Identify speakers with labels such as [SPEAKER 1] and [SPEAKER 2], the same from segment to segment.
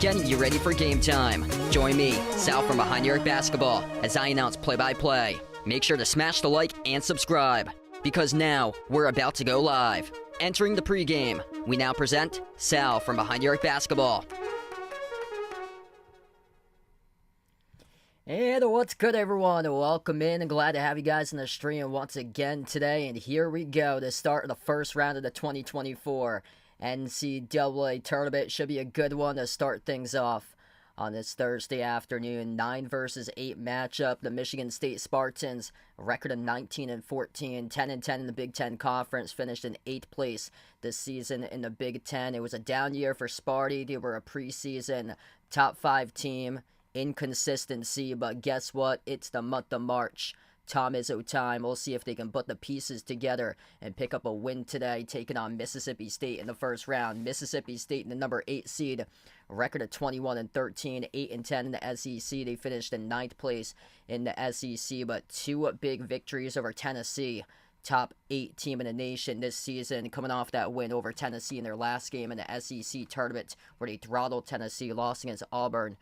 [SPEAKER 1] getting you ready for game time. Join me, Sal from Behind Your Basketball, as I announce play-by-play. Make sure to smash the like and subscribe, because now we're about to go live. Entering the pregame, we now present Sal from Behind Your Basketball.
[SPEAKER 2] And what's good, everyone? Welcome in, and glad to have you guys in the stream once again today. And here we go, the start of the first round of the 2024 NCAA tournament. Should be a good one to start things off on this Thursday afternoon. 9 versus 8 matchup. The Michigan State Spartans, a record of 19-14, 10-10 in the Big Ten Conference, finished in 8th place this season in the Big Ten. It was a down year for Sparty. They were a preseason top 5 team. Inconsistency, but guess what? It's the month of March. Tom Izzo time. We'll see if they can put the pieces together and pick up a win today, taking on Mississippi State in the first round. Mississippi State in the number 8 seed, a record of 21-13, 8-10 in the SEC. They finished in 9th place in the SEC, but 2 big victories over Tennessee, top 8 team in the nation this season, coming off that win over Tennessee in their last game in the SEC tournament, where they throttled Tennessee, lost against Auburn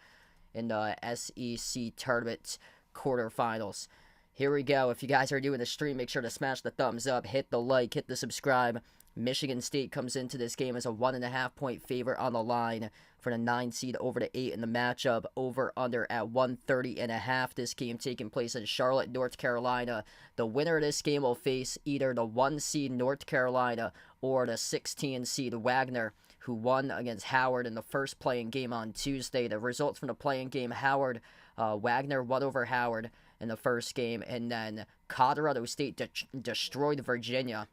[SPEAKER 2] in the SEC tournament quarterfinals. Here we go. If you guys are doing the stream, make sure to smash the thumbs up, hit the like, hit the subscribe. Michigan State comes into this game as a 1.5 point favorite on the line for the 9 seed over the 8 in the matchup. Over under at 130.5. This game taking place in Charlotte, North Carolina. The winner of this game will face either the 1 seed North Carolina or the 16 seed Wagner, who won against Howard in the first playing game on Tuesday. The results from the playing game: Wagner won over Howard in the first game, and then Colorado State destroyed Virginia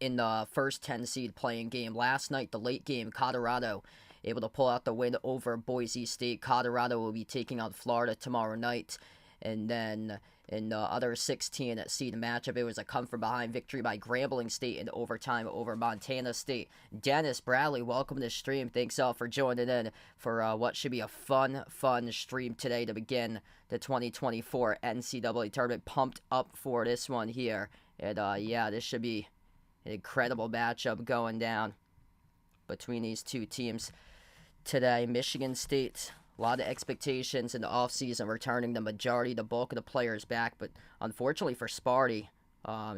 [SPEAKER 2] in the first 10 seed playing game. Last night, the late game, Colorado able to pull out the win over Boise State. Colorado will be taking on Florida tomorrow night. And then in the other 16 seed matchup, it was a come-from-behind victory by Grambling State in overtime over Montana State. Dennis Bradley, welcome to the stream. Thanks all for joining in for what should be a fun stream today to begin the 2024 NCAA tournament. Pumped up for this one here. And yeah, this should be an incredible matchup going down between these two teams today. Michigan State, a lot of expectations in the offseason, returning the bulk of the players back. But unfortunately for Sparty,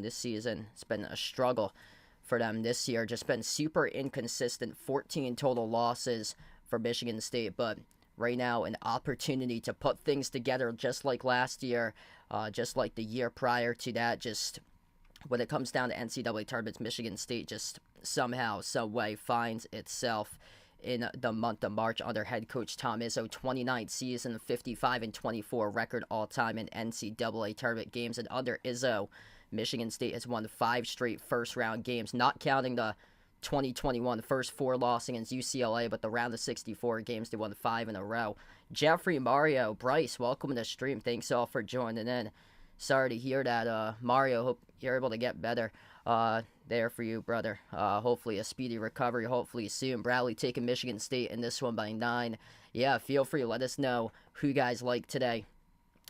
[SPEAKER 2] this season, it's been a struggle for them this year. Just been super inconsistent. 14 total losses for Michigan State. But right now, an opportunity to put things together just like last year, just like the year prior to that. Just when it comes down to NCAA tournaments, Michigan State just somehow, some way finds itself in the month of March under head coach Tom Izzo. 29th season, 55-24 record all-time in NCAA tournament games. And under Izzo, Michigan State has won 5 straight first-round games, not counting the 2021 first 4 losses against UCLA, but the round of 64 games, they won 5 in a row. Jeffrey, Mario, Bryce, welcome to the stream. Thanks all for joining in. Sorry to hear that, Mario. Hope you're able to get better there for you, brother. Hopefully a speedy recovery, hopefully soon. Bradley taking Michigan State in this one by 9. Yeah, feel free. Let us know who you guys like today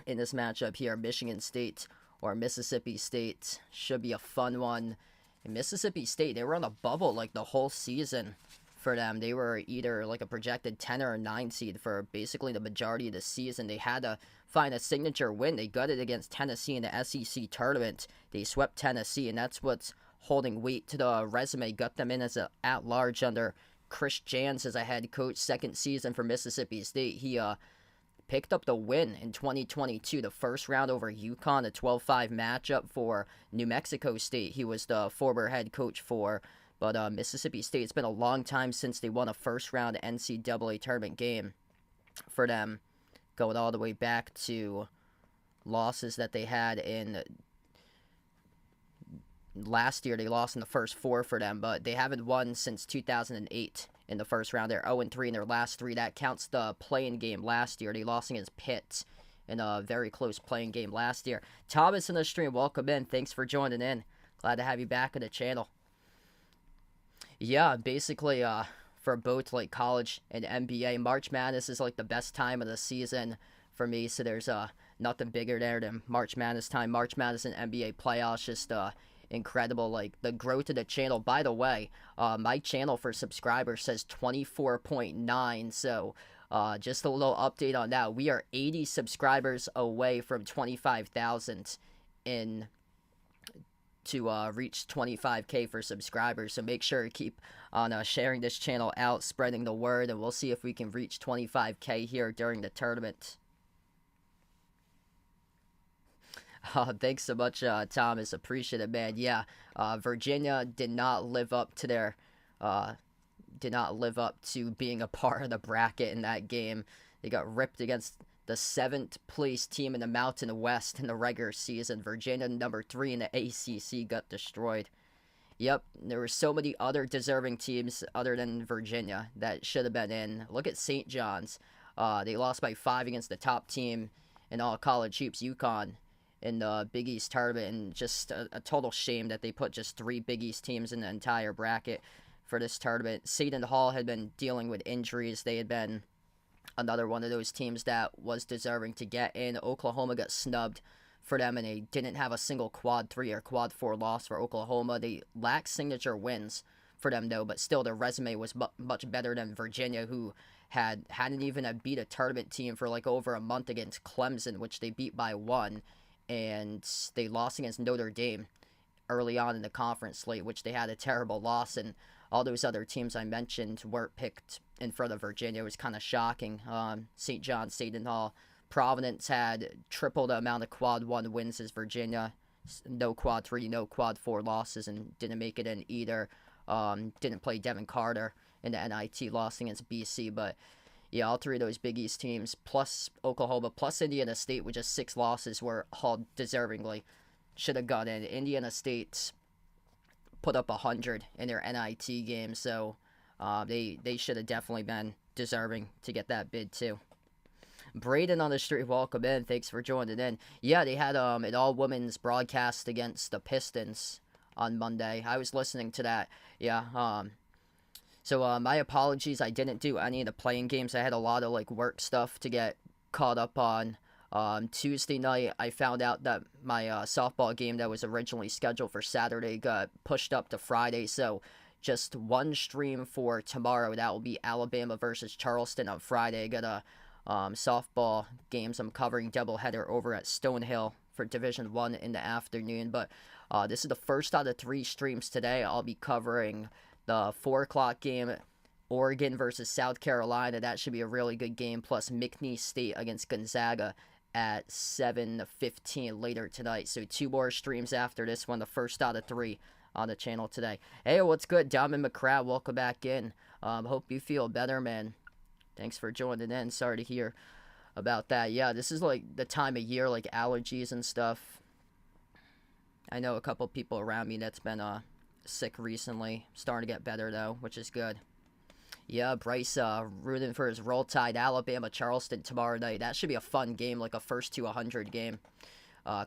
[SPEAKER 2] in this matchup here. Michigan State or Mississippi State. Should be a fun one. In Mississippi State, they were on the bubble like the whole season for them. They were either like a projected 10 or a 9 seed for basically the majority of the season. They had to find a signature win. They gutted against Tennessee in the SEC tournament. They swept Tennessee, and that's what's holding weight to the resume. Got them in as an at-large under Chris Jans as a head coach. Second season for Mississippi State. He picked up the win in 2022, the first round over UConn, a 12-5 matchup for New Mexico State. He was the former head coach for. But Mississippi State, it's been a long time since they won a first-round NCAA tournament game for them, going all the way back to losses that they had in last year. They lost in the first 4 for them, but they haven't won since 2008 in the first round. They're 0-3 in their last 3. That counts the play-in game last year. They lost against Pitt in a very close play-in game last year. Thomas in the stream, welcome in. Thanks for joining in. Glad to have you back on the channel. Yeah, basically, for both like college and NBA, March Madness is like the best time of the season for me. So there's nothing bigger there than March Madness time. March Madness and NBA playoffs, just incredible. Like, the growth of the channel. By the way, my channel for subscribers says 24.9, so just a little update on that. We are 80 subscribers away from 25,000 to reach 25K for subscribers, so make sure to keep on sharing this channel out, spreading the word, and we'll see if we can reach 25K here during the tournament. Thanks so much, Thomas. Appreciate it, man. Yeah, Virginia did not live up to their being a part of the bracket in that game. They got ripped against the 7th place team in the Mountain West in the regular season. Virginia, number 3 in the ACC, got destroyed. Yep, there were so many other deserving teams other than Virginia that should have been in. Look at St. John's. They lost by 5 against the top team in all college hoops, UConn, in the Big East tournament, and just a total shame that they put just 3 Big East teams in the entire bracket for this tournament. Seton Hall had been dealing with injuries. They had been another one of those teams that was deserving to get in. Oklahoma got snubbed for them, and they didn't have a single quad 3 or quad 4 loss for Oklahoma. They lacked signature wins for them, though, but still their resume was much better than Virginia, who hadn't even beat a tournament team for like over a month against Clemson, which they beat by 1, and they lost against Notre Dame early on in the conference slate, which they had a terrible loss, and all those other teams I mentioned weren't picked in front of Virginia. It was kind of shocking. St. John's, Seton Hall, Providence had triple the amount of quad 1 wins as Virginia. No quad 3, no quad 4 losses, and didn't make it in either. Didn't play Devin Carter in the NIT loss against BC, but yeah, all 3 of those Big East teams, plus Oklahoma, plus Indiana State with just 6 losses, were all deservingly should have got in. Indiana State put up 100 in their NIT game, so they should have definitely been deserving to get that bid too. Braden on the street, welcome in. Thanks for joining in. Yeah, they had an all-women's broadcast against the Pistons on Monday. I was listening to that. Yeah, so my apologies. I didn't do any of the playing games. I had a lot of like work stuff to get caught up on. Tuesday night, I found out that my softball game that was originally scheduled for Saturday got pushed up to Friday, so just one stream for tomorrow. That will be Alabama versus Charleston on Friday. I got a softball games I'm covering doubleheader over at Stonehill for Division 1 in the afternoon, but this is the first out of 3 streams today. I'll be covering the 4 o'clock game, Oregon versus South Carolina. That should be a really good game, plus McNeese State against Gonzaga at 7:15 later tonight. So 2 more streams after this one, the first out of 3 on the channel today. Hey, what's good? Diamond McCrabb, welcome back in. Hope you feel better, man. Thanks for joining in. Sorry to hear about that. Yeah, this is like the time of year, like allergies and stuff. I know a couple people around me that's been sick recently. Starting to get better though, which is good. Yeah, Bryce rooting for his Roll Tide, Alabama, Charleston tomorrow night. That should be a fun game, like a first to 100 game.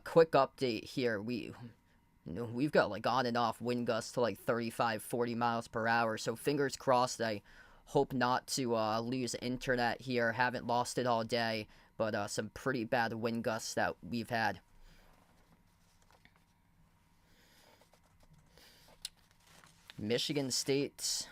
[SPEAKER 2] Quick update here. We've got like on and off wind gusts to like 35, 40 miles per hour. So fingers crossed. I hope not to lose internet here. Haven't lost it all day, but some pretty bad wind gusts that we've had. Michigan State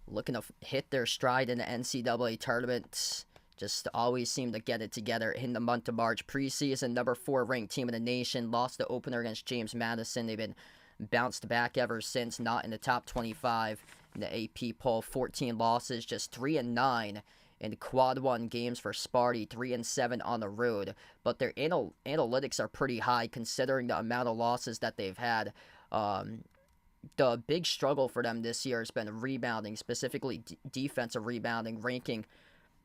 [SPEAKER 2] looking to hit their stride in the NCAA tournament. Just always seem to get it together in the month of March. Preseason, number 4 ranked team in the nation. Lost the opener against James Madison. They've been bounced back ever since. Not in the top 25 in the AP poll. 14 losses, just 3-9 in quad 1 games for Sparty. 3-7 on the road. But their analytics are pretty high considering the amount of losses that they've had. The big struggle for them this year has been rebounding, specifically defensive rebounding, ranking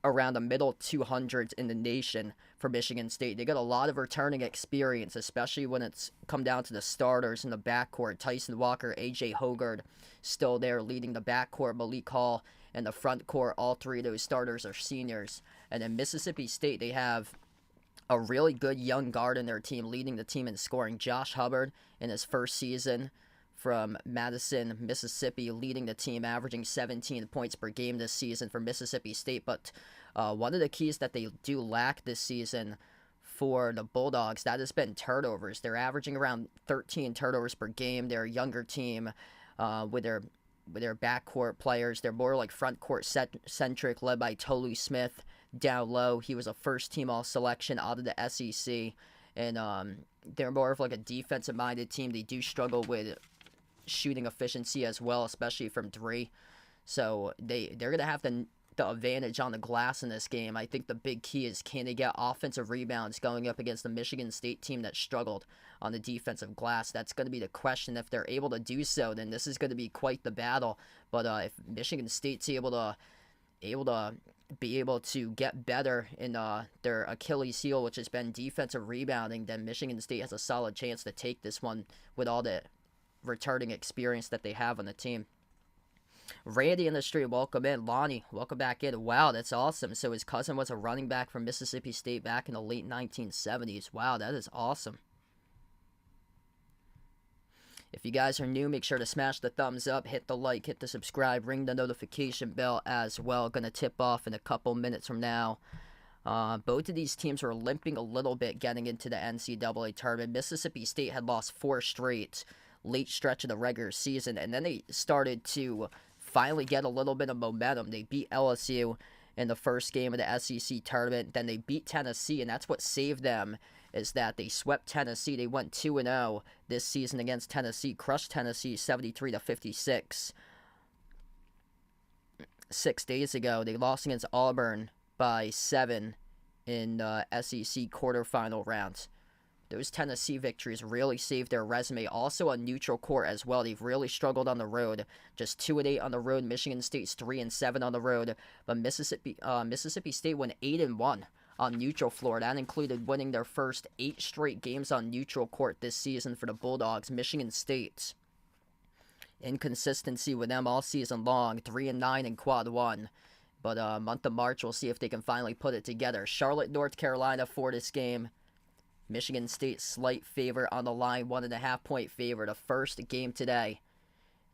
[SPEAKER 2] around the middle 200s in the nation for Michigan State. They got a lot of returning experience, especially when it's come down to the starters in the backcourt. Tyson Walker, A.J. Hogard still there leading the backcourt. Malik Hall in the front court. All 3 of those starters are seniors. And then Mississippi State, they have a really good young guard in their team, leading the team in scoring. Josh Hubbard in his first season from Madison, Mississippi, leading the team, averaging 17 points per game this season for Mississippi State. But one of the keys that they do lack this season for the Bulldogs, that has been turnovers. They're averaging around 13 turnovers per game. They're a younger team with their backcourt players. They're more like front court centric, led by Tolu Smith down low. He was a first-team All-Selection out of the SEC, and they're more of like a defensive-minded team. They do struggle with shooting efficiency as well, especially from three. So they're going to have the advantage on the glass in this game. I think the big key is, can they get offensive rebounds going up against the Michigan State team that struggled on the defensive glass? That's going to be the question. If they're able to do so, then this is going to be quite the battle. But if Michigan State's able to get better in their Achilles heel, which has been defensive rebounding, then Michigan State has a solid chance to take this one with all the returning experience that they have on the team. Randy in the stream, welcome in. Lonnie, welcome back in. Wow, that's awesome. So his cousin was a running back from Mississippi State back in the late 1970s. Wow, that is awesome. If you guys are new, make sure to smash the thumbs up, hit the like, hit the subscribe, ring the notification bell as well. Going to tip off in a couple minutes from now. Both of these teams were limping a little bit getting into the NCAA tournament. Mississippi State had lost 4 straight late stretch of the regular season, and then they started to finally get a little bit of momentum. They beat LSU in the first game of the SEC tournament. Then they beat Tennessee, and that's what saved them, is that they swept Tennessee. They went 2-0 this season against Tennessee, crushed Tennessee 73-56. 6 days ago, they lost against Auburn by 7 in the SEC quarterfinal rounds. Those Tennessee victories really saved their resume. Also on neutral court as well. They've really struggled on the road. Just 2-8 on the road. Michigan State's 3-7 on the road. But Mississippi State went 8-1 on neutral floor. That included winning their first 8 straight games on neutral court this season for the Bulldogs. Michigan State, inconsistency with them all season long. 3-9 in quad 1. But month of March, we'll see if they can finally put it together. Charlotte, North Carolina for this game. Michigan State slight favor on the line, 1.5 point favor. The first game today,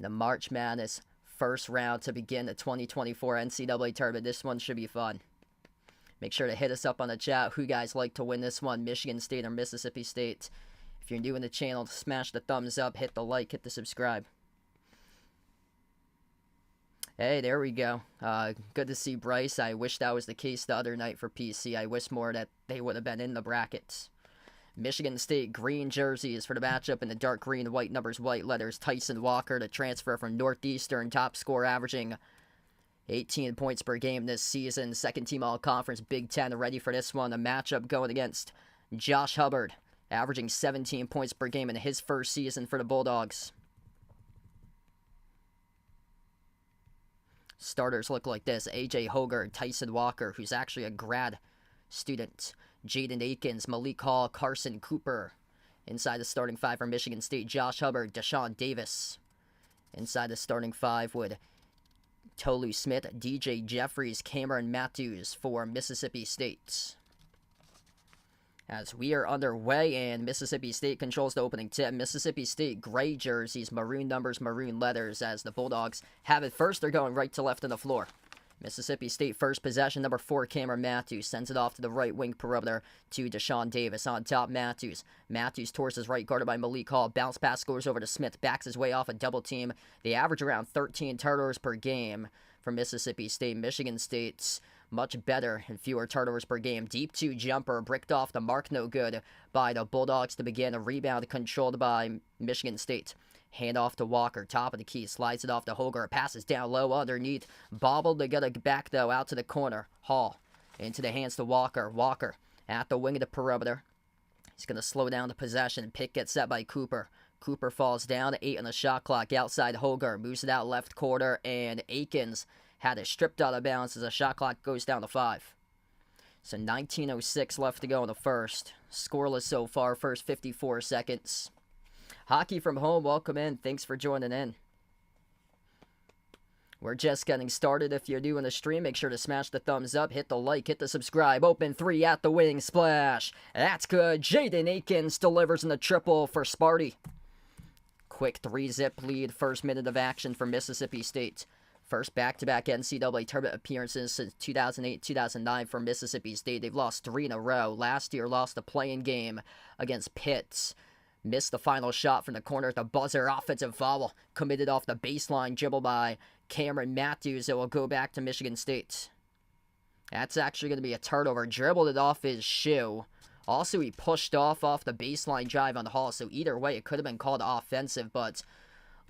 [SPEAKER 2] the March Madness first round to begin the 2024 NCAA tournament. This one should be fun. Make sure to hit us up on the chat. Who you guys like to win this one, Michigan State or Mississippi State? If you're new in the channel, smash the thumbs up, hit the like, hit the subscribe. Hey, there we go. Good to see Bryce. I wish that was the case the other night for PC. I wish more that they would have been in the brackets. Michigan State green jerseys for the matchup in the dark green, white numbers, white letters. Tyson Walker, the transfer from Northeastern, top scorer, averaging 18 points per game this season. Second team all-conference, Big Ten, ready for this one. A matchup going against Josh Hubbard, averaging 17 points per game in his first season for the Bulldogs. Starters look like this. A.J. Hoger, Tyson Walker, who's actually a grad student. Jaden Akins, Malik Hall, Carson Cooper. Inside the starting 5 for Michigan State, Josh Hubbard, Deshaun Davis. Inside the starting 5 with Tolu Smith, DJ Jeffries, Cameron Matthews for Mississippi State. As we are underway and Mississippi State controls the opening tip. Mississippi State gray jerseys, maroon numbers, maroon letters. As the Bulldogs have it first, they're going right to left on the floor. Mississippi State first possession, number 4, Cameron Matthews sends it off to the right wing perimeter to Deshaun Davis. On top, Matthews. Matthews towards his right, guarded by Malik Hall. Bounce pass goes over to Smith, backs his way off a double team. They average around 13 turnovers per game for Mississippi State. Michigan State's much better and fewer turnovers per game. Deep 2 jumper, bricked off the mark, no good by the Bulldogs to begin. A rebound controlled by Michigan State. Hand off to Walker, top of the key, slides it off to Hoger, passes down low underneath, bobbled to get it back though, out to the corner. Hall, into the hands to Walker. Walker, at the wing of the perimeter. He's going to slow down the possession. Pick gets set by Cooper. Cooper falls down, 8 on the shot clock, outside Hoger, moves it out left quarter, and Akins had it stripped out of bounds as the shot clock goes down to 5. So 19:06 left to go in the first. Scoreless so far, first 54 seconds. Hockey from home, welcome in. Thanks for joining in. We're just getting started. If you're new in the stream, make sure to smash the thumbs up, hit the like, hit the subscribe. Open 3 at the wing, splash. That's good. Jaden Akins delivers in the triple for Sparty. Quick 3-zip lead, first minute of action for Mississippi State. First back-to-back NCAA tournament appearances since 2008-2009 for Mississippi State. They've lost 3 in a row. Last year, lost the play-in game against Pitt. Missed the final shot from the corner at the buzzer. Offensive foul committed off the baseline, dribbled by Cameron Matthews. It will go back to Michigan State. That's actually going to be a turnover. Dribbled it off his shoe. Also, he pushed off the baseline drive on the Hall. So either way, it could have been called offensive, but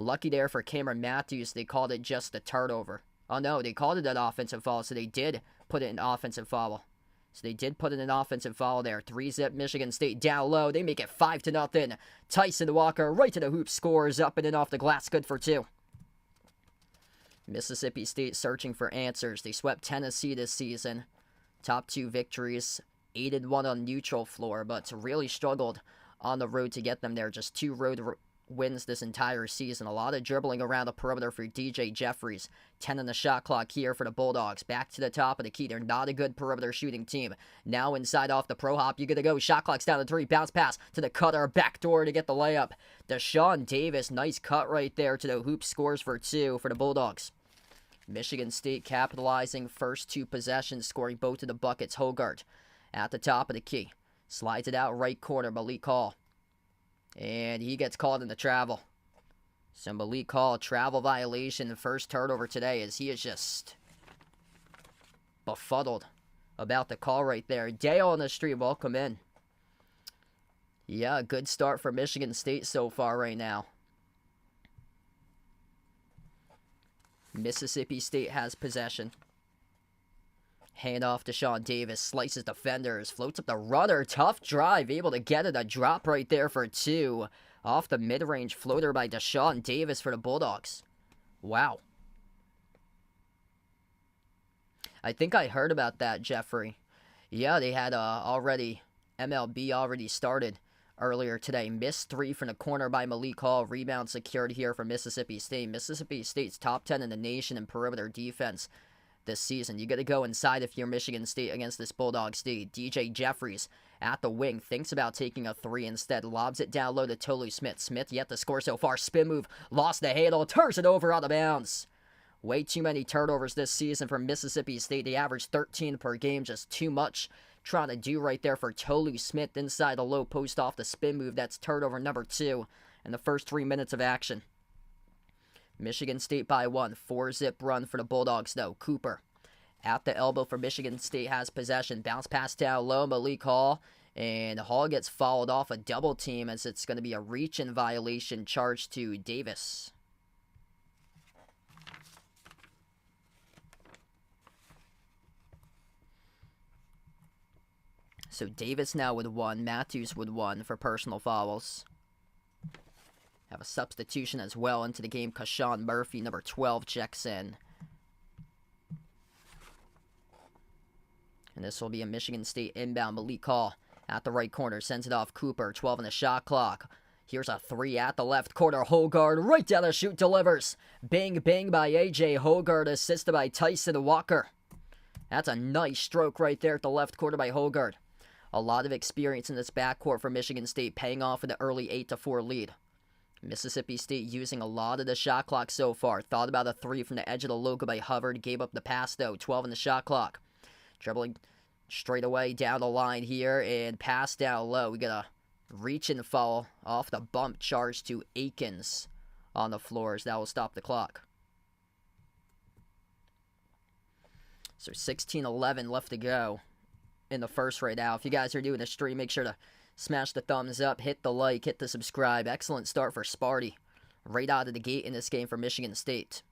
[SPEAKER 2] lucky there for Cameron Matthews, they called it just a turnover. Oh no, they called it an offensive foul, so they did put it in offensive foul. So they did put in an offensive foul there. 3-zip Michigan State down low. They make it 5-0. Tyson Walker right to the hoop, scores up and in off the glass, good for 2. Mississippi State searching for answers. They swept Tennessee this season. Top 2 victories, 8-1 on neutral floor, but really struggled on the road to get them there. Just 2 road wins this entire season. A lot of dribbling around the perimeter for DJ Jeffries. 10 on the shot clock here for the Bulldogs. Back to the top of the key. They're not a good perimeter shooting team. Now inside off the pro hop. You gotta go. Shot clock's down to 3. Bounce pass to the cutter. Backdoor to get the layup. Deshaun Davis. Nice cut right there to the hoop. Scores for 2 for the Bulldogs. Michigan State capitalizing first 2 possessions, scoring both of the buckets. Hogart at the top of the key. Slides it out right corner. Malik Hall. And he gets called in the travel. So Malik Hall, travel violation. The first turnover today as he is just befuddled about the call right there. Dale on the street, welcome in. Yeah, good start for Michigan State so far right now. Mississippi State has possession. Hand off to Deshaun Davis. Slices defenders. Floats up the runner. Tough drive. Able to get it. A drop right there for 2. Off the mid-range floater by Deshaun Davis for the Bulldogs. Wow. I think I heard about that, Jeffrey. Yeah, they had MLB already started earlier today. Missed 3 from the corner by Malik Hall. Rebound secured here for Mississippi State. Mississippi State's top 10 in the nation in perimeter defense this season. You got to go inside if you're Michigan State against this Bulldogs team. DJ Jeffries at the wing thinks about taking a 3 instead. Lobs it down low to Tolu Smith. Smith yet to score so far. Spin move. Lost the handle. Turns it over out of bounds. Way too many turnovers this season for Mississippi State. They average 13 per game. Just too much trying to do right there for Tolu Smith inside the low post off the spin move. That's turnover number 2 in the first 3 minutes of action. Michigan State by 1. 4-zip run for the Bulldogs, though. Cooper at the elbow for Michigan State has possession. Bounce pass down low. Malik Hall. And Hall gets fouled off a double team as it's going to be a reach-in violation charged to Davis. So Davis now with 1. Matthews with 1 for personal fouls. Have a substitution as well into the game. Kashawn Murphy, number 12, checks in. And this will be a Michigan State inbound. Malik Hall at the right corner. Sends it off Cooper. 12 on the shot clock. Here's a 3 at the left corner. Hogard right down the chute delivers. Bang, bang by A.J. Hogard, assisted by Tyson Walker. That's a nice stroke right there at the left corner by Hogard. A lot of experience in this backcourt for Michigan State, paying off in the early 8-4 lead. Mississippi State using a lot of the shot clock so far. Thought about a 3 from the edge of the logo by Hubbard. Gave up the pass, though. 12 on the shot clock. Dribbling straight away down the line here and pass down low. We got a reach and foul off the bump charge to Akins on the floors. That will stop the clock. So 16-11 left to go in the first right now. If you guys are doing a stream, make sure to smash the thumbs up, hit the like, hit the subscribe. Excellent start for Sparty right out of the gate in this game for Michigan State.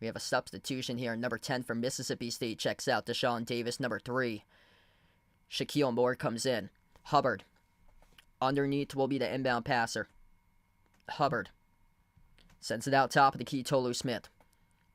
[SPEAKER 2] We have a substitution here. Number 10 for Mississippi State checks out. Deshaun Davis, number 3. Shaquille Moore comes in. Hubbard. Underneath will be the inbound passer. Hubbard. Sends it out top of the key. Tolu Smith.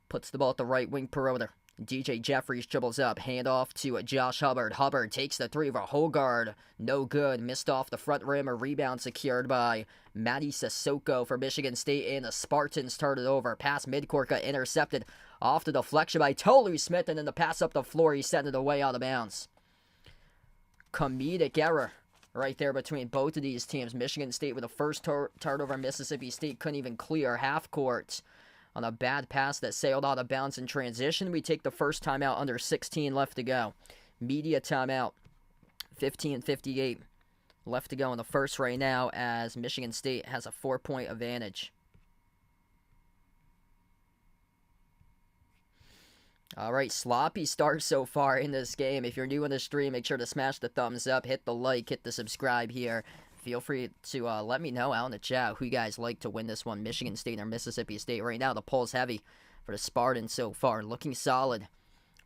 [SPEAKER 2] Puts the ball at the right wing perimeter. DJ Jeffries dribbles up. Hand off to Josh Hubbard. Hubbard takes the 3 for Hogard. No good. Missed off the front rim. A rebound secured by Matty Sissoko for Michigan State. And the Spartans turn it over. Pass midcourt got intercepted off the deflection by Tolu Smith. And then the pass up the floor. He sent it away out of bounds. Comedic error right there between both of these teams. Michigan State with the first turnover. Mississippi State couldn't even clear half court on a bad pass that sailed out of bounds in transition. We take the first timeout under 16 left to go. Media timeout, 15:58 left to go in the first right now as Michigan State has a 4-point advantage. All right, sloppy start so far in this game. If you're new in the stream, make sure to smash the thumbs up, hit the like, hit the subscribe here. Feel free to let me know out in the chat who you guys like to win this one, Michigan State or Mississippi State. Right now, the poll's heavy for the Spartans so far, looking solid.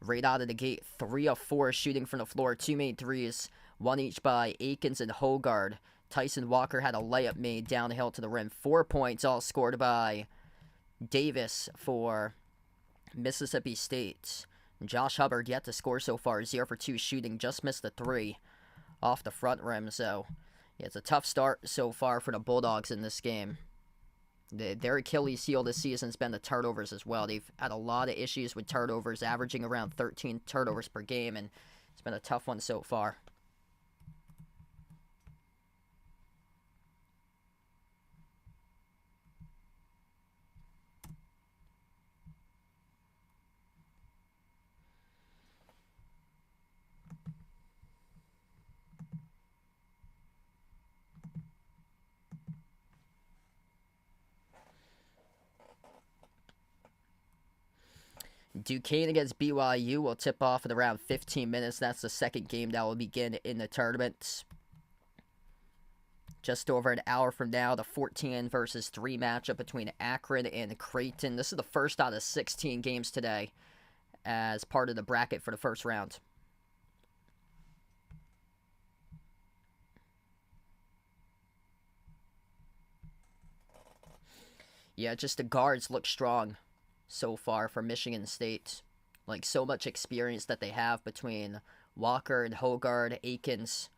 [SPEAKER 2] Right out of the gate, 3 of 4 shooting from the floor, 2 made threes, 1 each by Akins and Hogard. Tyson Walker had a layup made downhill to the rim. 4 points, all scored by Davis for Mississippi State. Josh Hubbard yet to score so far, 0 for 2 shooting, just missed the 3 off the front rim. So, yeah, it's a tough start so far for the Bulldogs in this game. Their Achilles heel this season has been the turnovers as well. They've had a lot of issues with turnovers, averaging around 13 turnovers per game, and it's been a tough one so far. Duquesne against BYU will tip off in around 15 minutes. That's the second game that will begin in the tournament. Just over an hour from now, the 14 versus 3 matchup between Akron and Creighton. This is the first out of 16 games today as part of the bracket for the first round. Yeah, just the guards look strong so far for Michigan State. Like, so much experience that they have between Walker and Hogard. Akins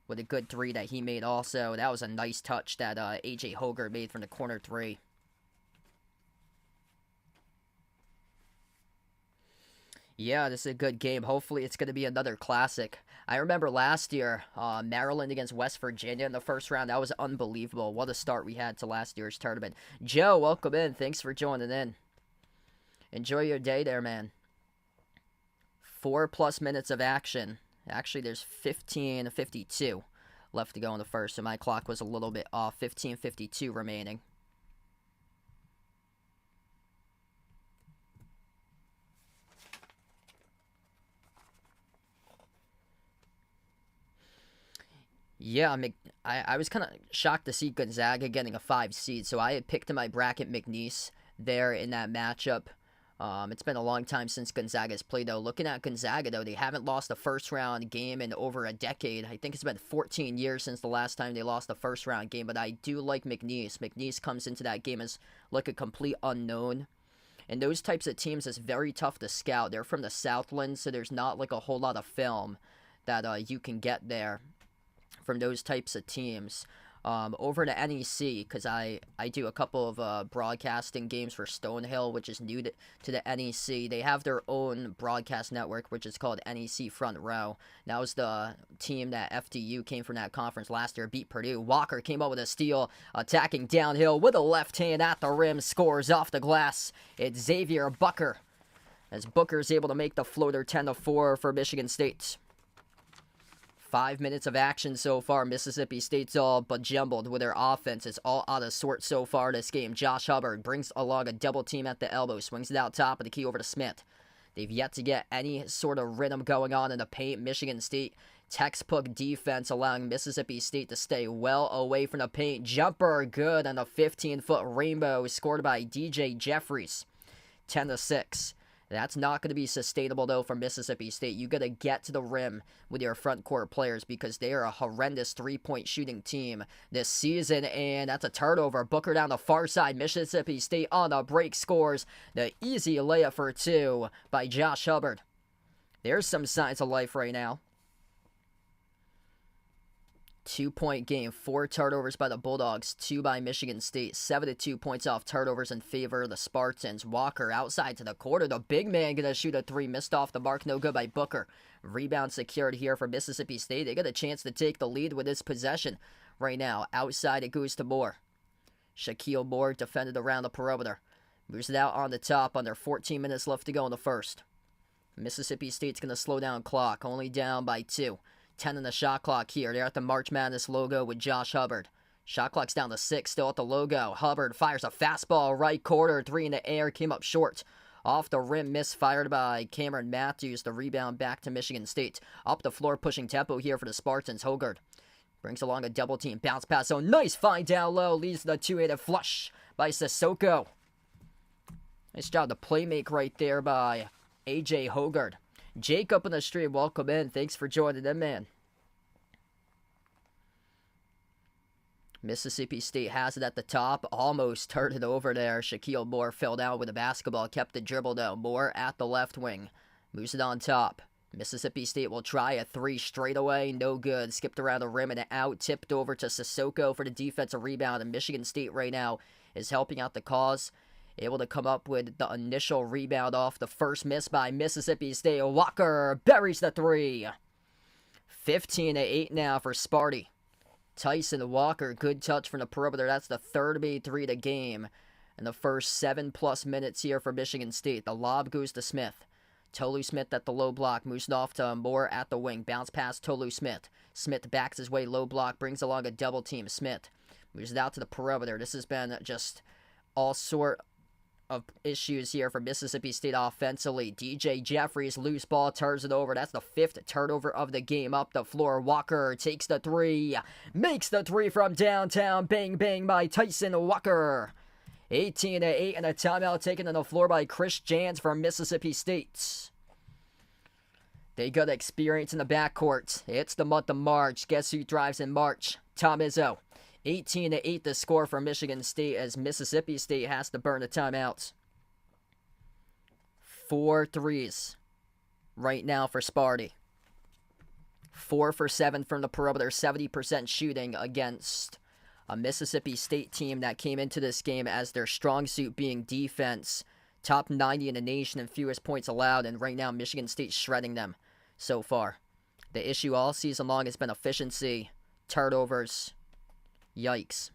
[SPEAKER 2] with a good 3 that he made also. That was a nice touch that A.J. Hogard made from the corner 3. Yeah, this is a good game. Hopefully it's going to be another classic. I remember last year, Maryland against West Virginia in the first round. That was unbelievable. What a start we had to last year's tournament. Joe, welcome in. Thanks for joining in. Enjoy your day there, man. 4+ minutes of action. Actually, there's 15:52 left to go in the first, so my clock was a little bit off. 15:52 remaining. Yeah, I was kind of shocked to see Gonzaga getting a 5 seed, so I had picked in my bracket McNeese there in that matchup. It's been a long time since Gonzaga's played, though. Looking at Gonzaga, though, they haven't lost a first-round game in over a decade. I think it's been 14 years since the last time they lost a first-round game, but I do like McNeese. McNeese comes into that game as, like, a complete unknown. And those types of teams, it's very tough to scout. They're from the Southland, so there's not, like, a whole lot of film that you can get there from those types of teams. Over to NEC, because I do a couple of broadcasting games for Stonehill, which is new to the NEC. They have their own broadcast network, which is called NEC Front Row. That was the team that FDU came from that conference last year, beat Purdue. Walker came up with a steal, attacking downhill with a left hand at the rim, scores off the glass. It's Xavier Booker, as Booker's able to make the floater 10-4 for Michigan State. 5 minutes of action so far. Mississippi State's all but jumbled with their offense. It's all out of sorts so far this game. Josh Hubbard brings along a double team at the elbow. Swings it out top of the key over to Smith. They've yet to get any sort of rhythm going on in the paint. Michigan State textbook defense, allowing Mississippi State to stay well away from the paint. Jumper good on a 15-foot rainbow scored by DJ Jeffries. 10-6. That's not going to be sustainable, though, for Mississippi State. You got to get to the rim with your front court players because they are a horrendous three-point shooting team this season. And that's a turnover. Booker down the far side. Mississippi State on the break scores the easy layup for 2 by Josh Hubbard. There's some signs of life right now. 2-point game. 4 turnovers by the Bulldogs, 2 by Michigan State. 7-2 points off turnovers in favor of the Spartans. Walker outside to the corner. The big man going to shoot a 3. Missed off the mark. No good by Booker. Rebound secured here for Mississippi State. They get a chance to take the lead with this possession right now. Outside it goes to Moore. Shaquille Moore defended around the perimeter. Moves it out on the top under 14 minutes left to go in the first. Mississippi State's going to slow down clock. Only down by 2. 10 in the shot clock here. They're at the March Madness logo with Josh Hubbard. Shot clock's down to 6, still at the logo. Hubbard fires a fastball right corner. 3 in the air, came up short. Off the rim, misfired by Cameron Matthews. The rebound back to Michigan State. Up the floor, pushing tempo here for the Spartans. Hogard brings along a double team. Bounce pass. Oh, nice find down low. Leads to the 2-handed flush by Sissoko. Nice job to play make right there by A.J. Hogard. Jake up in the stream, welcome in. Thanks for joining in, man. Mississippi State has it at the top. Almost turned it over there. Shaquille Moore fell down with the basketball. Kept the dribble though. Moore at the left wing. Moves it on top. Mississippi State will try a 3 straight away. No good. Skipped around the rim and out. Tipped over to Sissoko for the defensive rebound. And Michigan State right now is helping out the cause. Able to come up with the initial rebound off the first miss by Mississippi State. Walker buries the 3. 15-8 now for Sparty. Tyson Walker, good touch from the perimeter. That's the third made 3 to game. In the first 7+ minutes here for Michigan State. The lob goes to Smith. Tolu Smith at the low block. Moves it off to Moore at the wing. Bounce past Tolu Smith. Smith backs his way low block. Brings along a double team. Smith moves it out to the perimeter. This has been just all sort of issues here for Mississippi State offensively. DJ Jeffries, loose ball, turns it over. That's the 5th turnover of the game. Up the floor, Walker takes the 3. Makes the 3 from downtown. Bang, bang by Tyson Walker. 18-8 and a timeout taken on the floor by Chris Jans from Mississippi State. They got experience in the backcourt. It's the month of March. Guess who thrives in March? Tom Izzo. 18-8 the score for Michigan State as Mississippi State has to burn the timeouts. 4 threes right now for Sparty. 4 for 7 from the perimeter, 70% shooting against a Mississippi State team that came into this game as their strong suit being defense. Top 90 in the nation and fewest points allowed, and right now Michigan State's shredding them so far. The issue all season long has been efficiency, turnovers. Yikes.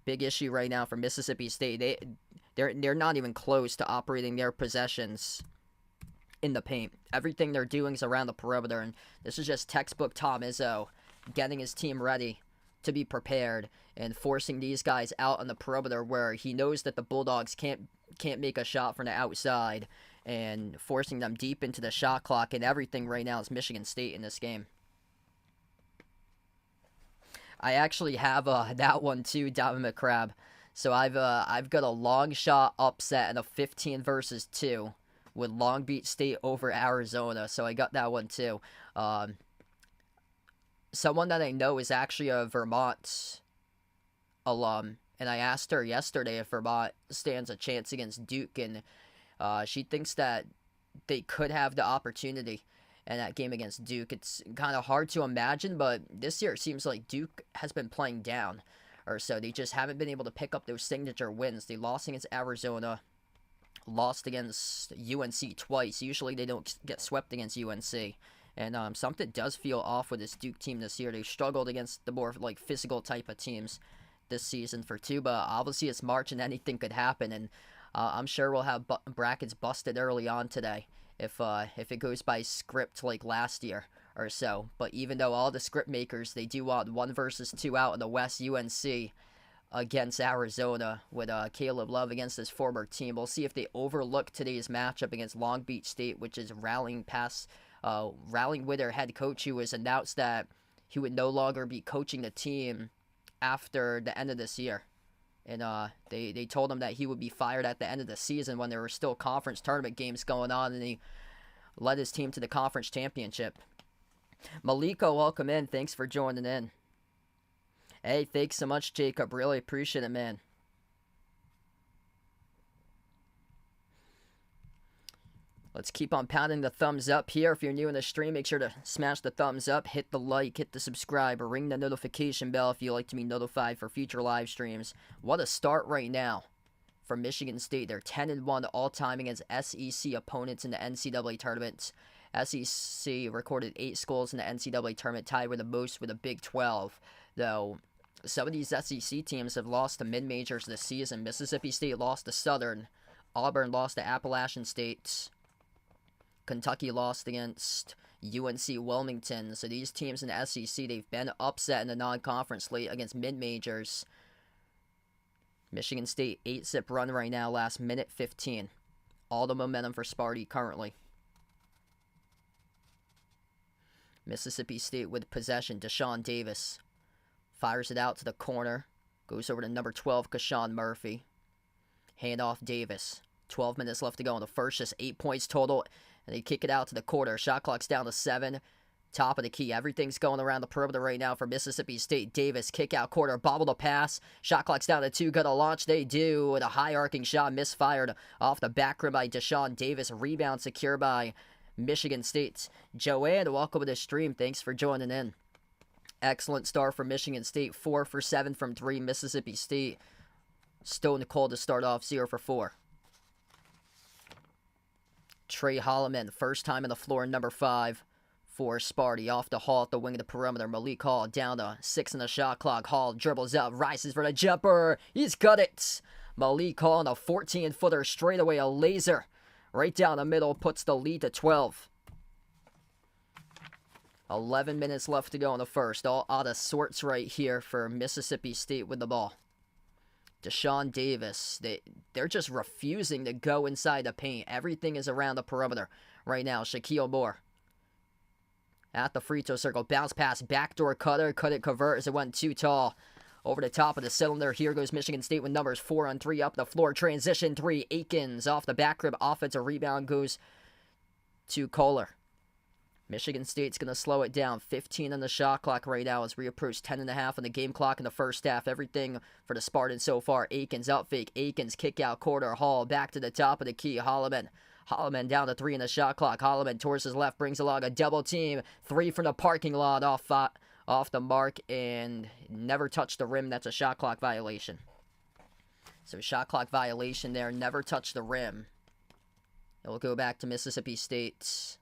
[SPEAKER 2] Big issue right now for Mississippi State. They're not even close to operating their possessions in the paint. Everything they're doing is around the perimeter, and this is just textbook Tom Izzo getting his team ready to be prepared and forcing these guys out on the perimeter where he knows that the Bulldogs can't make a shot from the outside, and forcing them deep into the shot clock, and everything right now is Michigan State in this game. I actually have that one too, Diamond McCrab. So I've got a long shot upset and a 15 versus 2 with Long Beach State over Arizona. So I got that one too. Someone that I know is actually a Vermont alum, and I asked her yesterday if Vermont stands a chance against Duke, and she thinks that they could have the opportunity in that game against Duke. It's kind of hard to imagine, but this year it seems like Duke has been playing down, or so. They just haven't been able to pick up those signature wins. They lost against Arizona, lost against UNC twice. Usually they don't get swept against UNC. And something does feel off with this Duke team this year. They struggled against the more physical type of teams this season for two, but obviously it's March and anything could happen. And I'm sure we'll have brackets busted early on today if it goes by script like last year or so. But even though all the script makers, they do want 1 versus 2 out in the West, UNC against Arizona with Caleb Love against his former team. We'll see if they overlook today's matchup against Long Beach State, which is rallying with their head coach, who was announced that he would no longer be coaching the team after the end of this year. And they told him that he would be fired at the end of the season when there were still conference tournament games going on, and he led his team to the conference championship. Maliko, welcome in. Thanks for joining in. Hey, thanks so much, Jacob. Really appreciate it, man. Let's keep on pounding the thumbs up here. If you're new in the stream, make sure to smash the thumbs up, hit the like, hit the subscribe, or ring the notification bell if you like to be notified for future live streams. What a start right now for Michigan State. They're 10-1 all-time against SEC opponents in the NCAA tournament. SEC recorded 8 schools in the NCAA tournament, tied with the most with the Big 12. Though some of these SEC teams have lost to mid-majors this season. Mississippi State lost to Southern. Auburn lost to Appalachian State. Kentucky lost against UNC Wilmington. So these teams in the SEC, they've been upset in the non-conference slate against mid-majors. Michigan State 8-zip run right now, last minute 15. All the momentum for Sparty currently. Mississippi State with possession. Deshaun Davis fires it out to the corner. Goes over to number 12, Kashawn Murphy. Handoff Davis. 12 minutes left to go in the first. Just 8 points total. And they kick it out to the quarter. Shot clock's down to 7. Top of the key. Everything's going around the perimeter right now for Mississippi State. Davis, kick out quarter. Bobble to pass. Shot clock's down to 2. Gonna launch. They do. With a high arcing shot. Misfired off the back rim by Deshaun Davis. Rebound secure by Michigan State. Joanne, welcome to the stream. Thanks for joining in. Excellent start for Michigan State. 4 for 7 from 3. Mississippi State stone cold to start off. 0 for 4. Trey Holloman, first time on the floor, number 5 for Sparty. Off the Hall at the wing of the perimeter. Malik Hall down to 6 in the shot clock. Hall dribbles up, rises for the jumper. He's got it. Malik Hall on a 14-footer straight away, a laser. Right down the middle, puts the lead to 12. 11 minutes left to go in the first. All out of sorts right here for Mississippi State with the ball. Deshaun Davis, they're just refusing to go inside the paint. Everything is around the perimeter right now. Shaquille Moore at the free throw circle. Bounce pass, backdoor cutter. Couldn't convert as it went too tall. Over the top of the cylinder. Here goes Michigan State with numbers 4 on 3 up the floor. Transition 3. Akins off the back rib. Offensive rebound goes to Kohler. Michigan State's going to slow it down. 15 on the shot clock right now as we approach 10.5 on the game clock in the first half. Everything for the Spartans so far. Akins out fake. Akins kick out quarter. Hall back to the top of the key. Holloman down to 3 in the shot clock. Holloman towards his left. Brings along a double team. 3 from the parking lot off the mark and never touched the rim. That's a shot clock violation. So shot clock violation there. Never touched the rim. It'll go back to Mississippi State.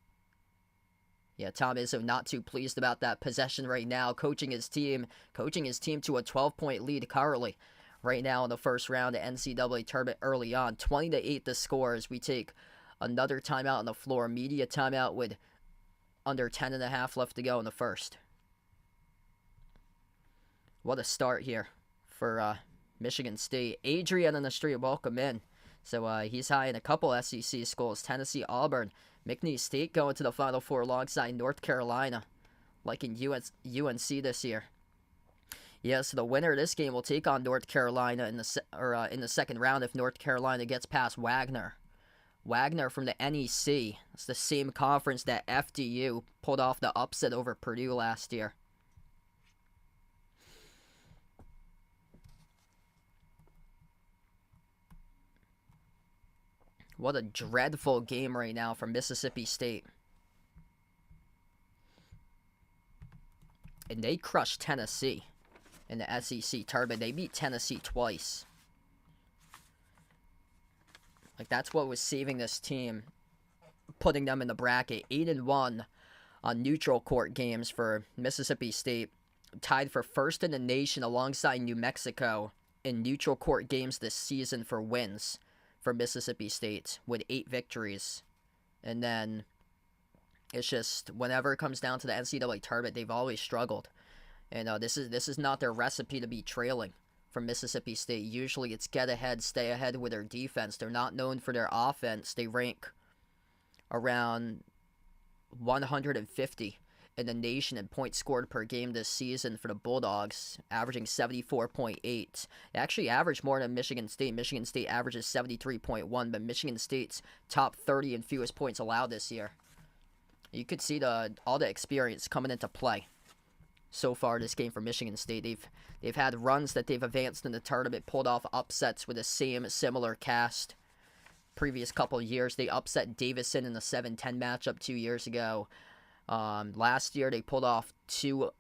[SPEAKER 2] Yeah, Tom Izzo not too pleased about that possession right now. Coaching his team to a 12-point lead currently right now in the first round of NCAA tournament early on. 20-8 the score as we take another timeout on the floor. Media timeout with under 10.5 left to go in the first. What a start here for Michigan State. Adrian on the street, welcome in. So he's high in a couple SEC schools. Tennessee, Auburn. McNeese State going to the Final Four alongside North Carolina, like in UNC this year. Yeah, so the winner of this game will take on North Carolina in the second round if North Carolina gets past Wagner. Wagner from the NEC. It's the same conference that FDU pulled off the upset over Purdue last year. What a dreadful game right now for Mississippi State. And they crushed Tennessee in the SEC tournament. They beat Tennessee twice. Like, that's what was saving this team, putting them in the bracket. 8-1 on neutral court games for Mississippi State. Tied for first in the nation alongside New Mexico in neutral court games this season for wins for Mississippi State with 8 victories. And then it's just whenever it comes down to the NCAA tournament, they've always struggled. And this is not their recipe to be trailing from Mississippi State. Usually it's get ahead, stay ahead with their defense. They're not known for their offense. They rank around 150 in the nation in points scored per game this season for the Bulldogs, averaging 74.8. They actually average more than Michigan State. Michigan State averages 73.1, but Michigan State's top 30 in fewest points allowed this year. You could see all the experience coming into play so far this game for Michigan State. They've had runs that they've advanced in the tournament, pulled off upsets with the same similar cast. previous couple years. They upset Davison in the 7-10 matchup 2 years ago. Last year, they pulled off two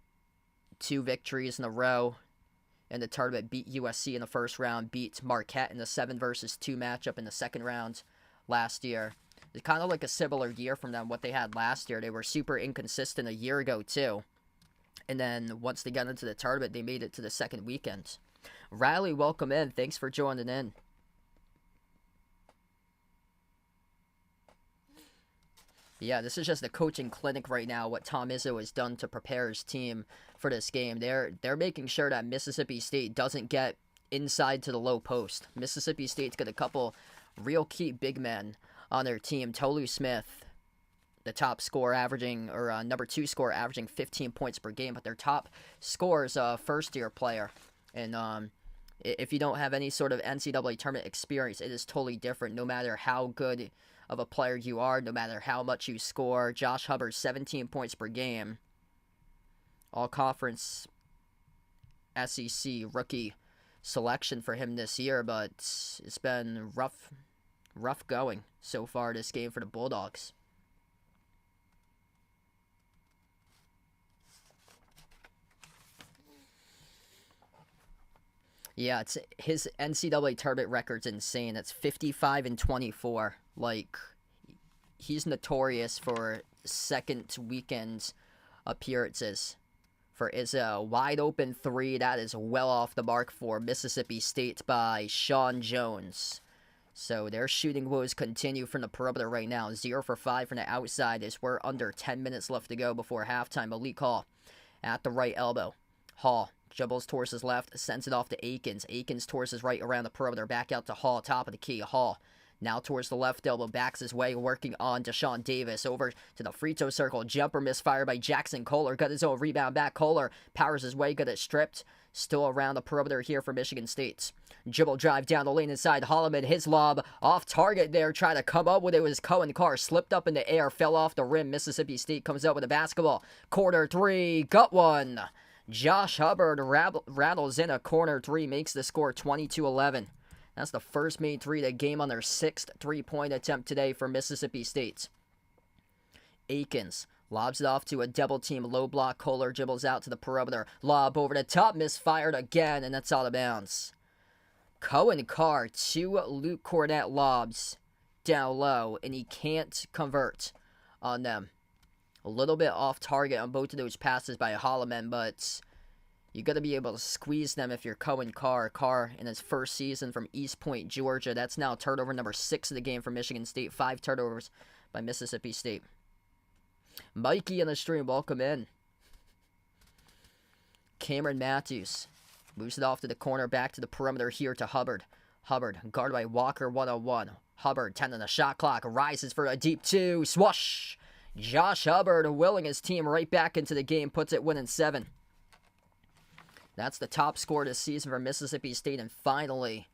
[SPEAKER 2] victories in a row in the tournament, beat USC in the first round, beat Marquette in the 7-2 matchup in the second round last year. It's kind of like a similar year from them, what they had last year. They were super inconsistent a year ago, too. And then once they got into the tournament, they made it to the second weekend. Riley, welcome in. Thanks for joining in. Yeah, this is just a coaching clinic right now, what Tom Izzo has done to prepare his team for this game. They're making sure that Mississippi State doesn't get inside to the low post. Mississippi State's got a couple real key big men on their team. Tolu Smith, the top scorer averaging, or number 2 scorer averaging 15 points per game, but their top scorer is a first-year player. And if you don't have any sort of NCAA tournament experience, it is totally different, no matter how good of a player you are, no matter how much you score. Josh Hubbard, 17 points per game. All-conference SEC rookie selection for him this year, but it's been rough going so far this game for the Bulldogs. Yeah, it's his NCAA tournament record's insane. It's 55-24. Like, he's notorious for second weekend appearances. For Izzo, wide open 3, that is well off the mark for Mississippi State by Sean Jones. So their shooting woes continue from the perimeter right now. 0 for 5 from the outside as we're under 10 minutes left to go before halftime. Malik Hall at the right elbow. Hall dribbles towards his left, sends it off to Akins. Akins towards his right around the perimeter. Back out to Hall, top of the key. Hall now towards the left elbow, backs his way, working on Deshaun Davis. Over to the free throw circle. Jumper misfire by Jackson Kohler. Got his own rebound back. Kohler powers his way, got it stripped. Still around the perimeter here for Michigan State. Dribble drive down the lane inside. Holloman, his lob off target there. Trying to come up with it was Cohen Carr. Slipped up in the air, fell off the rim. Mississippi State comes out with a basketball. Corner 3, got one. Josh Hubbard rattles in a corner 3, makes the score 22-11. That's the first made 3 of the game on their 6th three-point attempt today for Mississippi State. Akins lobs it off to a double-team low block. Kohler dribbles out to the perimeter. Lob over the top, misfired again, and that's out of bounds. Cohen Carr, 2 Luke Cornett lobs down low, and he can't convert on them. A little bit off target on both of those passes by Holloman, but you got to be able to squeeze them if you're Cohen Carr. Carr in his first season from East Point, Georgia. That's now turnover number 6 of the game for Michigan State. 5 turnovers by Mississippi State. Mikey in the stream, welcome in. Cameron Matthews moves it off to the corner, back to the perimeter here to Hubbard. Hubbard guarded by Walker, 1-on-1. Hubbard, 10 on the shot clock, rises for a deep 2. Swoosh! Josh Hubbard willing his team right back into the game, puts it winning 7. That's the top score this season for Mississippi State, and finally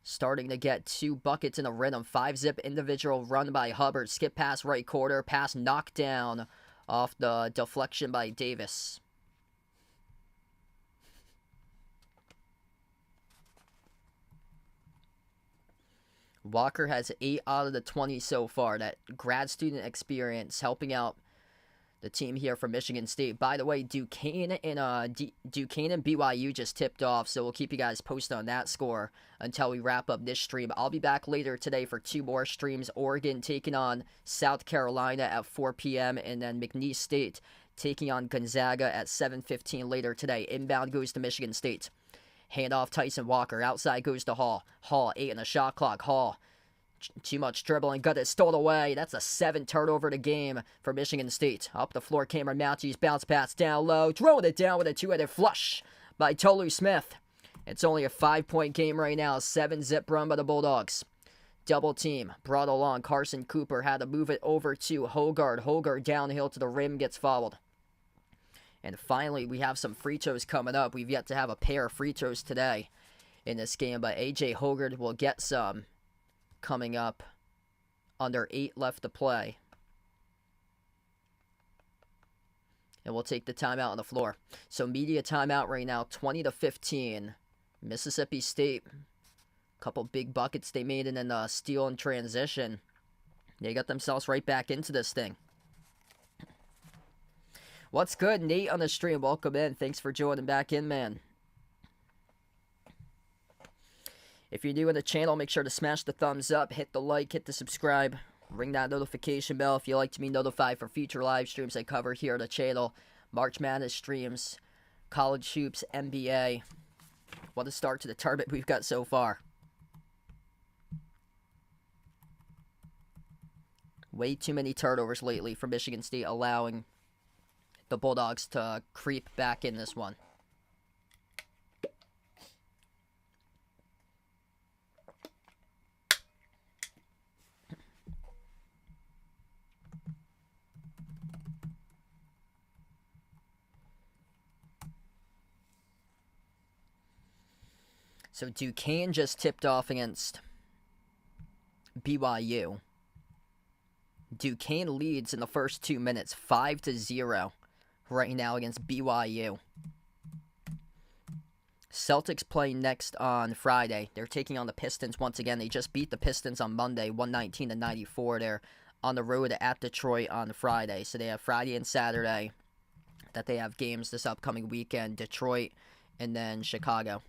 [SPEAKER 2] starting to get 2 buckets in a rhythm. 5-zip individual run by Hubbard. Skip pass right quarter. Pass knocked down off the deflection by Davis. Walker has 8 out of the 20 so far. That grad student experience helping out the team here from Michigan State. By the way, Duquesne and BYU just tipped off, so we'll keep you guys posted on that score until we wrap up this stream. I'll be back later today for 2 more streams. Oregon taking on South Carolina at 4 p.m. and then McNeese State taking on Gonzaga at 7:15 later today. Inbound goes to Michigan State. Handoff Tyson Walker. Outside goes to Hall. Hall, 8 on the shot clock. Hall, too much dribbling. Got it stolen away. That's a 7 turnover to game for Michigan State. Up the floor, Cameron Matthews. Bounce pass down low. Throwing it down with a 2-headed flush by Tolu Smith. It's only a 5-point game right now. 7-zip run by the Bulldogs. Double team. Brought along. Carson Cooper had to move it over to Hogard. Hogard downhill to the rim. Gets fouled. And finally, we have some free throws coming up. We've yet to have a pair of free throws today in this game, but A.J. Hogard will get some coming up under 8 left to play. And we'll take the timeout on the floor. So media timeout right now, 20-15. Mississippi State Couple big buckets they made and then a steal in transition. They got themselves right back into this thing. What's good, Nate on the stream? Welcome in. Thanks for joining back in, man. If you're new in the channel, make sure to smash the thumbs up, hit the like, hit the subscribe, ring that notification bell if you like to be notified for future live streams I cover here on the channel. March Madness streams, college hoops, NBA. What a start to the tournament we've got so far. Way too many turnovers lately for Michigan State, allowing the Bulldogs to creep back in this one. So Duquesne just tipped off against BYU. Duquesne leads in the first 2 minutes, 5-0 right now against BYU. Celtics play next on Friday. They're taking on the Pistons once again. They just beat the Pistons on Monday, 119-94. They're on the road at Detroit on Friday. So they have Friday and Saturday that they have games this upcoming weekend. Detroit and then Chicago.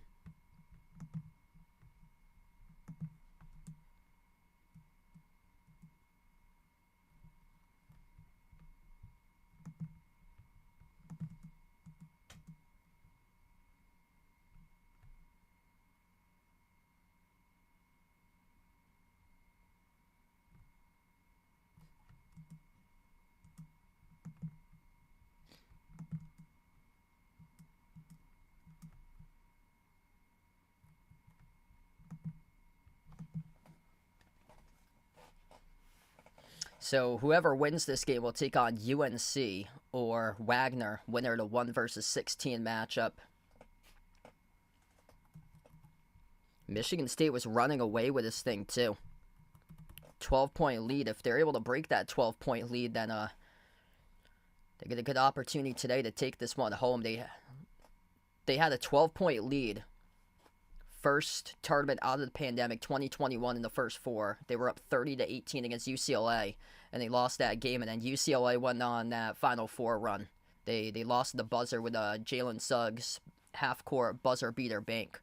[SPEAKER 2] So whoever wins this game will take on UNC or Wagner, winner of the 1 versus 16 matchup. Michigan State was running away with this thing too. 12-point lead. If they're able to break that 12-point lead, then they get a good opportunity today to take this one home. They had a 12-point lead. First tournament out of the pandemic, 2021 in the first 4. They were up 30-18 against UCLA, and they lost that game. And then UCLA went on that Final Four run. They lost the buzzer with Jalen Suggs half-court buzzer beater bank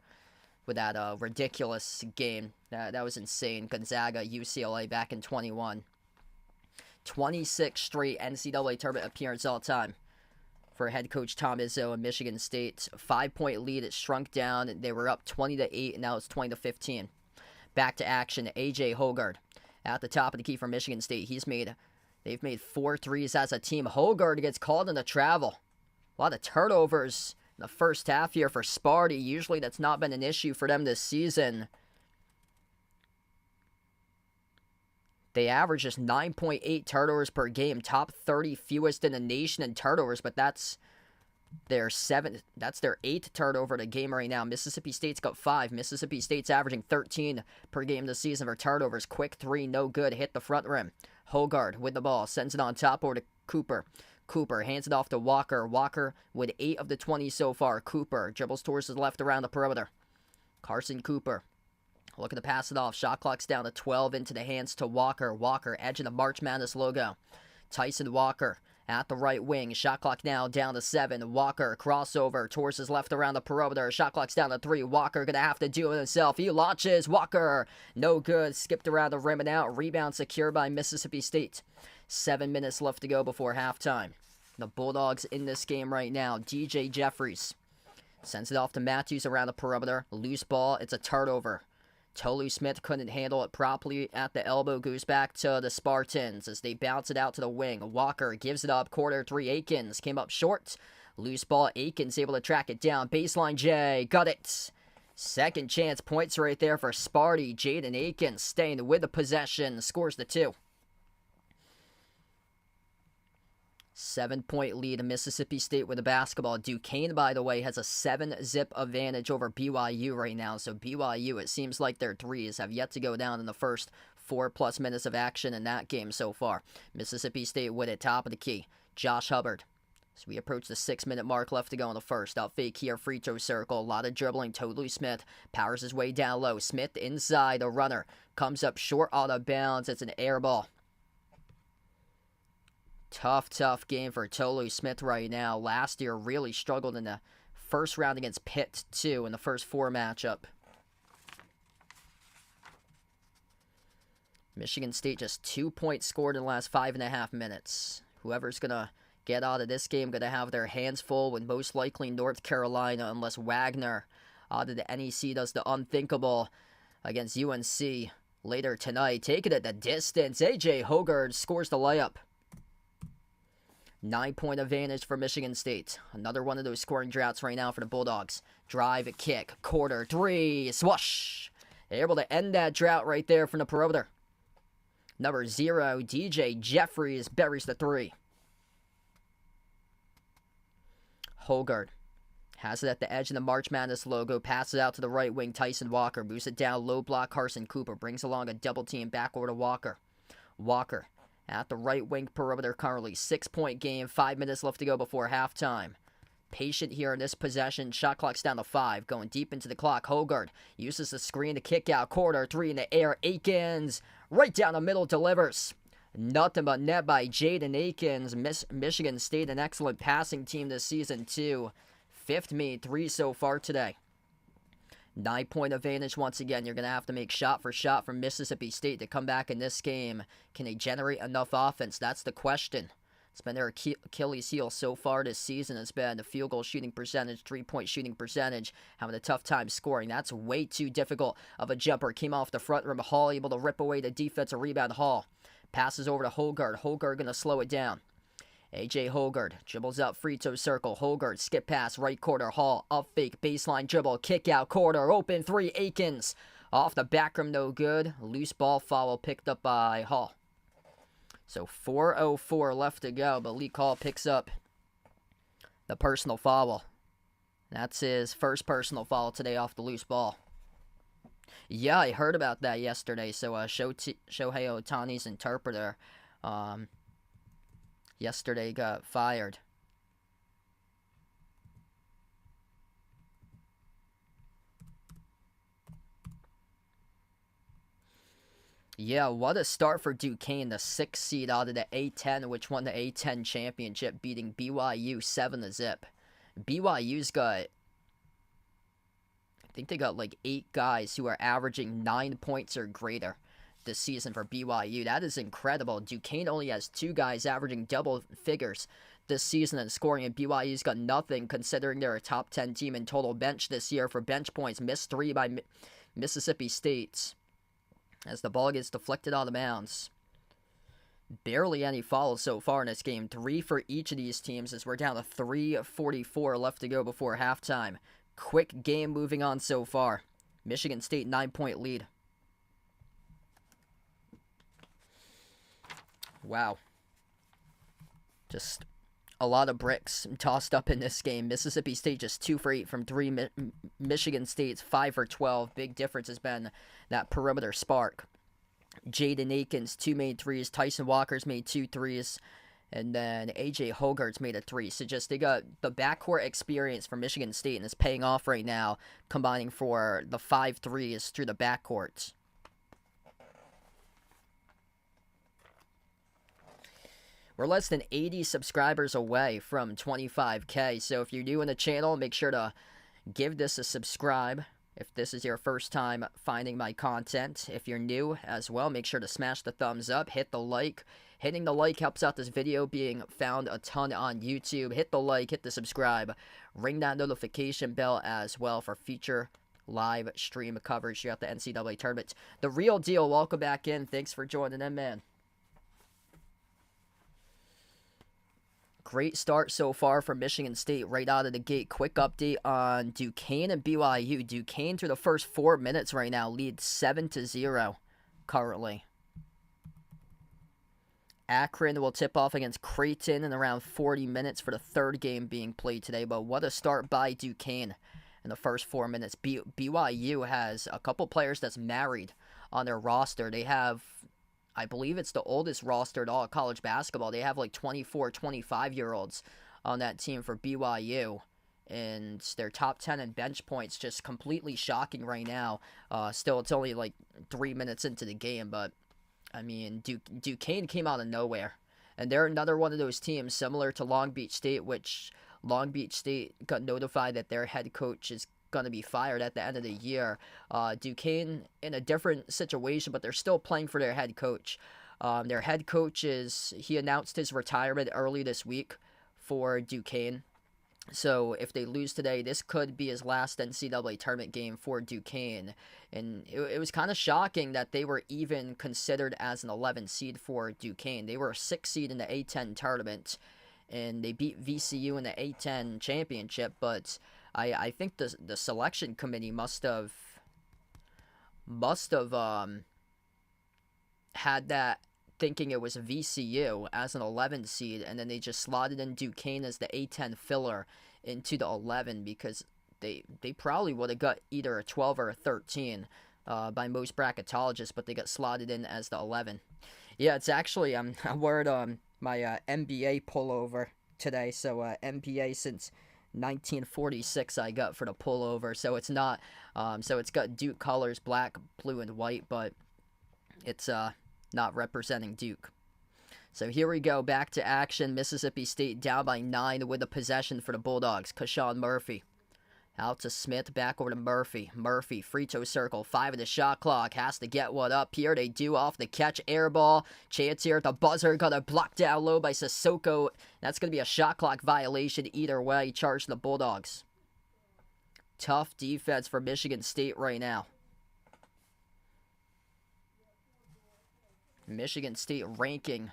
[SPEAKER 2] with that ridiculous game. That was insane. Gonzaga, UCLA back in 21. 26 straight NCAA tournament appearance all time for head coach Tom Izzo and Michigan State. 5-point lead. It shrunk down. They were up 20-8, and now it's 20-15. Back to action. A.J. Hoggard at the top of the key for Michigan State. They've made 4 threes as a team. Hoggard gets called into travel. A lot of turnovers in the first half here for Sparty. Usually that's not been an issue for them this season. They average just 9.8 turnovers per game, top 30 fewest in the nation in turnovers, but that's their 8th turnover to game right now. Mississippi State's got 5. Mississippi State's averaging 13 per game this season for turnovers. Quick 3, no good, hit the front rim. Hoggard with the ball, sends it on top over to Cooper. Cooper hands it off to Walker. Walker with 8 of the 20 so far. Cooper dribbles towards his left around the perimeter. Carson Cooper looking to pass it off. Shot clock's down to 12, into the hands to Walker. Walker, edge of the March Madness logo. Tyson Walker at the right wing. Shot clock now down to 7. Walker, crossover towards his left around the perimeter. Shot clock's down to 3. Walker gonna have to do it himself. He launches. Walker, no good. Skipped around the rim and out. Rebound secured by Mississippi State. 7 minutes left to go before halftime. The Bulldogs in this game right now. DJ Jeffries sends it off to Matthews around the perimeter. Loose ball. It's a turnover. Tolu Smith couldn't handle it properly at the elbow. Goes back to the Spartans as they bounce it out to the wing. Walker gives it up. Quarter 3. Akins came up short. Loose ball. Akins able to track it down. Baseline J. Got it. Second chance points right there for Sparty. Jaden Akins staying with the possession. Scores the 2. 7-point lead in Mississippi State with the basketball. Duquesne, by the way, has a 7-zip advantage over BYU right now. So BYU, it seems like their threes have yet to go down in the first 4+ minutes of action in that game so far. Mississippi State with it, top of the key. Josh Hubbard So we approach the 6-minute mark left to go in the first. Out fake here, free throw circle. A lot of dribbling. Totally Smith powers his way down low. Smith inside, a runner. Comes up short out of bounds. It's an air ball. Tough game for Tolu Smith right now. Last year really struggled in the first round against Pitt, too, in the first 4 matchup. Michigan State just 2 points scored in the last 5.5 minutes. Whoever's going to get out of this game going to have their hands full with most likely North Carolina unless Wagner out of the NEC does the unthinkable against UNC later tonight. Take it at the distance. A.J. Hoggard scores the layup. 9-point advantage for Michigan State. Another one of those scoring droughts right now for the Bulldogs. Drive, kick, quarter, 3, swoosh. Able to end that drought right there from the perimeter. Number 0, DJ Jeffries buries the 3. Hoggard has it at the edge of the March Madness logo. Passes out to the right wing. Tyson Walker moves it down. Low block. Carson Cooper brings along a double team back over to Walker. Walker at the right wing perimeter currently. 6-point game. 5 minutes left to go before halftime. Patient here in this possession. Shot clock's down to 5. Going deep into the clock. Hoggard uses the screen to kick out. Quarter, 3 in the air. Akins right down the middle delivers. Nothing but net by Jaden Akins. Michigan State, an excellent passing team this season, too. 5th made 3 so far today. 9-point advantage once again. You're going to have to make shot for shot from Mississippi State to come back in this game. Can they generate enough offense? That's the question. It's been their Achilles heel so far this season. It's been the field goal shooting percentage, 3-point shooting percentage, having a tough time scoring. That's way too difficult of a jumper. Came off the front rim. Hall able to rip away the defensive rebound. Hall passes over to Hoggard. Hoggard going to slow it down. A.J. Hoggard dribbles out free throw circle. Hoggard skip pass right quarter. Hall up fake baseline dribble. Kick out quarter. Open 3. Akins off the back rim. No good. Loose ball foul picked up by Hall. So 4:04 left to go, but Lee Call picks up the personal foul. That's his first personal foul today off the loose ball. Yeah, I heard about that yesterday. So Shohei Ohtani's interpreter yesterday got fired. Yeah, what a start for Duquesne, the 6th seed out of the A-10, which won the A-10 championship, beating BYU 7-0. BYU's got, I think they got like 8 guys who are averaging 9 points or greater this season for BYU. That is incredible. Duquesne only has 2 guys averaging double figures this season in scoring, and BYU's got nothing considering they're a top 10 team in total bench this year for bench points. Missed 3 by Mississippi State as the ball gets deflected out of bounds. Barely any fouls so far in this game. 3 for each of these teams as we're down to 3:44 left to go before halftime. Quick game moving on so far. Michigan State 9-point lead. Wow. Just a lot of bricks tossed up in this game. Mississippi State just 2 for 8 from 3. Michigan State's 5 for 12. Big difference has been that perimeter spark. Jaden Akins, 2 made 3s. Tyson Walker's made 2 3s. And then A.J. Hoggard's made a 3. So just they got the backcourt experience for Michigan State, and it's paying off right now, combining for the 5 3s through the backcourt. We're less than 80 subscribers away from 25K, so if you're new in the channel, make sure to give this a subscribe. If this is your first time finding my content, if you're new as well, make sure to smash the thumbs up, hit the like. Hitting the like helps out this video being found a ton on YouTube. Hit the like, hit the subscribe, ring that notification bell as well for future live stream coverage throughout the NCAA tournament. The Real Deal, welcome back in. Thanks for joining in, man. Great start so far for Michigan State right out of the gate. Quick update on Duquesne and BYU. Duquesne through the first 4 minutes right now leads 7-0 currently. Akron will tip off against Creighton in around 40 minutes for the 3rd game being played today. But what a start by Duquesne in the first 4 minutes. BYU has a couple players that's married on their roster. They have, I believe it's the oldest roster in all of college basketball. They have like 24, 25-year-olds on that team for BYU. And their top 10 in bench points just completely shocking right now. Still, it's only like 3 minutes into the game, but I mean, Duquesne came out of nowhere. And they're another one of those teams similar to Long Beach State, which Long Beach State got notified that their head coach is going to be fired at the end of the year. Duquesne in a different situation, but they're still playing for their head coach. Their head coach he announced his retirement early this week for Duquesne. So if they lose today, this could be his last NCAA tournament game for Duquesne. And it was kind of shocking that they were even considered as an 11 seed for Duquesne. They were a 6 seed in the A10 tournament, and they beat VCU in the A10 championship. But I think the selection committee must have had that thinking it was VCU as an 11 seed, and then they just slotted in Duquesne as the A10 filler into the 11 because they probably would have got either a 12 or a 13 by most bracketologists, but they got slotted in as the 11. Yeah, it's actually I'm wearing my NBA pullover today, so NBA since 1946 I got for the pullover, so it's not so it's got Duke colors, black, blue, and white, but it's not representing Duke. So here we go, back to action. Mississippi State down by 9 with a possession for the Bulldogs. Kashawn Murphy out to Smith, back over to Murphy. Murphy, free throw circle, 5 of the shot clock, has to get one up here. They do off the catch, air ball. Chance here at the buzzer, got a block down low by Sissoko. That's going to be a shot clock violation either way. Charge the Bulldogs. Tough defense for Michigan State right now. Michigan State ranking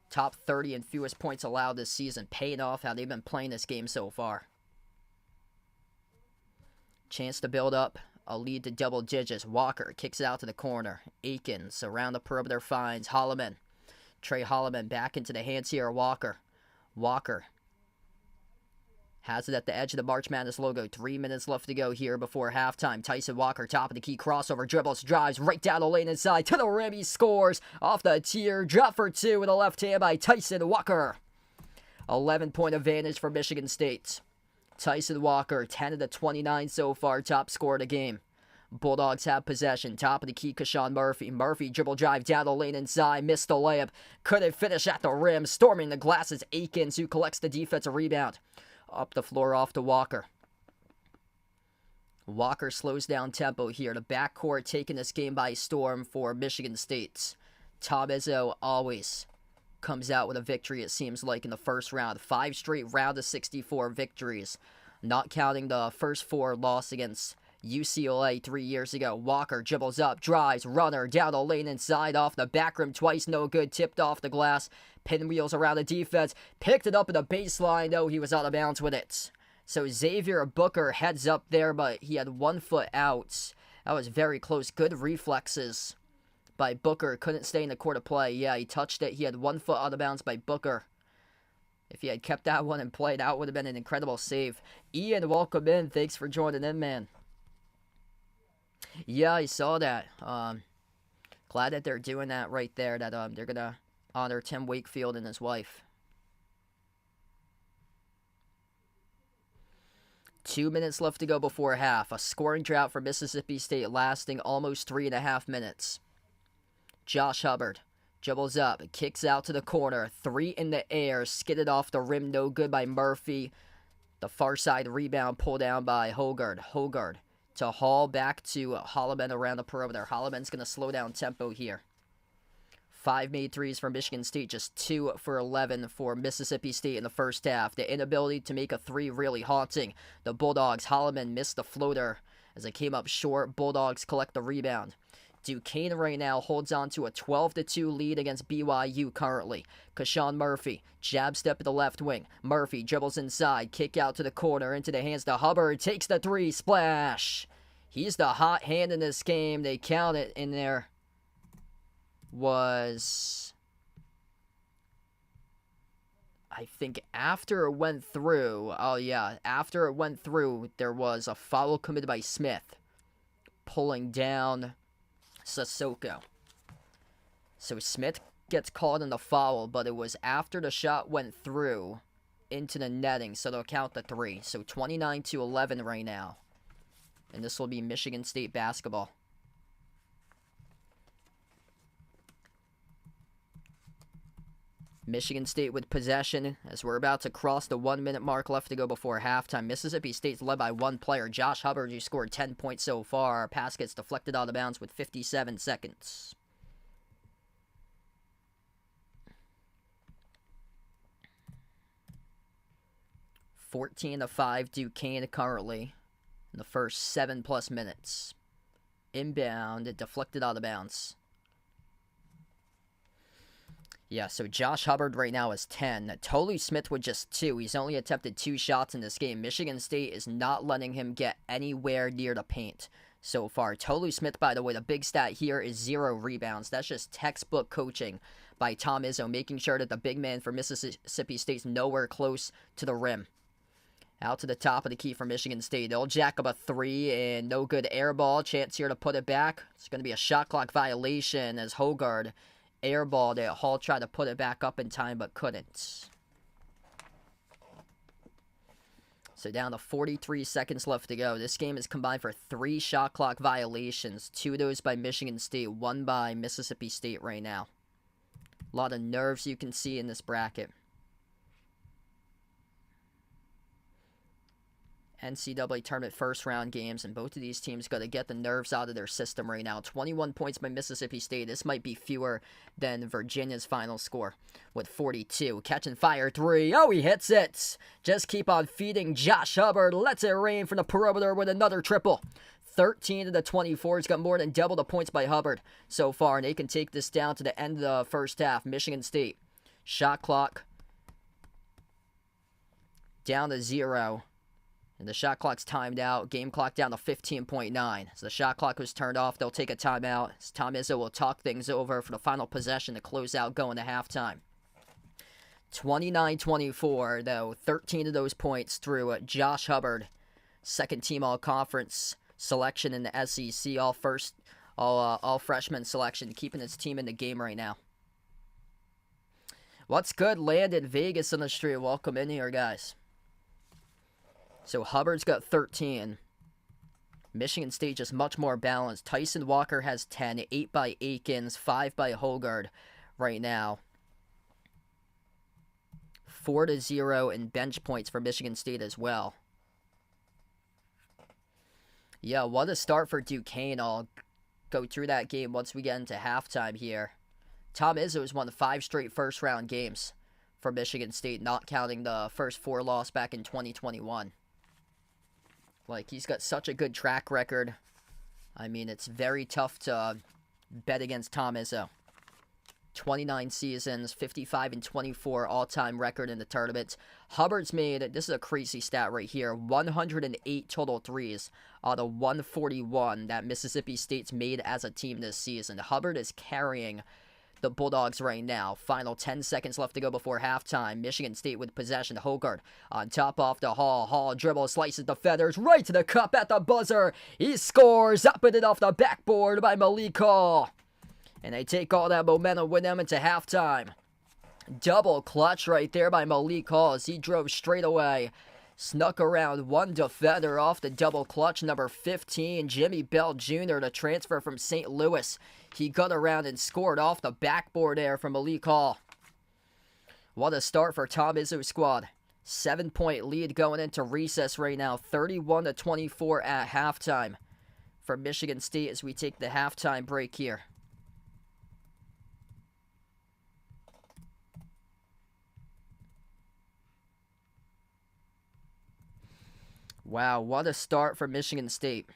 [SPEAKER 2] top 30 in fewest points allowed this season, paying off how they've been playing this game so far. Chance to build up a lead to double digits. Walker kicks it out to the corner. Akins around the perimeter finds Holloman. Trey Holloman back into the hands here of Walker. Walker has it at the edge of the March Madness logo. 3 minutes left to go here before halftime. Tyson Walker, top of the key, crossover, dribbles, drives right down the lane inside to the rim. He scores off the tier. Drop for 2 with a left hand by Tyson Walker. 11-point advantage for Michigan State. Tyson Walker, 10 of the 29 so far, top scorer of the game. Bulldogs have possession. Top of the key, Kashawn Murphy. Murphy dribble drive down the lane inside. Missed the layup. Couldn't finish at the rim. Storming the glass is Akins, who collects the defensive rebound. Up the floor off to Walker. Walker slows down tempo here. The backcourt taking this game by storm for Michigan State. Tom Izzo always comes out with a victory, it seems like, in the first round. 5 straight round of 64 victories. Not counting the first 4 loss against UCLA 3 years ago. Walker dribbles up, drives, runner, down the lane inside, off the back rim twice, no good, tipped off the glass. Pinwheels around the defense, picked it up at the baseline, though he was out of bounds with it. So Xavier Booker heads up there, but he had 1 foot out. That was very close. Good reflexes by Booker. Couldn't stay in the court of play. Yeah, he touched it. He had 1 foot out of bounds by Booker. If he had kept that one and played out, would have been an incredible save. Ian, welcome in. Thanks for joining in, man. Yeah, I saw that. Glad that they're doing that right there, that they're going to honor Tim Wakefield and his wife. 2 minutes left to go before half. A scoring drought for Mississippi State lasting almost 3.5 minutes. Josh Hubbard dribbles up, kicks out to the corner. 3 in the air, skidded off the rim, no good by Murphy. The far side rebound pulled down by Hogard. Hogard to Hall, back to Holloman around the perimeter. Holloman's going to slow down tempo here. 5 made threes for Michigan State, just 2 for 11 for Mississippi State in the first half. The inability to make a 3 really haunting the Bulldogs. Holloman missed the floater as it came up short. Bulldogs collect the rebound. Duquesne right now holds on to a 12-2 lead against BYU currently. Kashawn Murphy, jab step at the left wing. Murphy dribbles inside, kick out to the corner, into the hands to Hubbard, takes the 3, splash. He's the hot hand in this game. They count it in there. Was, I think after it went through, after it went through, there was a foul committed by Smith, pulling down Sissoko. So Smith gets called in the foul, but it was after the shot went through into the netting, so they'll count the 3. So 29-11 right now. And this will be Michigan State basketball. Michigan State with possession as we're about to cross the 1-minute mark left to go before halftime. Mississippi State's led by one player, Josh Hubbard, who scored 10 points so far. Pass gets deflected out of bounds with 57 seconds. (14-5) Duquesne currently in the first 7+ minutes. Inbound, it deflected out of bounds. Yeah, so Josh Hubbard right now is 10. Tolu Smith with just 2. He's only attempted 2 shots in this game. Michigan State is not letting him get anywhere near the paint so far. Tolu Smith, by the way, the big stat here is 0 rebounds. That's just textbook coaching by Tom Izzo, making sure that the big man for Mississippi State's nowhere close to the rim. Out to the top of the key for Michigan State. They'll jack up a 3 and no good air ball. Chance here to put it back. It's going to be a shot clock violation as Hogard airballed it. Hall tried to put it back up in time but couldn't. So down to 43 seconds left to go. This game is combined for 3 shot clock violations. 2 of those by Michigan State, 1 by Mississippi State right now. A lot of nerves you can see in this bracket. NCAA tournament first round games, and both of these teams got to get the nerves out of their system right now. 21 points by Mississippi State. This might be fewer than Virginia's final score with 42. Catching fire 3. Oh, he hits it. Just keep on feeding Josh Hubbard. Lets it rain from the perimeter with another triple. 13-24. He's got more than double the points by Hubbard so far, and they can take this down to the end of the first half. Michigan State shot clock down to 0. And the shot clock's timed out. Game clock down to 15.9. So the shot clock was turned off. They'll take a timeout. Tom Izzo will talk things over for the final possession to close out going to halftime. 29-24, though. 13 of those points through Josh Hubbard. Second team all-conference selection in the SEC. All freshman selection. Keeping his team in the game right now. What's good? Landon Vegas on the street. Welcome in here, guys. So Hubbard's got 13. Michigan State just much more balanced. Tyson Walker has 10. 8 by Akins. 5 by Hogard right now. 4-0 in bench points for Michigan State as well. Yeah, what a start for Duquesne. I'll go through that game once we get into halftime here. Tom Izzo has won 5 straight first-round games for Michigan State, not counting the first 4 loss back in 2021. Like, he's got such a good track record. I mean, it's very tough to bet against Tom Izzo. 29 seasons, 55-24 all-time record in the tournament. Hubbard's made, this is a crazy stat right here, 108 total threes out of 141 that Mississippi State's made as a team this season. Hubbard is carrying the Bulldogs right now. Final 10 seconds left to go before halftime. Michigan State with possession. Hogard on top off the Hall. Hall dribbles, slices the feathers right to the cup at the buzzer. He scores. Up with it off the backboard by Malik Hall. And they take all that momentum with them into halftime. Double clutch right there by Malik Hall as he drove straight away. Snuck around one defender off the double clutch. Number 15, Jimmy Bell Jr., the transfer from St. Louis. He got around and scored off the backboard there from Malik Hall. What a start for Tom Izzo's squad. 7-point lead going into recess right now. 31-24 at halftime for Michigan State as we take the halftime break here. Wow, what a start for Michigan State.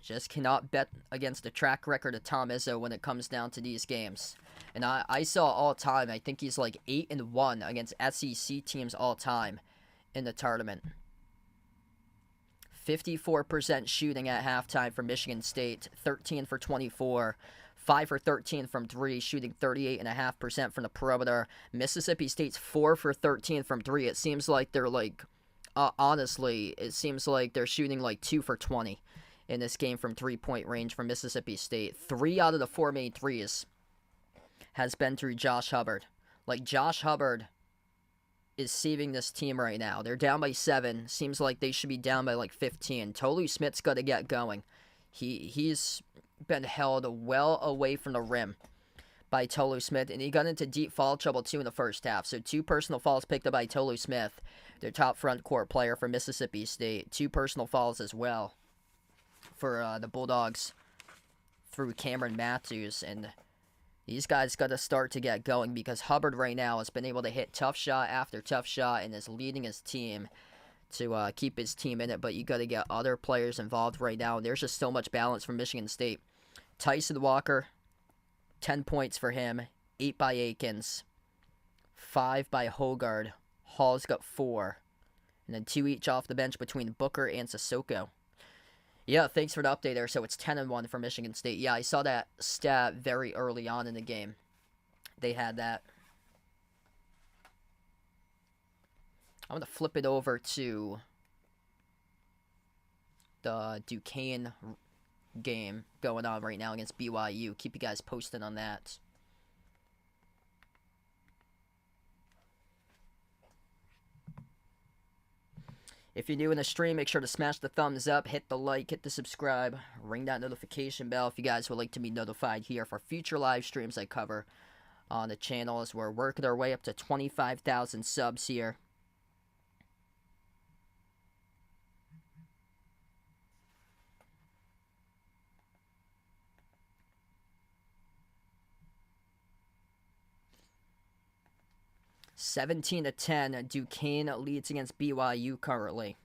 [SPEAKER 2] Just cannot bet against the track record of Tom Izzo when it comes down to these games. And I saw all time, I think he's like 8-1 against SEC teams all time in the tournament. 54% shooting at halftime for Michigan State, 13 for 24, 5 for 13 from 3, shooting 38.5% from the perimeter. Mississippi State's 4 for 13 from 3. It seems like they're like, honestly, it seems like they're shooting like 2 for 20 in this game from 3-point range for Mississippi State. 3 out of the 4 made threes has been through Josh Hubbard. Like, Josh Hubbard is saving this team right now. They're down by 7. Seems like they should be down by like 15. Tolu Smith's got to get going. He's been held well away from the rim by Tolu Smith, and he got into deep foul trouble too in the first half. So 2 personal fouls picked up by Tolu Smith, their top front court player for Mississippi State. 2 personal fouls as well for the Bulldogs through Cameron Matthews, and these guys got to start to get going because Hubbard right now has been able to hit tough shot after tough shot and is leading his team to keep his team in it, but you got to get other players involved right now, and there's just so much balance from Michigan State. Tyson Walker, 10 points for him, 8 by Akins, 5 by Hogard. Hall's got 4, and then 2 each off the bench between Booker and Sissoko. Yeah, thanks for the update there. So it's 10-1 for Michigan State. Yeah, I saw that stat very early on in the game. They had that. I'm going to flip it over to the Duquesne game going on right now against BYU. Keep you guys posted on that. If you're new in the stream, make sure to smash the thumbs up, hit the like, hit the subscribe, ring that notification bell if you guys would like to be notified here for future live streams I cover on the channel as we're working our way up to 25,000 subs here. (17-10), Duquesne leads against BYU currently.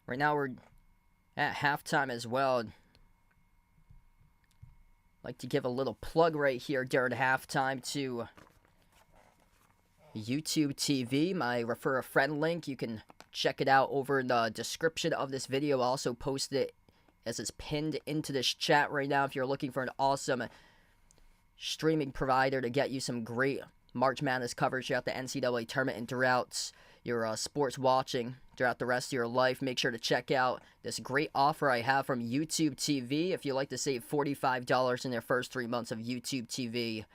[SPEAKER 2] Right now we're at halftime as well. I'd like to give a little plug right here during halftime to YouTube TV, my refer a friend link. You can check it out over in the description of this video. I'll also post it as it's pinned into this chat right now if you're looking for an awesome streaming provider to get you some great March Madness coverage throughout the NCAA tournament and throughout your sports watching throughout the rest of your life. Make sure to check out this great offer I have from YouTube TV. If you'd like to save $45 in your first 3 months of YouTube TV,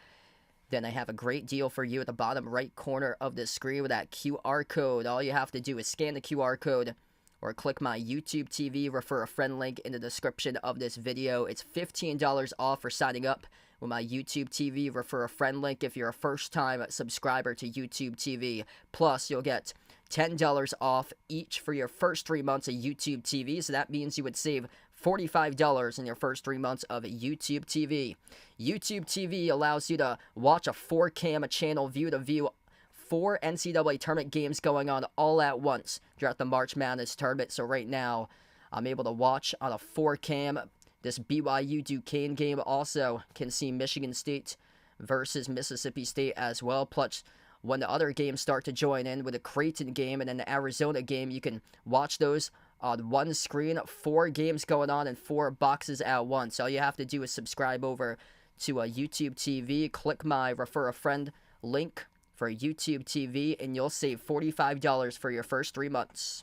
[SPEAKER 2] then I have a great deal for you at the bottom right corner of the screen with that QR code. All you have to do is scan the QR code or click my YouTube TV refer a friend link in the description of this video. It's $15 off for signing up with my YouTube TV refer a friend link if you're a first-time subscriber to YouTube TV. Plus, you'll get $10 off each for your first 3 months of YouTube TV, so that means you would save $45 in your first 3 months of YouTube TV. YouTube TV allows you to watch a 4Cam channel view to view 4 NCAA tournament games going on all at once throughout the March Madness tournament. So right now, I'm able to watch on a 4Cam this BYU Duquesne game. Also can see Michigan State versus Mississippi State as well. Plus, when the other games start to join in with the Creighton game and then the Arizona game, you can watch those on one screen. 4 games going on in 4 boxes at once. All you have to do is subscribe over to YouTube TV. Click my refer a friend link for YouTube TV, and you'll save $45 for your first 3 months.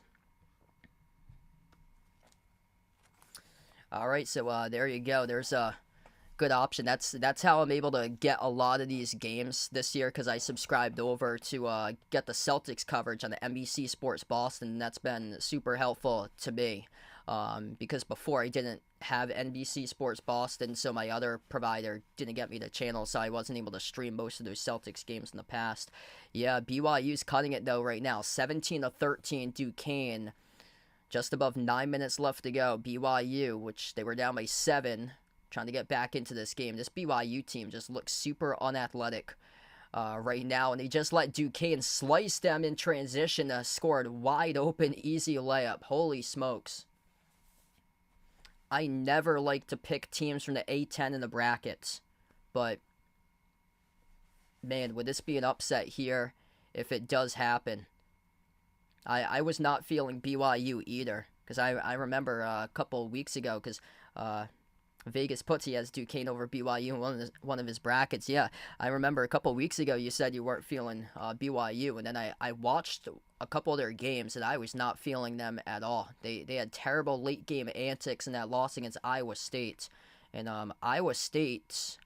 [SPEAKER 2] All right, so there you go. There's a good option. That's how I'm able to get a lot of these games this year, because I subscribed over to get the Celtics coverage on the NBC Sports Boston, and that's been super helpful to me, because before I didn't have NBC Sports Boston, so my other provider didn't get me the channel, so I wasn't able to stream most of those Celtics games in the past. Yeah, BYU's cutting it though right now, 17-13 Duquesne. Just above 9 minutes left to go. BYU, which they were down by 7, trying to get back into this game. This BYU team just looks super unathletic right now, and they just let Duquesne slice them in transition, scored wide open, easy layup. Holy smokes. I never like to pick teams from the A10 in the brackets, but man, would this be an upset here if it does happen? I was not feeling BYU either, because I remember a couple of weeks ago, because Vegas puts he has Duquesne over BYU in one of his brackets. Yeah, I remember a couple of weeks ago you said you weren't feeling BYU, and then I watched a couple of their games, and I was not feeling them at all. They had terrible late game antics in that loss against Iowa State, and Iowa State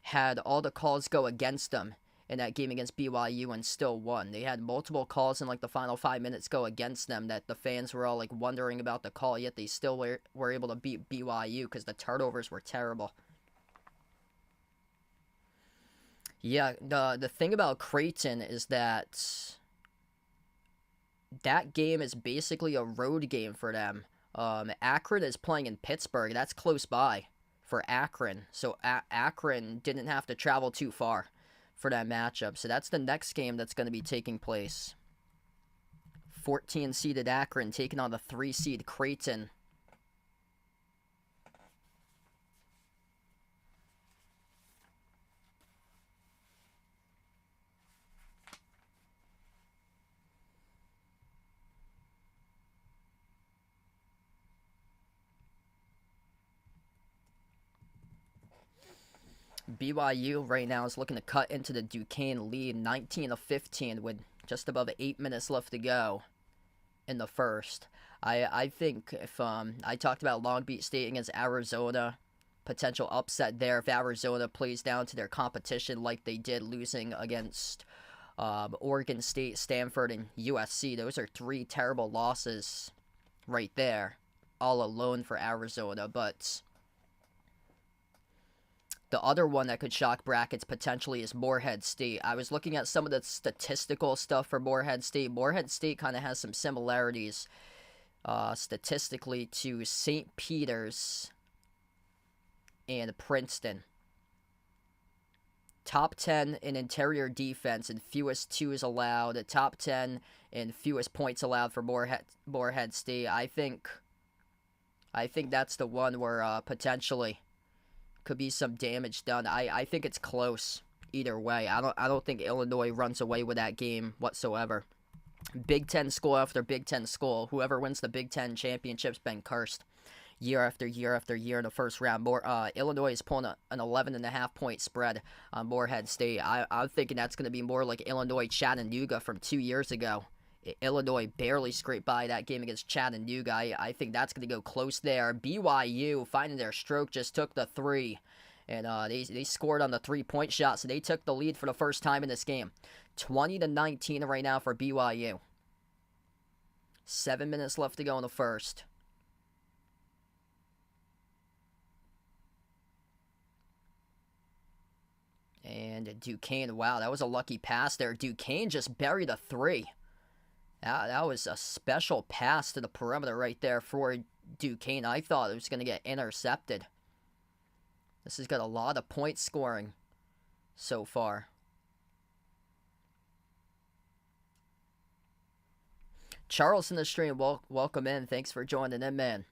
[SPEAKER 2] had all the calls go against them in that game against BYU and still won. They had multiple calls in like the final 5 minutes go against them that the fans were all like wondering about the call, yet they still were able to beat BYU because the turnovers were terrible. Yeah, the thing about Creighton is that game is basically a road game for them. Akron is playing in Pittsburgh. That's close by for Akron. So Akron didn't have to travel too far for that matchup. So that's the next game that's going to be taking place. 14-seeded Akron taking on the 3-seed Creighton. BYU right now is looking to cut into the Duquesne lead, 19-15, with just above 8 minutes left to go in the first. I think if I talked about Long Beach State against Arizona, potential upset there if Arizona plays down to their competition like they did, losing against Oregon State, Stanford, and USC. Those are 3 terrible losses right there, all alone for Arizona, but the other one that could shock brackets potentially is Morehead State. I was looking at some of the statistical stuff for Morehead State. Morehead State kind of has some similarities statistically to St. Peter's and Princeton. Top 10 in interior defense and fewest twos allowed. Top 10 in fewest points allowed for Morehead State. I think that's the one where potentially could be some damage done. I think it's close either way. I don't think Illinois runs away with that game whatsoever. Big Ten school after Big Ten school. Whoever wins the Big Ten championship's been cursed year after year after year in the first round. Illinois is pulling an 11.5 point spread on Morehead State. I'm thinking that's going to be more like Illinois-Chattanooga from 2 years ago. Illinois barely scraped by that game against Chattanooga. I think that's going to go close there. BYU, finding their stroke, just took the 3. And they scored on the 3-point shot, so they took the lead for the first time in this game. 20-19 right now for BYU. 7 minutes left to go in the first. And Duquesne, wow, that was a lucky pass there. Duquesne just buried a 3. That was a special pass to the perimeter right there for Duquesne. I thought it was going to get intercepted. This has got a lot of point scoring so far. Charles in the stream, welcome in. Thanks for joining in, man.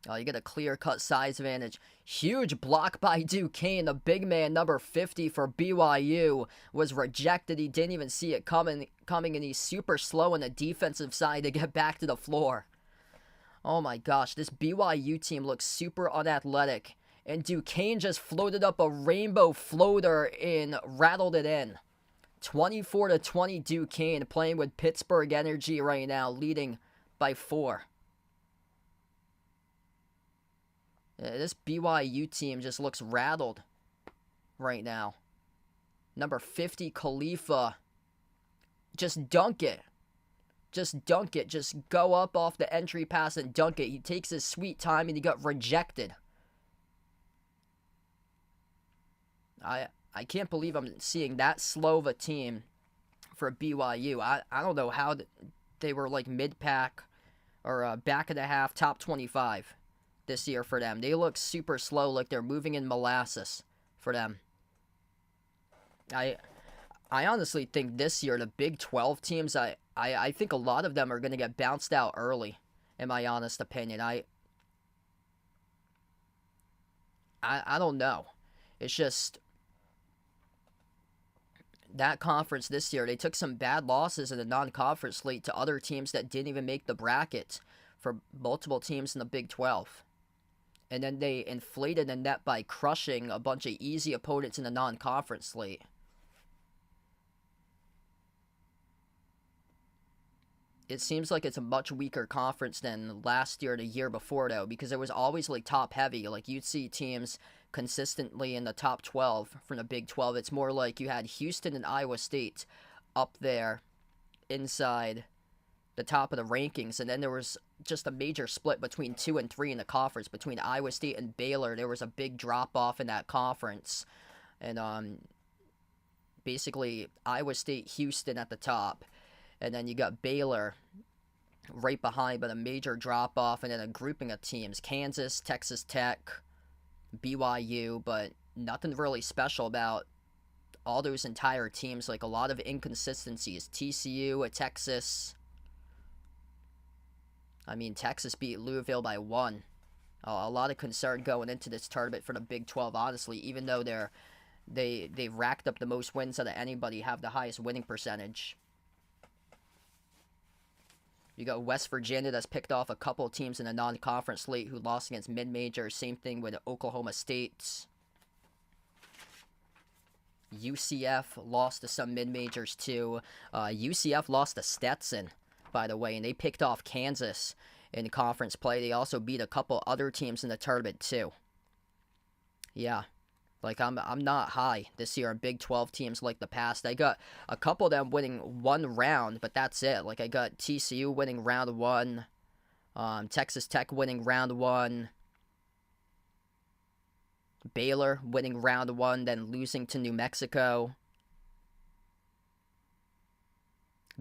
[SPEAKER 2] Oh, you get a clear-cut size advantage. Huge block by Duquesne. The big man, number 50 for BYU, was rejected. He didn't even see it coming, and he's super slow on the defensive side to get back to the floor. Oh my gosh, this BYU team looks super unathletic. And Duquesne just floated up a rainbow floater and rattled it in. 24-20 Duquesne, playing with Pittsburgh energy right now, leading by 4. This BYU team just looks rattled right now. Number 50, Khalifa. Just dunk it. Just dunk it. Just go up off the entry pass and dunk it. He takes his sweet time and he got rejected. I can't believe I'm seeing that slow of a team for BYU. I don't know how they were like mid-pack or back of the half, top 25 this year for them. They look super slow, like they're moving in molasses for them. I honestly think this year the Big 12 teams, I think a lot of them are going to get bounced out early, in my honest opinion. I don't know. It's just that conference this year, they took some bad losses in the non-conference slate to other teams that didn't even make the bracket for multiple teams in the Big 12. And then they inflated the net by crushing a bunch of easy opponents in the non-conference slate. It seems like it's a much weaker conference than last year or the year before, though, because it was always like top heavy. Like, you'd see teams consistently in the top 12 from the Big 12. It's more like you had Houston and Iowa State up there inside the top of the rankings, and then there was just a major split between 2 and 3 in the conference. Between Iowa State and Baylor, there was a big drop-off in that conference. And basically Iowa State, Houston at the top. And then you got Baylor right behind, but a major drop-off, and then a grouping of teams. Kansas, Texas Tech, BYU, but nothing really special about all those entire teams. Like, a lot of inconsistencies. TCU, Texas. I mean, Texas beat Louisville by 1. A lot of concern going into this tournament for the Big 12, honestly, even though they've racked up the most wins out of anybody, have the highest winning percentage. You got West Virginia that's picked off a couple of teams in the non-conference slate who lost against mid-majors. Same thing with Oklahoma State. UCF lost to some mid-majors too. UCF lost to Stetson, by the way, and they picked off Kansas in conference play. They also beat a couple other teams in the tournament too. Yeah. Like, I'm not high this year on Big 12 teams like the past. I got a couple of them winning one round, but that's it. Like, I got TCU winning round 1, Texas Tech winning round 1, Baylor winning round 1, then losing to New Mexico.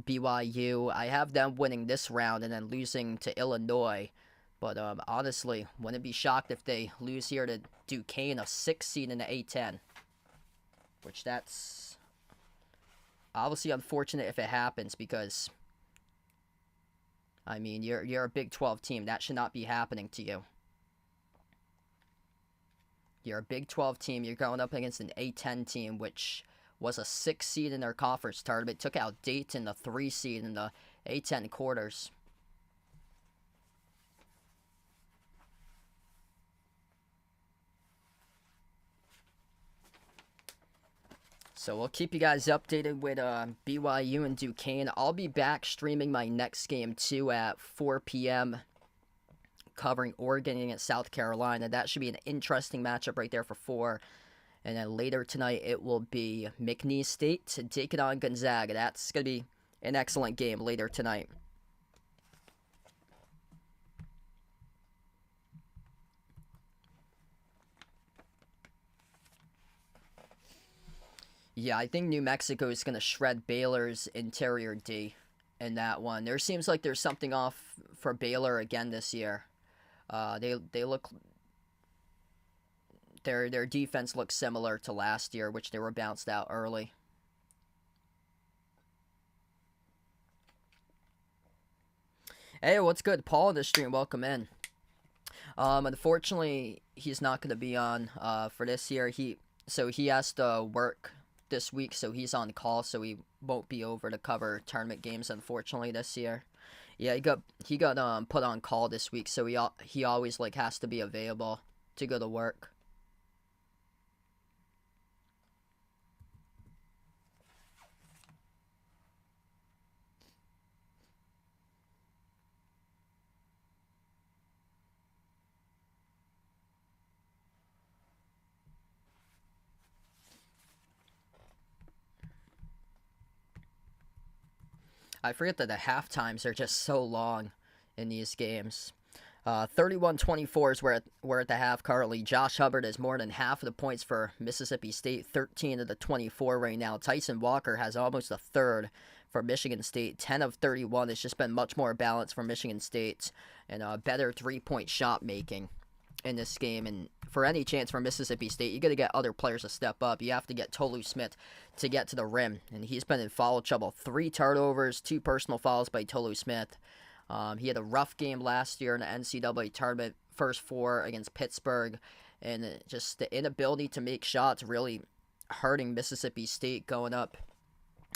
[SPEAKER 2] BYU, I have them winning this round and then losing to Illinois. But honestly, wouldn't be shocked if they lose here to Duquesne, a 6 seed in the A10. Which that's obviously unfortunate if it happens, because I mean, you're a Big 12 team. That should not be happening to you. You're a Big 12 team. You're going up against an A10 team, which was a 6 seed in their conference tournament. Took out Dayton, the 3 seed in the A10 quarters. So we'll keep you guys updated with BYU and Duquesne. I'll be back streaming my next game too at 4 p.m. covering Oregon against South Carolina. That should be an interesting matchup right there for 4. And then later tonight it will be McNeese State taking on Gonzaga. That's going to be an excellent game later tonight. Yeah, I think New Mexico is going to shred Baylor's interior D in that one. There seems like there's something off for Baylor again this year. They look, their defense looks similar to last year, which they were bounced out early. Hey, what's good? Paul in the stream, welcome in. Unfortunately, he's not going to be on for this year. He has to work this week, so he's on call, so he won't be over to cover tournament games, unfortunately, this year. Yeah, he got put on call this week, so he always like has to be available to go to work. I forget that the half times are just so long in these games. 31-24 is we're at the half currently. Josh Hubbard has more than half of the points for Mississippi State, 13 of the 24 right now. Tyson Walker has almost a third for Michigan State, 10 of 31. It's just been much more balanced for Michigan State and better three-point shot making in this game. And for any chance for Mississippi State, you got to get other players to step up. You have to get Tolu Smith to get to the rim, and he's been in foul trouble. 3 turnovers, 2 personal fouls by Tolu Smith. He had a rough game last year in the NCAA tournament, first 4 against Pittsburgh, and just the inability to make shots really hurting Mississippi State going up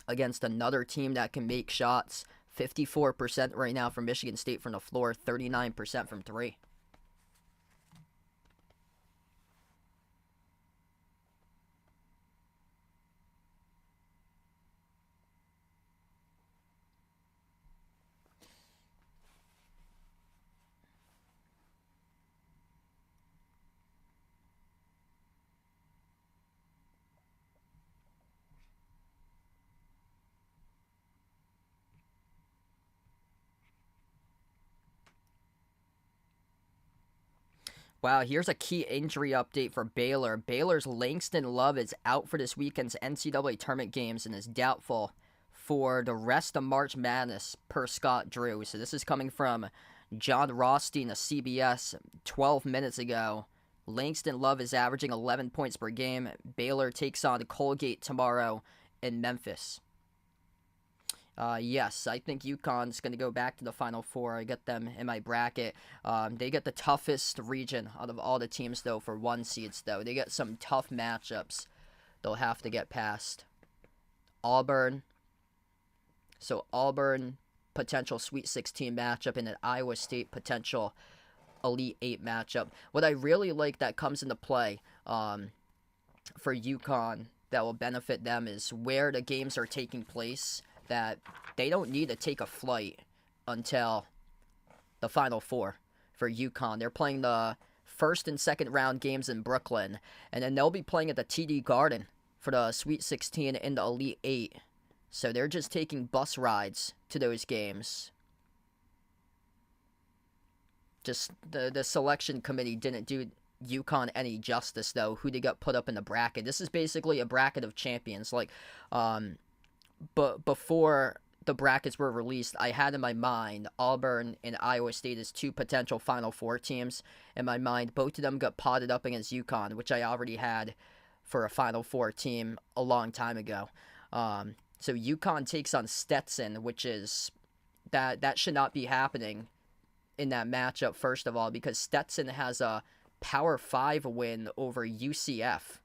[SPEAKER 2] against another team that can make shots. 54% right now from Michigan State from the floor, 39% from three. Wow, here's a key injury update for Baylor. Baylor's Langston Love is out for this weekend's NCAA tournament games and is doubtful for the rest of March Madness, per Scott Drew. So this is coming from John Rothstein of CBS 12 minutes ago. Langston Love is averaging 11 points per game. Baylor takes on Colgate tomorrow in Memphis. Yes, I think UConn's going to go back to the Final Four. I get them in my bracket. They get the toughest region out of all the teams, though, for 1 seeds, though. They get some tough matchups they'll have to get past. Auburn. So Auburn, potential Sweet 16 matchup, and an Iowa State potential Elite 8 matchup. What I really like that comes into play for UConn that will benefit them is where the games are taking place, that they don't need to take a flight until the Final Four for UConn. They're playing the first and second round games in Brooklyn, and then they'll be playing at the TD Garden for the Sweet 16 and the Elite 8. So they're just taking bus rides to those games. Just the selection committee didn't do UConn any justice, though, who they got put up in the bracket. This is basically a bracket of champions. But before the brackets were released, I had in my mind Auburn and Iowa State as 2 potential Final Four teams. In my mind, both of them got potted up against UConn, which I already had for a Final Four team a long time ago. So UConn takes on Stetson, which is that should not be happening in that matchup, first of all, because Stetson has a Power 5 win over UCF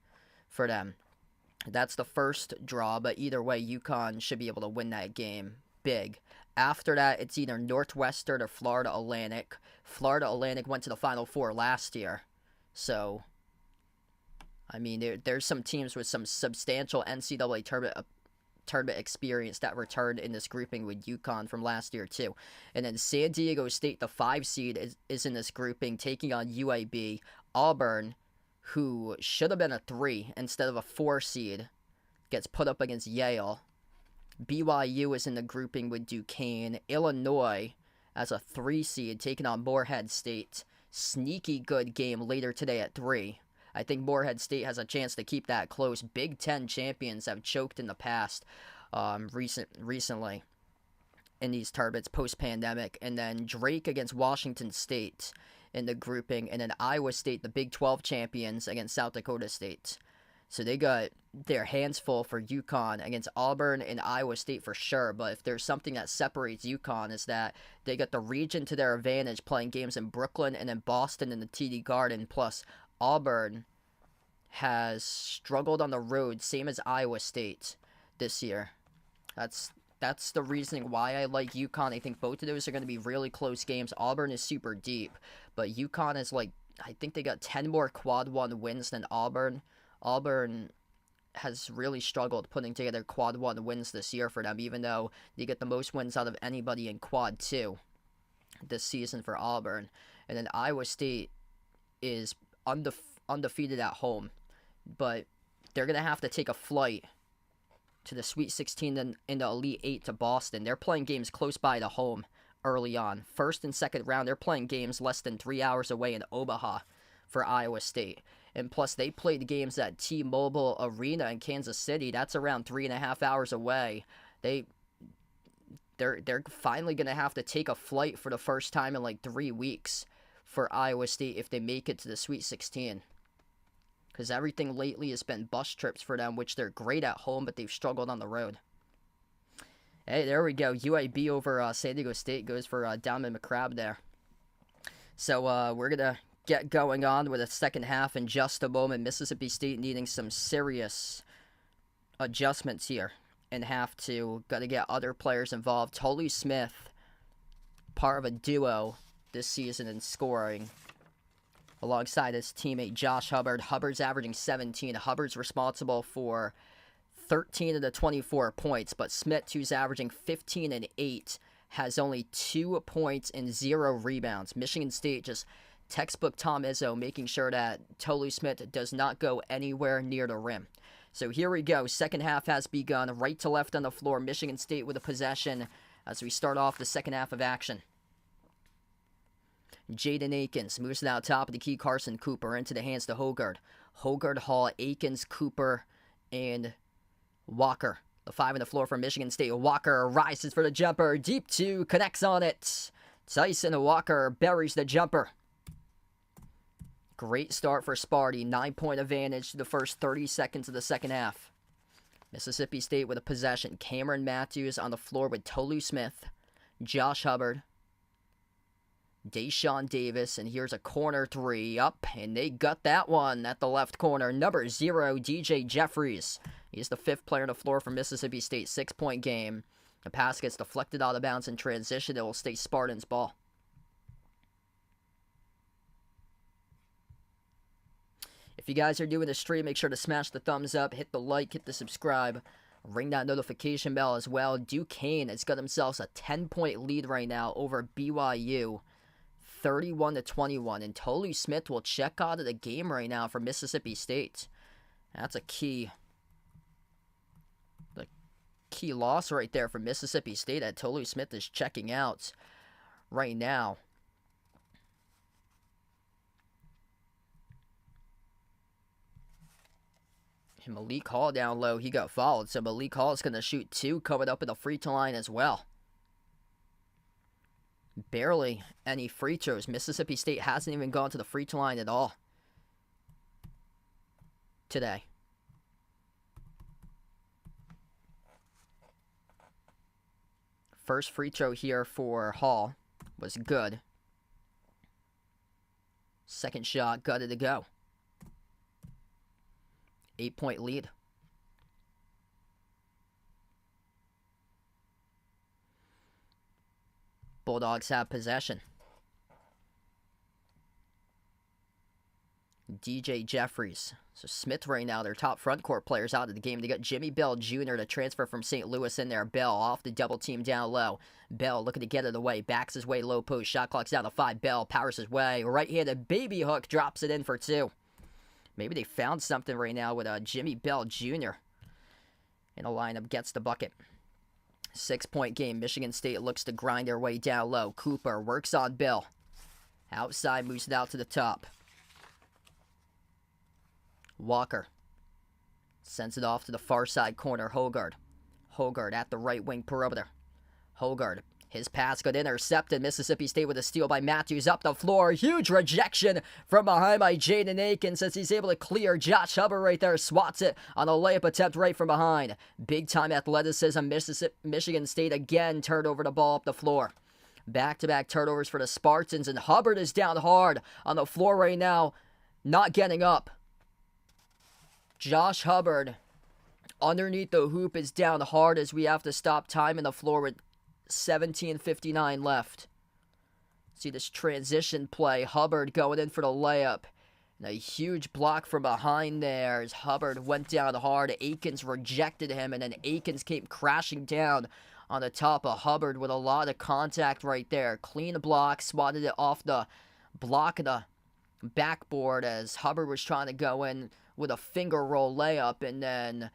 [SPEAKER 2] for them. That's the first draw, but either way, UConn should be able to win that game big. After that, it's either Northwestern or Florida Atlantic. Florida Atlantic went to the Final Four last year. So, I mean, there's some teams with some substantial NCAA tournament experience that returned in this grouping with UConn from last year, too. And then San Diego State, the 5 seed, is in this grouping, taking on UAB. Auburn, who should have been a 3 instead of a 4 seed, gets put up against Yale. BYU is in the grouping with Duquesne. Illinois, as a 3 seed, taking on Morehead State. Sneaky good game later today at 3. I think Morehead State has a chance to keep that close. Big Ten champions have choked in the past recently in these tournaments post-pandemic. And then Drake against Washington State in the grouping, and then Iowa State, the Big 12 champions, against South Dakota State. So they got their hands full for UConn against Auburn and Iowa State for sure. But if there's something that separates UConn, is that they got the region to their advantage, playing games in Brooklyn and then Boston in the TD Garden. Plus, Auburn has struggled on the road, same as Iowa State this year. That's the reasoning why I like UConn. I think both of those are going to be really close games. Auburn is super deep, but UConn is I think they got 10 more Quad 1 wins than Auburn. Auburn has really struggled putting together Quad 1 wins this year for them, even though they get the most wins out of anybody in Quad 2 this season for Auburn. And then Iowa State is undefeated at home, but they're going to have to take a flight to the Sweet 16 and the Elite 8 to Boston. They're playing games close by to home early on. First and second round, they're playing games less than 3 hours away in Omaha for Iowa State. And plus, they played games at T-Mobile Arena in Kansas City. That's around 3.5 hours away. They're finally going to have to take a flight for the first time in 3 weeks for Iowa State if they make it to the Sweet 16. Because everything lately has been bus trips for them, which they're great at home, but they've struggled on the road. Hey, there we go. UAB over San Diego State goes for Diamond McCrabb there. So we're going to get going on with the second half in just a moment. Mississippi State needing some serious adjustments here and have to. Got to get other players involved. Tolu Smith, part of a duo this season in scoring, alongside his teammate Josh Hubbard. Hubbard's averaging 17. Hubbard's responsible for 13 of the 24 points, but Smith, who's averaging 15 and 8, has only 2 points and 0 rebounds. Michigan State just textbook Tom Izzo, making sure that Tolu Smith does not go anywhere near the rim. So here we go. Second half has begun. Right to left on the floor. Michigan State with a possession as we start off the second half of action. Jaden Akins moves it out top of the key. Carson Cooper into the hands to Hogard. Hogard, Hall, Akins, Cooper, and Walker. The 5 on the floor for Michigan State. Walker rises for the jumper. Deep 2, connects on it. Tyson Walker buries the jumper. Great start for Sparty. 9-point advantage to the first 30 seconds of the second half. Mississippi State with a possession. Cameron Matthews on the floor with Tolu Smith, Josh Hubbard, Deshaun Davis, and here's a corner 3 up, and they got that one at the left corner. Number 0, DJ Jeffries. He's the 5th player on the floor for Mississippi State. 6-point game. The pass gets deflected out of bounds in transition. It will stay Spartans ball. If you guys are doing the stream, make sure to smash the thumbs up, hit the like, hit the subscribe, ring that notification bell as well. Duquesne has got themselves a 10-point lead right now over BYU, 31-21, and Tolu Smith will check out of the game right now for Mississippi State. That's a key loss right there for Mississippi State, that Tolu Smith is checking out right now. And Malik Hall down low, he got fouled, so Malik Hall is going to shoot 2 coming up at the free throw line as well. Barely any free throws. Mississippi State hasn't even gone to the free throw line at all today. First free throw here for Hall was good. Second shot, got it to go. 8-point lead. Bulldogs have possession. DJ Jeffries. So Smith right now, their top front court players out of the game. They got Jimmy Bell Jr. to transfer from St. Louis in there. Bell off the double team down low. Bell looking to get it away. Backs his way low post. Shot clock's down to 5. Bell powers his way. Right-handed baby hook. Drops it in for 2. Maybe they found something right now with Jimmy Bell Jr. in a lineup. Gets the bucket. 6-point game. Michigan State looks to grind their way down low. Cooper works on Bell. Outside, moves it out to the top. Walker sends it off to the far side corner. Hogard. Hogard at the right wing perimeter. Hogard. His pass got intercepted. Mississippi State with a steal by Matthews up the floor. Huge rejection from behind by Jaden Akins as he's able to clear. Josh Hubbard right there swats it on a layup attempt right from behind. Big time athleticism. Michigan State again turned over the ball up the floor. Back-to-back turnovers for the Spartans, and Hubbard is down hard on the floor right now, not getting up. Josh Hubbard underneath the hoop is down hard as we have to stop time in the floor with 17:59 left. See this transition play. Hubbard going in for the layup. And a huge block from behind there as Hubbard went down hard. Akins rejected him, and then Akins came crashing down on the top of Hubbard with a lot of contact right there. Clean block, swatted it off the block of the backboard as Hubbard was trying to go in with a finger roll layup, and then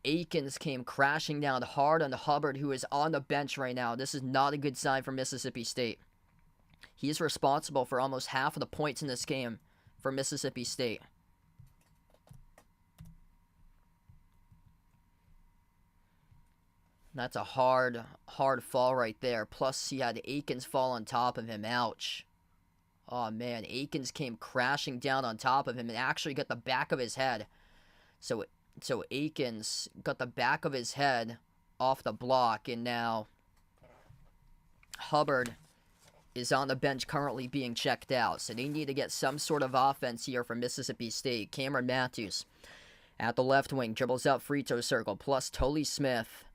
[SPEAKER 2] Akins came crashing down hard on Hubbard, who is on the bench right now. This is not a good sign for Mississippi State. He's responsible for almost half of the points in this game for Mississippi State. That's a hard fall right there. Plus, he had Akins fall on top of him. Ouch. Oh, man. Akins came crashing down on top of him and actually got the back of his head. So Akins got the back of his head off the block, and now Hubbard is on the bench currently being checked out. So they need to get some sort of offense here from Mississippi State. Cameron Matthews at the left wing dribbles out free throw circle, plus Tolu Smith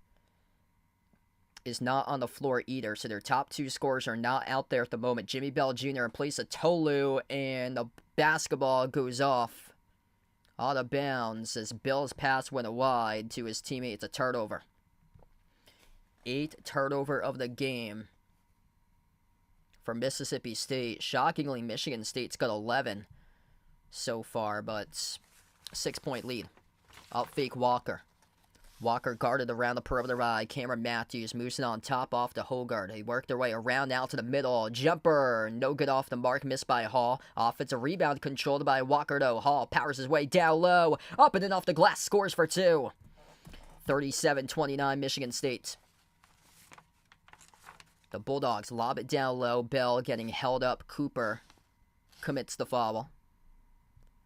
[SPEAKER 2] is not on the floor either, so their top 2 scorers are not out there at the moment. Jimmy Bell Jr. in place of Tolu, and the basketball goes off out of bounds as Bell's pass went wide to his teammate. It's a turnover. 8th turnover of the game for Mississippi State. Shockingly, Michigan State's got 11 so far, but 6-point lead. Out fake Walker. Walker guarded around the perimeter by Cameron Matthews. Moves it on top off to Hogard. They work their way around now to the middle. Jumper. No good off the mark. Missed by Hall. Offensive rebound controlled by Walker, though. Hall powers his way down low. Up and in off the glass. Scores for 2. 37-29 Michigan State. The Bulldogs lob it down low. Bell getting held up. Cooper commits the foul.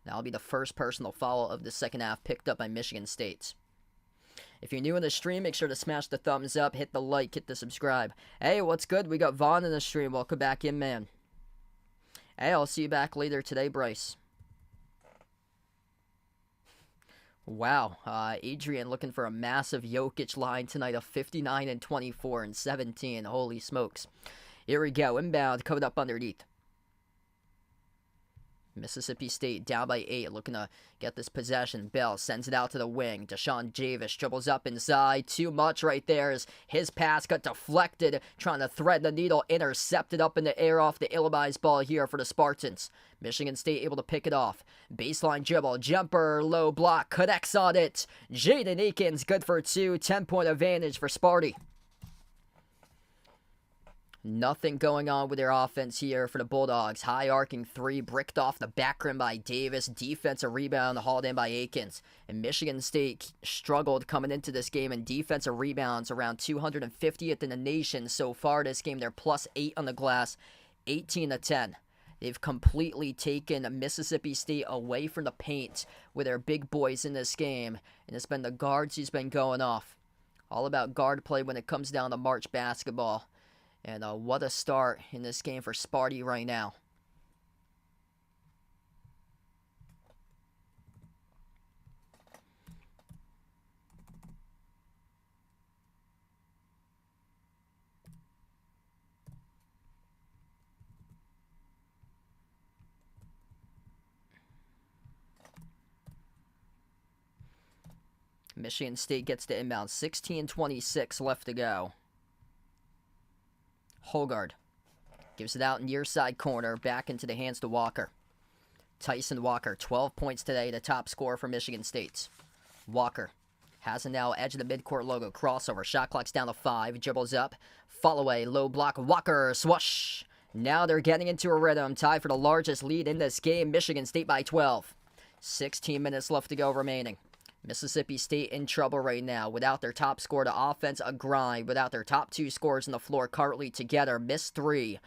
[SPEAKER 2] That'll be the first personal foul of the second half picked up by Michigan State. If you're new in the stream, make sure to smash the thumbs up, hit the like, hit the subscribe. Hey, what's good? We got Vaughn in the stream. Welcome back in, man. Hey, I'll see you back later today, Bryce. Wow, Adrian looking for a massive Jokic line tonight of 59 and 24 and 17. Holy smokes. Here we go. Inbound, coming up underneath. Mississippi State down by 8, looking to get this possession. Bell sends it out to the wing. Deshaun Javis dribbles up inside. Too much right there as his pass got deflected, trying to thread the needle, intercepted up in the air off the ill-advised ball here for the Spartans. Michigan State able to pick it off. Baseline dribble, jumper, low block, connects on it. Jaden Akins good for 2, 10-point advantage for Sparty. Nothing going on with their offense here for the Bulldogs. High arcing 3, bricked off the back rim by Davis. Defensive rebound hauled in by Akins. And Michigan State struggled coming into this game in defensive rebounds, around 250th in the nation so far this game. They're +8 on the glass, 18-10. They've completely taken Mississippi State away from the paint with their big boys in this game. And it's been the guards who's been going off. All about guard play when it comes down to March basketball. And what a start in this game for Sparty right now. Michigan State gets the inbound. 16:26 left to go. Hogard gives it out near side corner, back into the hands to Walker. Tyson Walker, 12 points today, the top scorer for Michigan State. Walker has it now, edge of the midcourt logo, crossover, shot clock's down to 5, dribbles up, fall away, low block, Walker, swoosh. Now they're getting into a rhythm, tied for the largest lead in this game, Michigan State by 12. 16 minutes left to go remaining. Mississippi State in trouble right now. Without their top scorer, the offense a grind. Without their top 2 scorers on the floor currently together. Missed 3.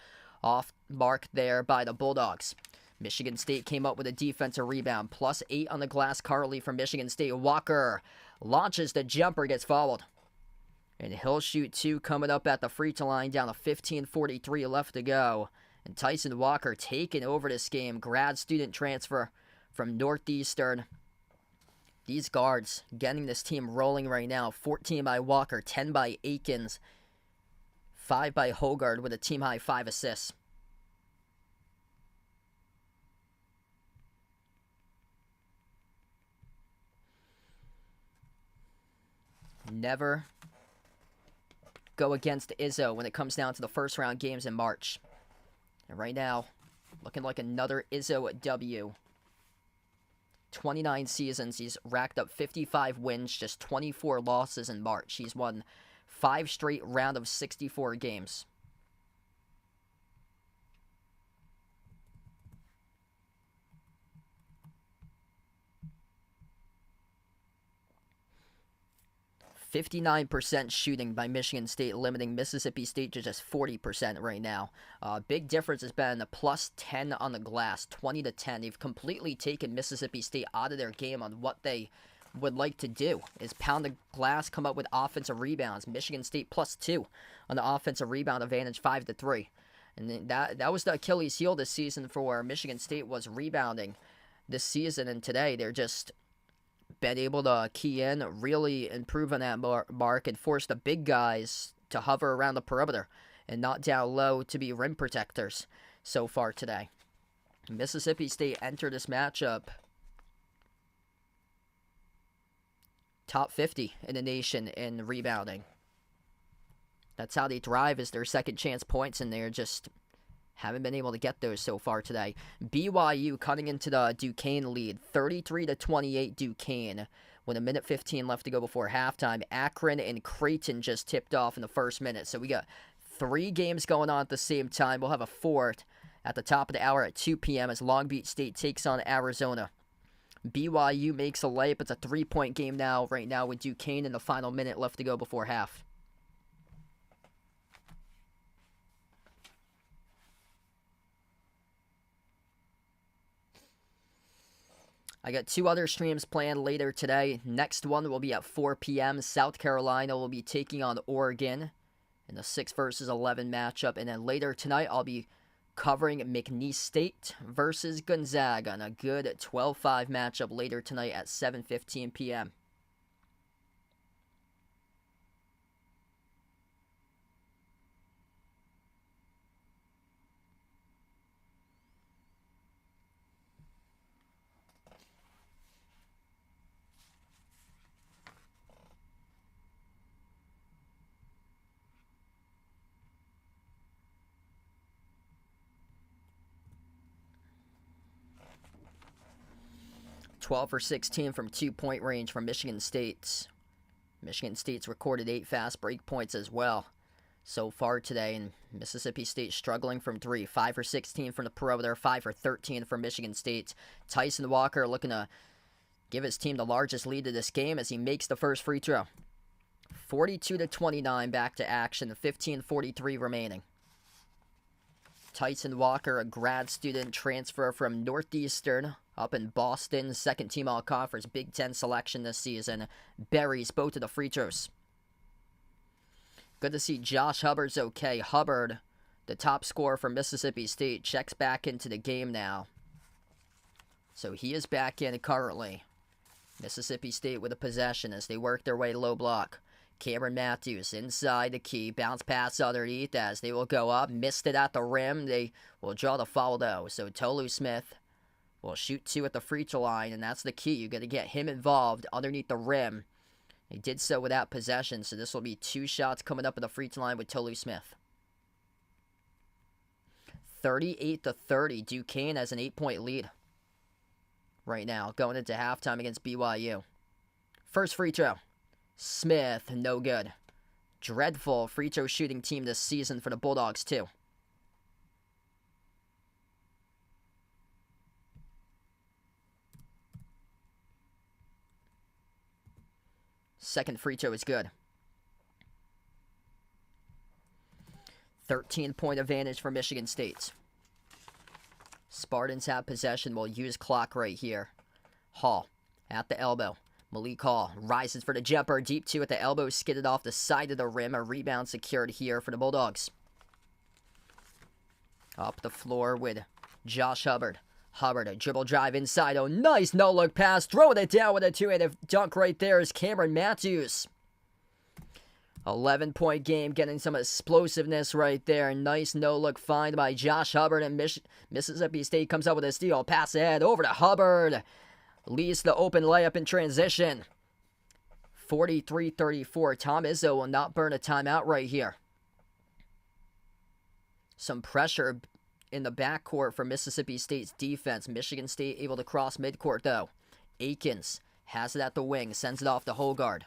[SPEAKER 2] Off mark there by the Bulldogs. Michigan State came up with a defensive rebound. +8 on the glass currently for Michigan State. Walker launches the jumper, gets fouled. And he'll shoot 2 coming up at the free throw line, down to 15:43 left to go. And Tyson Walker taking over this game. Grad student transfer from Northeastern. These guards getting this team rolling right now. 14 by Walker, 10 by Akins, 5 by Hogard with a team-high 5 assists. Never go against Izzo when it comes down to the first-round games in March. And right now, looking like another Izzo W. 29 seasons, he's racked up 55 wins, just 24 losses in March. He's won 5 straight round of 64 games. .59% shooting by Michigan State, limiting Mississippi State to just 40% right now. Big difference has been a +10 on the glass, 20-10. They've completely taken Mississippi State out of their game on what they would like to do, is pound the glass, come up with offensive rebounds. Michigan State +2 on the offensive rebound advantage, 5-3. And that was the Achilles heel this season for Michigan State, was rebounding this season. And today they're just been able to key in, really improve on that mark, and force the big guys to hover around the perimeter and not down low to be rim protectors so far today. Mississippi State entered this matchup top 50 in the nation in rebounding. That's how they thrive, is their second chance points, and they're just haven't been able to get those so far today. BYU cutting into the Duquesne lead, 33-28 Duquesne, with 1:15 left to go before halftime. Akron and Creighton just tipped off in the first minute, so we got 3 games going on at the same time. We'll have a fourth at the top of the hour at 2 p.m. as Long Beach State takes on Arizona. BYU makes a layup. It's a 3-point game now, right now, with Duquesne in the final minute left to go before half. I got 2 other streams planned later today. Next one will be at 4 p.m. South Carolina will be taking on Oregon in the 6 versus 11 matchup. And then later tonight, I'll be covering McNeese State versus Gonzaga on a good 12-5 matchup later tonight at 7:15 p.m. For 16 from 2-point range from Michigan State. Michigan State's recorded 8 fast break points as well so far today, and Mississippi State struggling from 3. 5 for 16 from the perimeter, 5 for 13 from Michigan State. Tyson Walker looking to give his team the largest lead of this game as he makes the first free throw. 42-29 back to action, 15:43 remaining. Tyson Walker, a grad student transfer from Northeastern up in Boston, second-team All-Conference Big Ten selection this season, buries both of the free throws. Good to see Josh Hubbard's okay. Hubbard, the top scorer for Mississippi State, checks back into the game now. So he is back in currently. Mississippi State with a possession as they work their way low block. Cameron Matthews inside the key. Bounce pass underneath as they will go up. Missed it at the rim. They will draw the foul though. So Tolu Smith will shoot 2 at the free throw line, and that's the key. You got to get him involved underneath the rim. He did so with that possession, so this will be 2 shots coming up at the free throw line with Tolu Smith. 38-30. Duquesne has an 8-point lead right now going into halftime against BYU. First free throw. Smith, no good. Dreadful free throw shooting team this season for the Bulldogs, too. Second free throw is good. 13-point advantage for Michigan State. Spartans have possession. Will use clock right here. Hall at the elbow. Malik Hall rises for the jumper. Deep 2 at the elbow. Skidded off the side of the rim. A rebound secured here for the Bulldogs. Up the floor with Josh Hubbard. Hubbard, a dribble drive inside. Oh, nice no-look pass. Throwing it down with a 2-handed dunk right there is Cameron Matthews. 11-point game, getting some explosiveness right there. Nice no-look find by Josh Hubbard, and Mississippi State comes up with a steal. Pass ahead over to Hubbard. Leads the open layup in transition. 43-34. Tom Izzo will not burn a timeout right here. Some pressure in the backcourt for Mississippi State's defense. Michigan State able to cross midcourt, though. Akins has it at the wing. Sends it off to Hogard.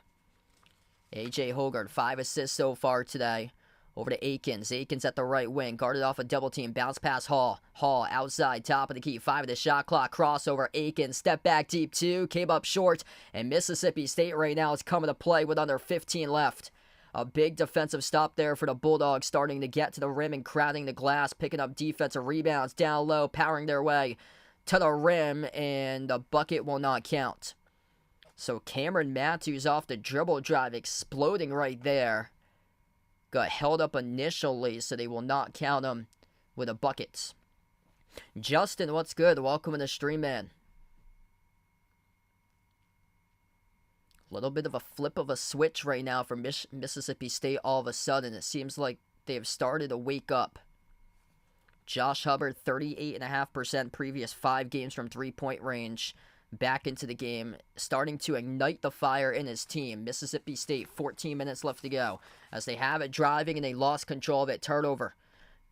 [SPEAKER 2] A.J. Hogard, 5 assists so far today. Over to Akins. Akins at the right wing. Guarded off a double team. Bounce pass Hall. Hall outside. Top of the key. 5 of the shot clock. Crossover. Akins. Step back deep 2. Came up short. And Mississippi State right now is coming to play with under 15 left. A big defensive stop there for the Bulldogs, starting to get to the rim and crowding the glass. Picking up defensive rebounds down low. Powering their way to the rim. And the bucket will not count. So Cameron Matthews off the dribble drive. Exploding right there. Got held up initially, so they will not count him with a bucket. Justin, what's good? Welcome to the stream, man. A little bit of a flip of a switch right now for Mississippi State all of a sudden. It seems like they have started to wake up. Josh Hubbard, 38.5% previous 5 games from three-point range. Back into the game, starting to ignite the fire in his team. Mississippi State, 14 minutes left to go. As they have it driving and they lost control of it. Turnover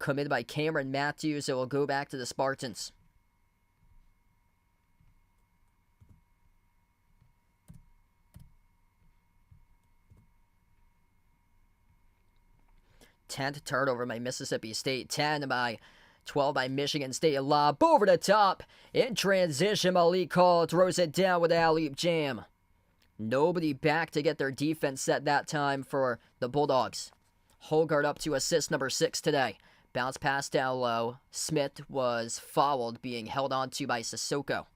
[SPEAKER 2] committed by Cameron Matthews. It will go back to the Spartans. Tenth turnover by Mississippi State. 10 by 12 by Michigan State. A lob over the top. In transition, Malik Hall throws it down with an alley-oop jam. Nobody back to get their defense set that time for the Bulldogs. Holgard up to assist number 6 today. Bounce pass down low. Smith was fouled, being held onto by Sissoko.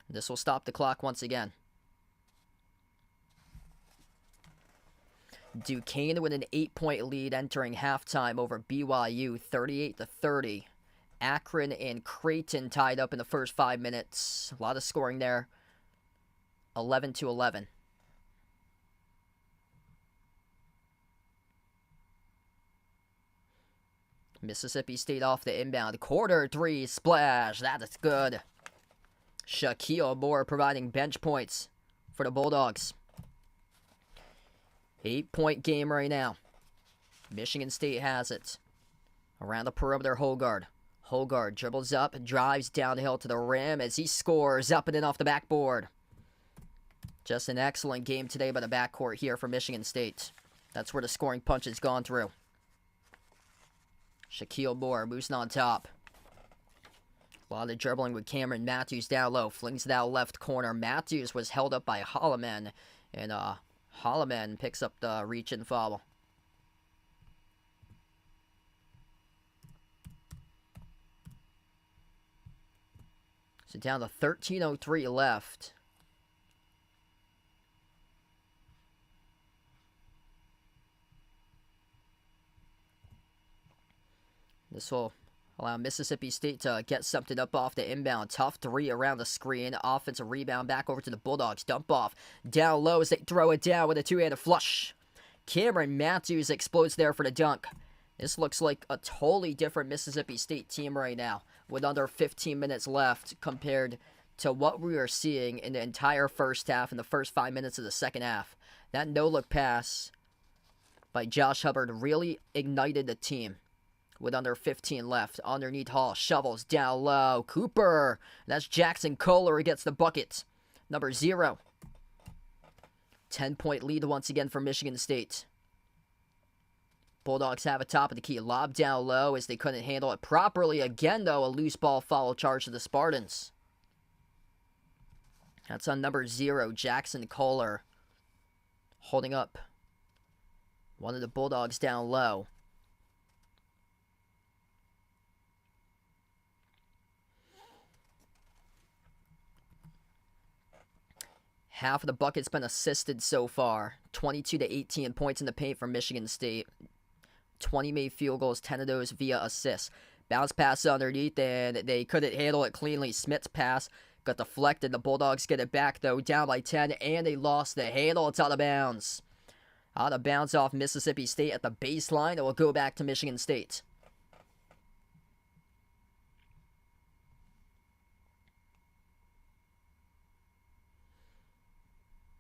[SPEAKER 2] This will stop the clock once again. Duquesne with an 8-point lead entering halftime over BYU, 38-30. Akron and Creighton tied up in the first 5 minutes. A lot of scoring there. 11-11. Mississippi State off the inbound. Quarter 3 splash. That is good. Shaquille Moore providing bench points for the Bulldogs. 8-point game right now. Michigan State has it. Around the perimeter, Holgard. Holgard dribbles up and drives downhill to the rim as he scores up and in off the backboard. Just an excellent game today by the backcourt here for Michigan State. That's where the scoring punch has gone through. Shaquille Moore moves on top. A lot of dribbling with Cameron Matthews down low. Flings it out left corner. Matthews was held up by Holloman. And Holloman picks up the reach and foul. So down to 13:03 left. This will allow Mississippi State to get something up off the inbound. Tough 3 around the screen. Offensive rebound back over to the Bulldogs. Dump off. Down low as they throw it down with a 2-handed flush. Cameron Matthews explodes there for the dunk. This looks like a totally different Mississippi State team right now with under 15 minutes left compared to what we were seeing in the entire first half and the first 5 minutes of the second half. That no-look pass by Josh Hubbard really ignited the team. With under 15 left, underneath Hall, shovels down low. Cooper, that's Jackson Kohler who gets the bucket. Number 0. 10-point lead once again for Michigan State. Bulldogs have a top of the key. Lob down low as they couldn't handle it properly. Again, though, a loose ball foul charge to the Spartans. That's on number 0, Jackson Kohler. Holding up one of the Bulldogs down low. Half of the bucket's been assisted so far. 22-18 points in the paint for Michigan State. 20 made field goals, 10 of those via assists. Bounce pass underneath, and they couldn't handle it cleanly. Smith's pass got deflected. The Bulldogs get it back, though, down by 10, and they lost the handle. It's out of bounds. Out of bounds off Mississippi State at the baseline. It will go back to Michigan State.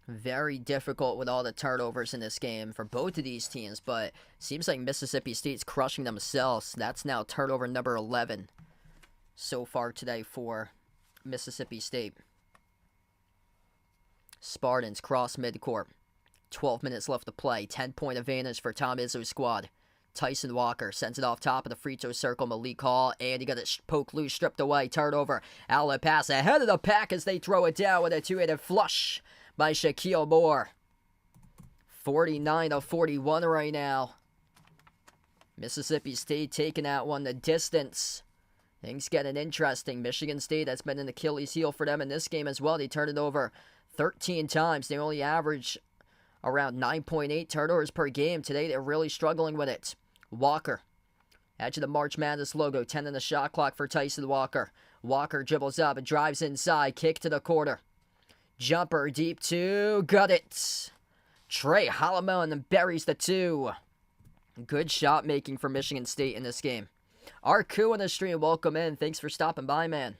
[SPEAKER 2] Very difficult with all the turnovers in this game for both of these teams, but seems like Mississippi State's crushing themselves. That's now turnover number 11 so far today for Mississippi State. Spartans cross midcourt. 12 minutes left to play. 10-point advantage for Tom Izzo's squad. Tyson Walker sends it off top of the free throw circle. Malik Hall, and he got it poked loose, stripped away. Turnover. Outlet pass ahead of the pack as they throw it down with a two-handed flush by Shaquille Moore. 49-41 right now. Mississippi State taking that one the distance. Things getting interesting. Michigan State, that's been an Achilles heel for them in this game as well. They turned it over 13 times. They only average around 9.8 turnovers per game. Today, they're really struggling with it. Walker, edge of the March Madness logo. 10 in the shot clock for Tyson Walker. Walker dribbles up and drives inside. Kick to the corner. Jumper deep two. Got it. Trey Holloman buries the 2. Good shot making for Michigan State in this game. Arku on the stream, welcome in. Thanks for stopping by, man.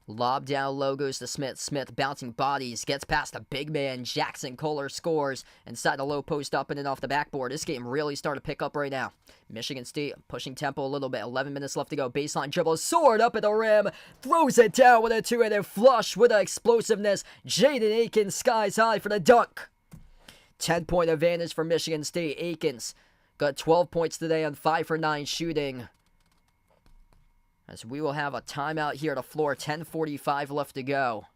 [SPEAKER 2] Lob down low goes to Smith. Smith bouncing bodies. Gets past the big man. Jackson Kohler scores. Inside the low post up and in off the backboard. This game really started to pick up right now. Michigan State pushing tempo a little bit. 11 minutes left to go. Baseline dribble. Sword up at the rim. Throws it down with a 2-handed flush with the explosiveness. Jaden Akins skies high for the dunk. 10-point advantage for Michigan State. Akins got 12 points today on 5 for 9 shooting. As we will have a timeout here at the floor. 10:45 left to go.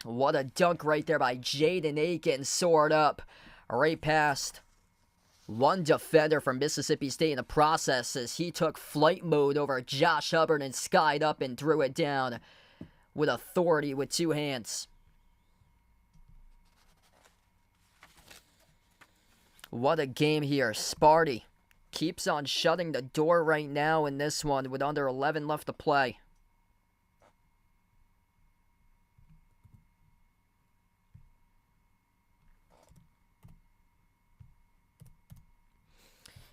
[SPEAKER 2] What a dunk right there by Jaden Akins. Soared up right past one defender from Mississippi State in the process as he took flight mode over Josh Hubbard and skied up and threw it down with authority with 2 hands. What a game here. Sparty keeps on shutting the door right now in this one with under 11 left to play.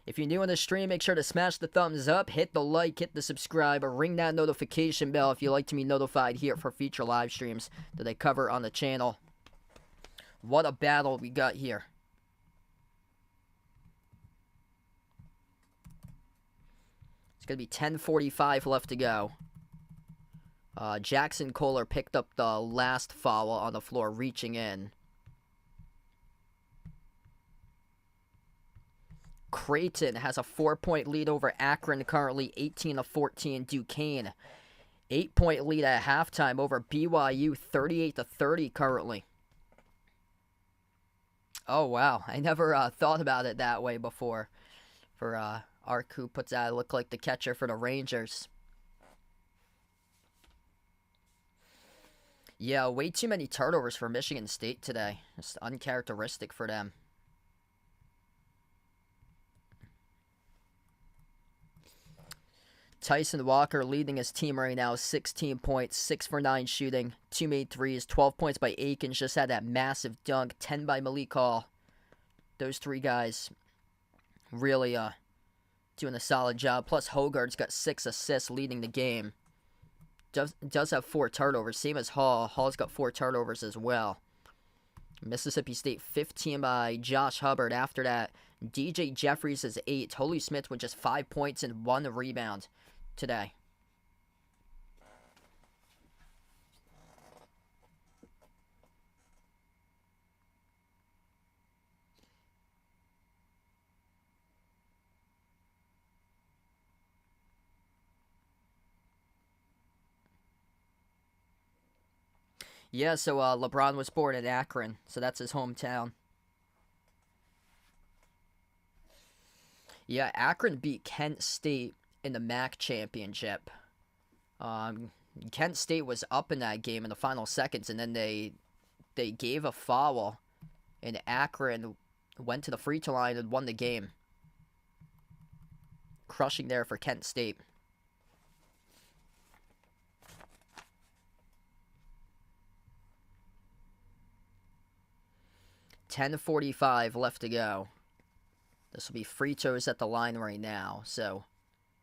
[SPEAKER 2] If you're new on the stream, make sure to smash the thumbs up, hit the like, hit the subscribe, or ring that notification bell if you'd like to be notified here for future live streams that I cover on the channel. What a battle we got here. Going to be 10:45 left to go. Jackson Kohler picked up the last foul on the floor, reaching in. Creighton has a 4-point lead over Akron, currently 18-14. Duquesne, 8-point lead at halftime over BYU, 38-30 currently. Oh, wow. I never thought about it that way before. For Arku puts out, look like the catcher for the Rangers. Yeah, way too many turnovers for Michigan State today. Just uncharacteristic for them. Tyson Walker leading his team right now, 16 points, 6 for 9 shooting, 2 made threes, 12 points by Akins, just had that massive dunk, 10 by Malik Hall. Those 3 guys really doing a solid job. Plus, Hogarth's got 6 assists leading the game. Does have 4 turnovers, same as Hall. Hall's got 4 turnovers as well. Mississippi State 15 by Josh Hubbard. After that, DJ Jeffries is 8. Holy Smith with just 5 points and 1 rebound today. Yeah, so LeBron was born in Akron, so that's his hometown. Yeah, Akron beat Kent State in the MAC championship. Kent State was up in that game in the final seconds, and then they gave a foul, and Akron went to the free throw line and won the game. Crushing there for Kent State. $10:45 left to go. This will be free throws at the line right now. So,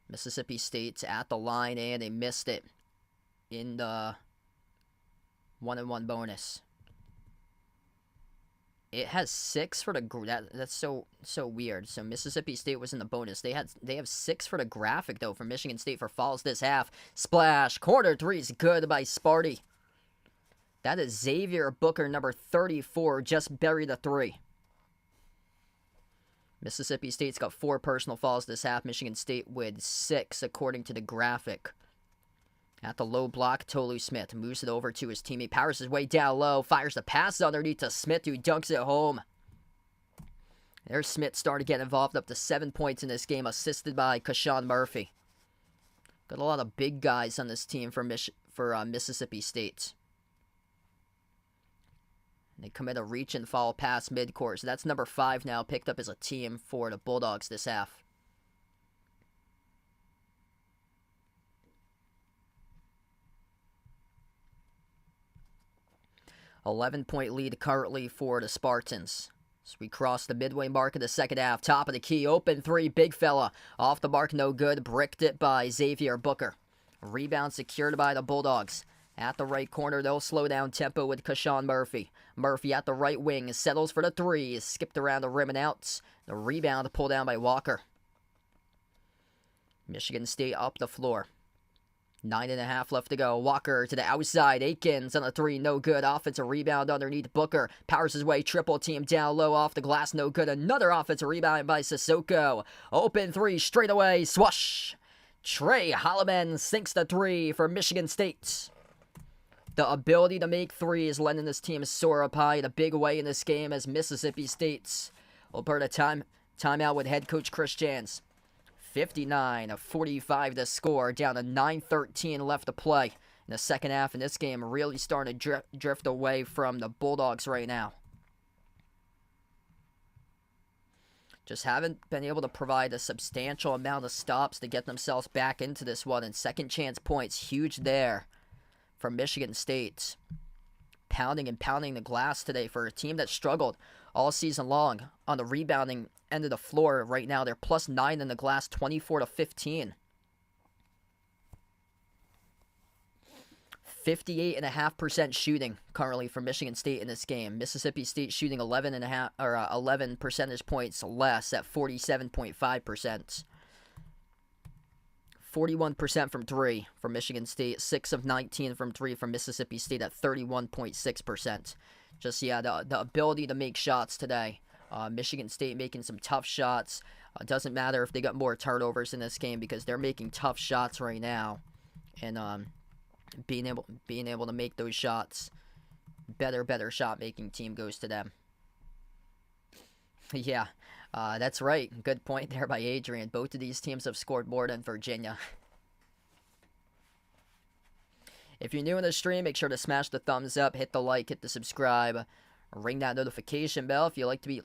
[SPEAKER 2] Mississippi State's at the line, and they missed it in the 1-and-1 bonus. It has 6 for the that's so weird. So Mississippi State was in the bonus. They have 6 for the graphic though for Michigan State for fouls this half. Splash corner 3's good by Sparty. That is Xavier Booker, number 34, just buried a 3. Mississippi State's got 4 personal fouls this half. Michigan State with 6, according to the graphic. At the low block, Tolu Smith moves it over to his teammate. Powers his way down low. Fires the pass underneath to Smith, who dunks it home. There's Smith starting to get involved, up to 7 points in this game, assisted by Kashawn Murphy. Got a lot of big guys on this team for Mississippi State. They commit a reach and foul pass midcourt. So that's number 5 now, picked up as a team for the Bulldogs this half. 11-point lead currently for the Spartans. So we cross the midway mark of the second half. Top of the key, open three, big fella. Off the mark, no good. Bricked it by Xavier Booker. Rebound secured by the Bulldogs. At the right corner, they'll slow down tempo with Kashawn Murphy. Murphy at the right wing, settles for the three. Skipped around the rim and out. The rebound pulled down by Walker. Michigan State up the floor. 9.5 left to go. Walker to the outside. Akins on the three, no good. Offensive rebound underneath Booker. Powers his way, triple team down low off the glass, no good. Another offensive rebound by Sissoko. Open three, straight away, swash. Trey Holloman sinks the three for Michigan State. The ability to make threes lending this team soar up high in a big way in this game as Mississippi State's will burn a timeout with head coach Chris Jans. 59-45 to score, down to 9:13 left to play in the second half, and this game really starting to drift away from the Bulldogs right now. Just haven't been able to provide a substantial amount of stops to get themselves back into this one, and second chance points, huge there from Michigan State. Pounding the glass today for a team that struggled all season long on the rebounding end of the floor. Right now, they're +9 in the glass, 24-15. 58.5% shooting currently for Michigan State in this game. Mississippi State shooting 11 percentage points less at 47.5%. 41% from three for Michigan State, 6 of 19 from three from Mississippi State at 31.6%. Just, the ability to make shots today. Michigan State making some tough shots. Doesn't matter if they got more turnovers in this game because they're making tough shots right now. And being able to make those shots, better shot making team goes to them. Yeah, that's right. Good point there by Adrian. Both of these teams have scored more than Virginia. If you're new in the stream, make sure to smash the thumbs up, hit the like, hit the subscribe, ring that notification bell if you'd like to be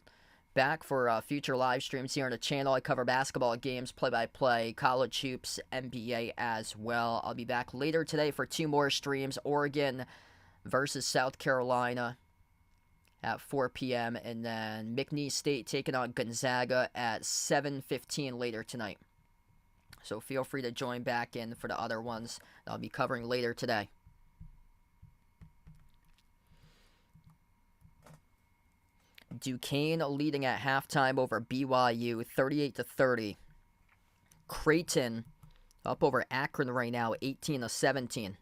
[SPEAKER 2] back for future live streams here on the channel. I cover basketball games, play-by-play, college hoops, NBA as well. I'll be back later today for 2 more streams. Oregon versus South Carolina at 4 p.m. and then McNeese State taking on Gonzaga at 7:15 later tonight. So feel free to join back in for the other ones that I'll be covering later today. Duquesne leading at halftime over BYU, 38-30. Creighton up over Akron right now, 18-17.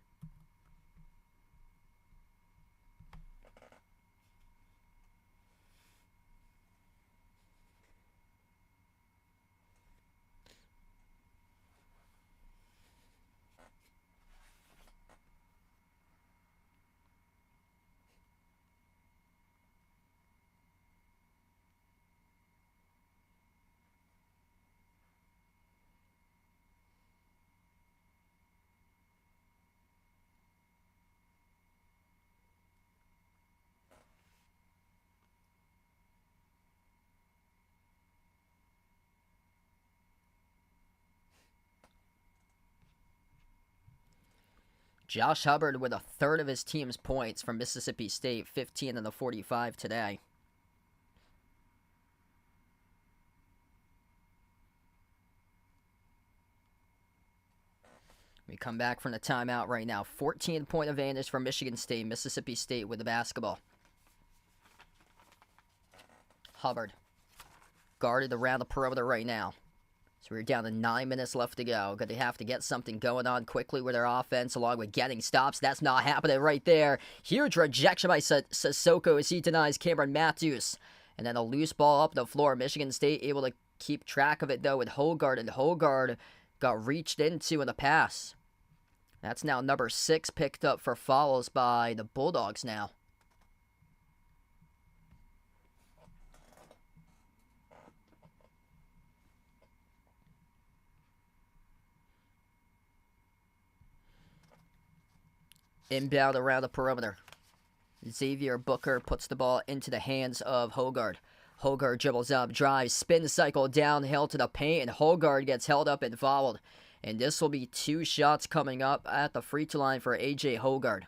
[SPEAKER 2] Josh Hubbard with a third of his team's points from Mississippi State, 15 in the 45 today. We come back from the timeout right now. 14-point advantage for Michigan State. Mississippi State with the basketball. Hubbard guarded around the perimeter right now. So we're down to 9 minutes left to go. Going to have to get something going on quickly with their offense along with getting stops. That's not happening right there. Huge rejection by Sissoko as he denies Cameron Matthews. And then a loose ball up the floor. Michigan State able to keep track of it though with Hogard. And Hogard got reached into in the pass. That's now number 6 picked up for fouls by the Bulldogs now. Inbound around the perimeter. Xavier Booker puts the ball into the hands of Hogard. Hogard dribbles up, drives, spin cycle downhill to the paint, and Hogard gets held up and fouled. And this will be 2 shots coming up at the free throw line for A.J. Hogard.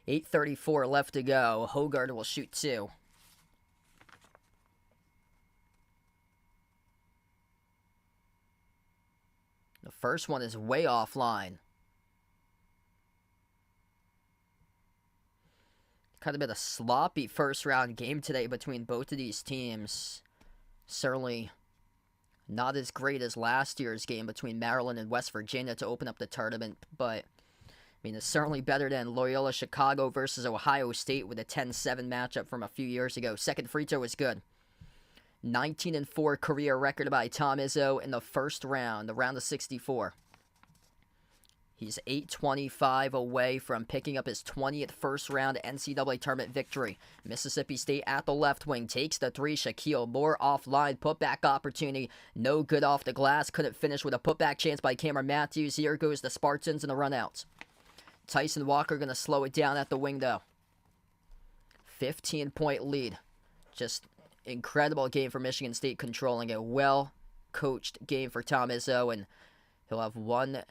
[SPEAKER 2] 8:34 left to go. Hogard will shoot 2. The first one is way offline. Kind of been a sloppy first round game today between both of these teams. Certainly not as great as last year's game between Maryland and West Virginia to open up the tournament, but I mean, it's certainly better than Loyola Chicago versus Ohio State with a 10-7 matchup from a few years ago. Second free throw was good. 19-4 career record by Tom Izzo in the first round, the round of 64. He's 8:25 away from picking up his 20th first-round NCAA tournament victory. Mississippi State at the left wing takes the 3. Shaquille Moore offline, putback opportunity. No good off the glass. Couldn't finish with a putback chance by Cameron Matthews. Here goes the Spartans in the run-out. Tyson Walker going to slow it down at the wing, though. 15-point lead. Just incredible game for Michigan State, controlling a well-coached game for Tom Izzo, and he'll have one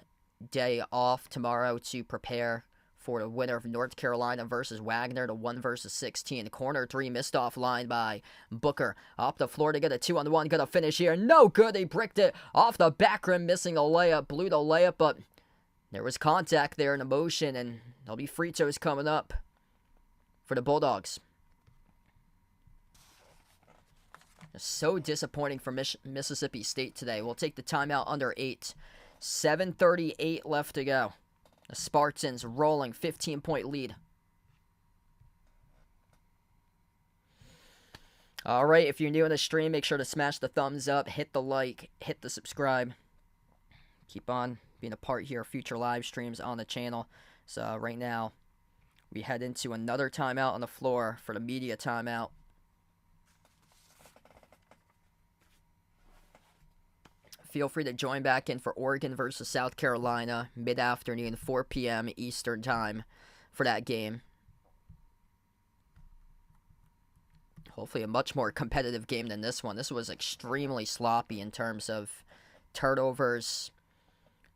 [SPEAKER 2] day off tomorrow to prepare for the winner of North Carolina versus Wagner, the 1 versus 16. Corner 3 missed offline by Booker. Up the floor to get a 2-on-1. Gonna finish here. No good. He bricked it off the back rim, missing a layup. Blew the layup, but there was contact there in the motion, and there'll be free throws coming up for the Bulldogs. So disappointing for Mississippi State today. We'll take the timeout under 8. 7:38 left to go. The Spartans rolling, 15-point lead. All right, if you're new on the stream, make sure to smash the thumbs up, hit the like, hit the subscribe. Keep on being a part here of future live streams on the channel. So right now, we head into another timeout on the floor for the media timeout. Feel free to join back in for Oregon versus South Carolina, mid-afternoon, 4 p.m. Eastern Time for that game. Hopefully a much more competitive game than this one. This was extremely sloppy in terms of turnovers.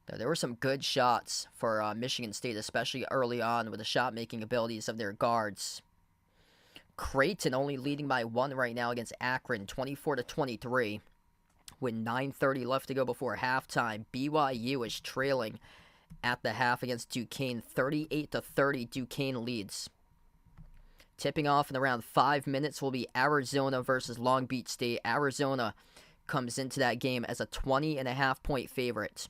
[SPEAKER 2] There were some good shots for Michigan State, especially early on with the shot-making abilities of their guards. Creighton only leading by 1 right now against Akron, 24-23. With 9:30 left to go before halftime, BYU is trailing at the half against Duquesne. 38-30, Duquesne leads. Tipping off in around 5 minutes will be Arizona versus Long Beach State. Arizona comes into that game as a 20.5-point favorite.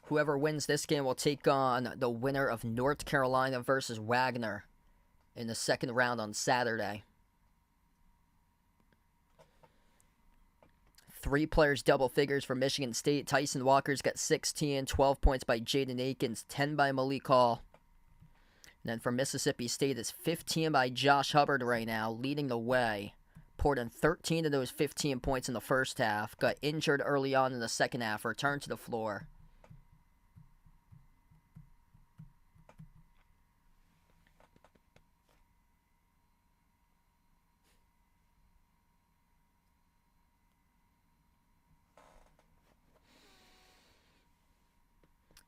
[SPEAKER 2] Whoever wins this game will take on the winner of North Carolina versus Wagner in the second round on Saturday. 3 players double figures for Michigan State. Tyson Walker's got 16, 12 points by Jaden Akins, 10 by Malik Hall. And then for Mississippi State, it's 15 by Josh Hubbard right now, leading the way. Poured in 13 of those 15 points in the first half. Got injured early on in the second half, returned to the floor.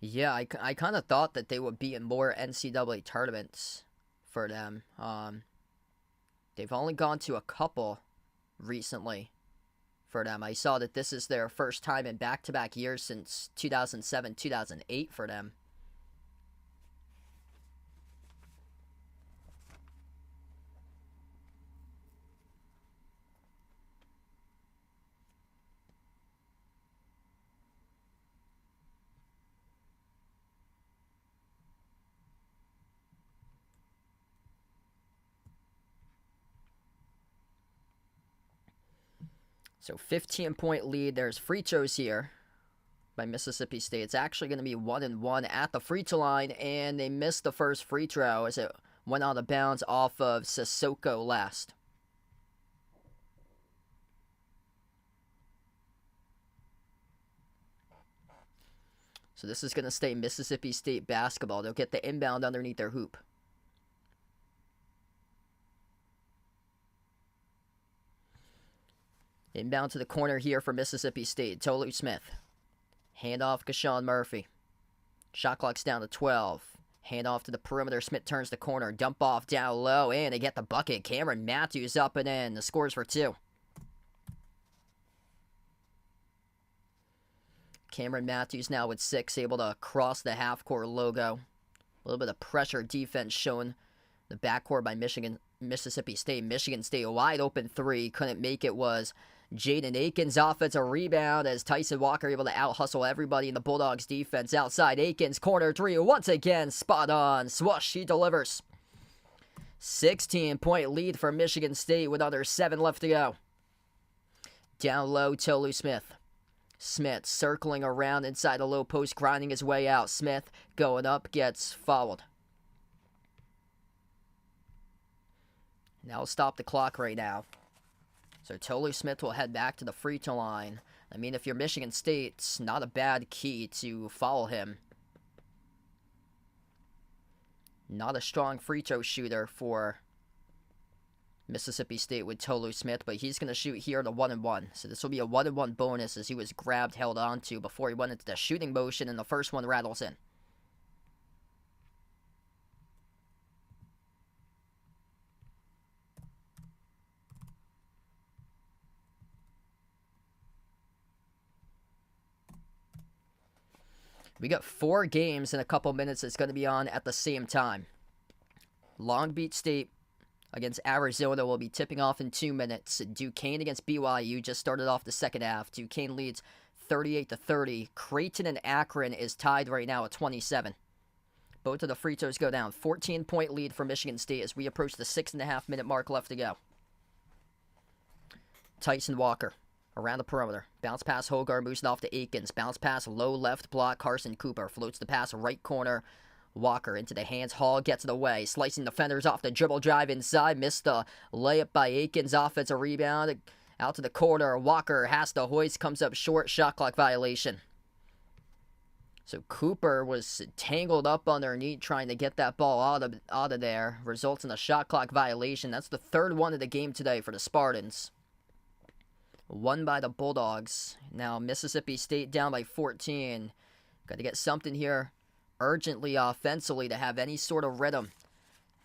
[SPEAKER 2] Yeah, I kind of thought that they would be in more NCAA tournaments for them. They've only gone to a couple recently for them. I saw that this is their first time in back-to-back years since 2007, 2008 for them. So 15-point lead. There's free throws here by Mississippi State. It's actually going to be 1-1 at the free throw line, and they missed the first free throw as it went out of bounds off of Sissoko last. So this is going to stay Mississippi State basketball. They'll get the inbound underneath their hoop. Inbound to the corner here for Mississippi State. Tolu Smith. Handoff Kashawn Murphy. Shot clock's down to 12. Handoff to the perimeter. Smith turns the corner. Dump off down low. And they get the bucket. Cameron Matthews up and in. The score's for 2. Cameron Matthews now with 6. Able to cross the half-court logo. A little bit of pressure defense shown. The backcourt by Mississippi State. Michigan State wide open 3. Couldn't make it was Jaden Akins. Offensive rebound as Tyson Walker able to out-hustle everybody in the Bulldogs defense. Outside Akins, corner 3. Once again, spot on. Swoosh, he delivers. 16-point lead for Michigan State with under 7 left to go. Down low, Tolu Smith. Smith circling around inside the low post, grinding his way out. Smith going up, gets fouled. Now we'll stop the clock right now. So Tolu Smith will head back to the free throw line. I mean, if you're Michigan State, it's not a bad key to foul him. Not a strong free throw shooter for Mississippi State with Tolu Smith, but he's going to shoot here the 1-and-1. So this will be a 1-and-1 bonus as he was grabbed, held onto before he went into the shooting motion, and the first one rattles in. We got 4 games in a couple minutes that's going to be on at the same time. Long Beach State against Arizona will be tipping off in 2 minutes. Duquesne against BYU just started off the second half. Duquesne leads 38-30. Creighton and Akron is tied right now at 27. Both of the free throws go down. 14-point lead for Michigan State as we approach the 6.5-minute mark left to go. Tyson Walker around the perimeter. Bounce pass Hogarth, moves it off to Akins. Bounce pass low left block. Carson Cooper floats the pass right corner. Walker into the hands. Hall gets it away. Slicing defenders off the dribble drive inside. Missed the layup by Akins. Offensive rebound. Out to the corner. Walker has to hoist. Comes up short. Shot clock violation. So Cooper was tangled up underneath trying to get that ball out of there. Results in a shot clock violation. That's the third one of the game today for the Spartans. Won by the Bulldogs. Now Mississippi State down by 14. Got to get something here urgently offensively to have any sort of rhythm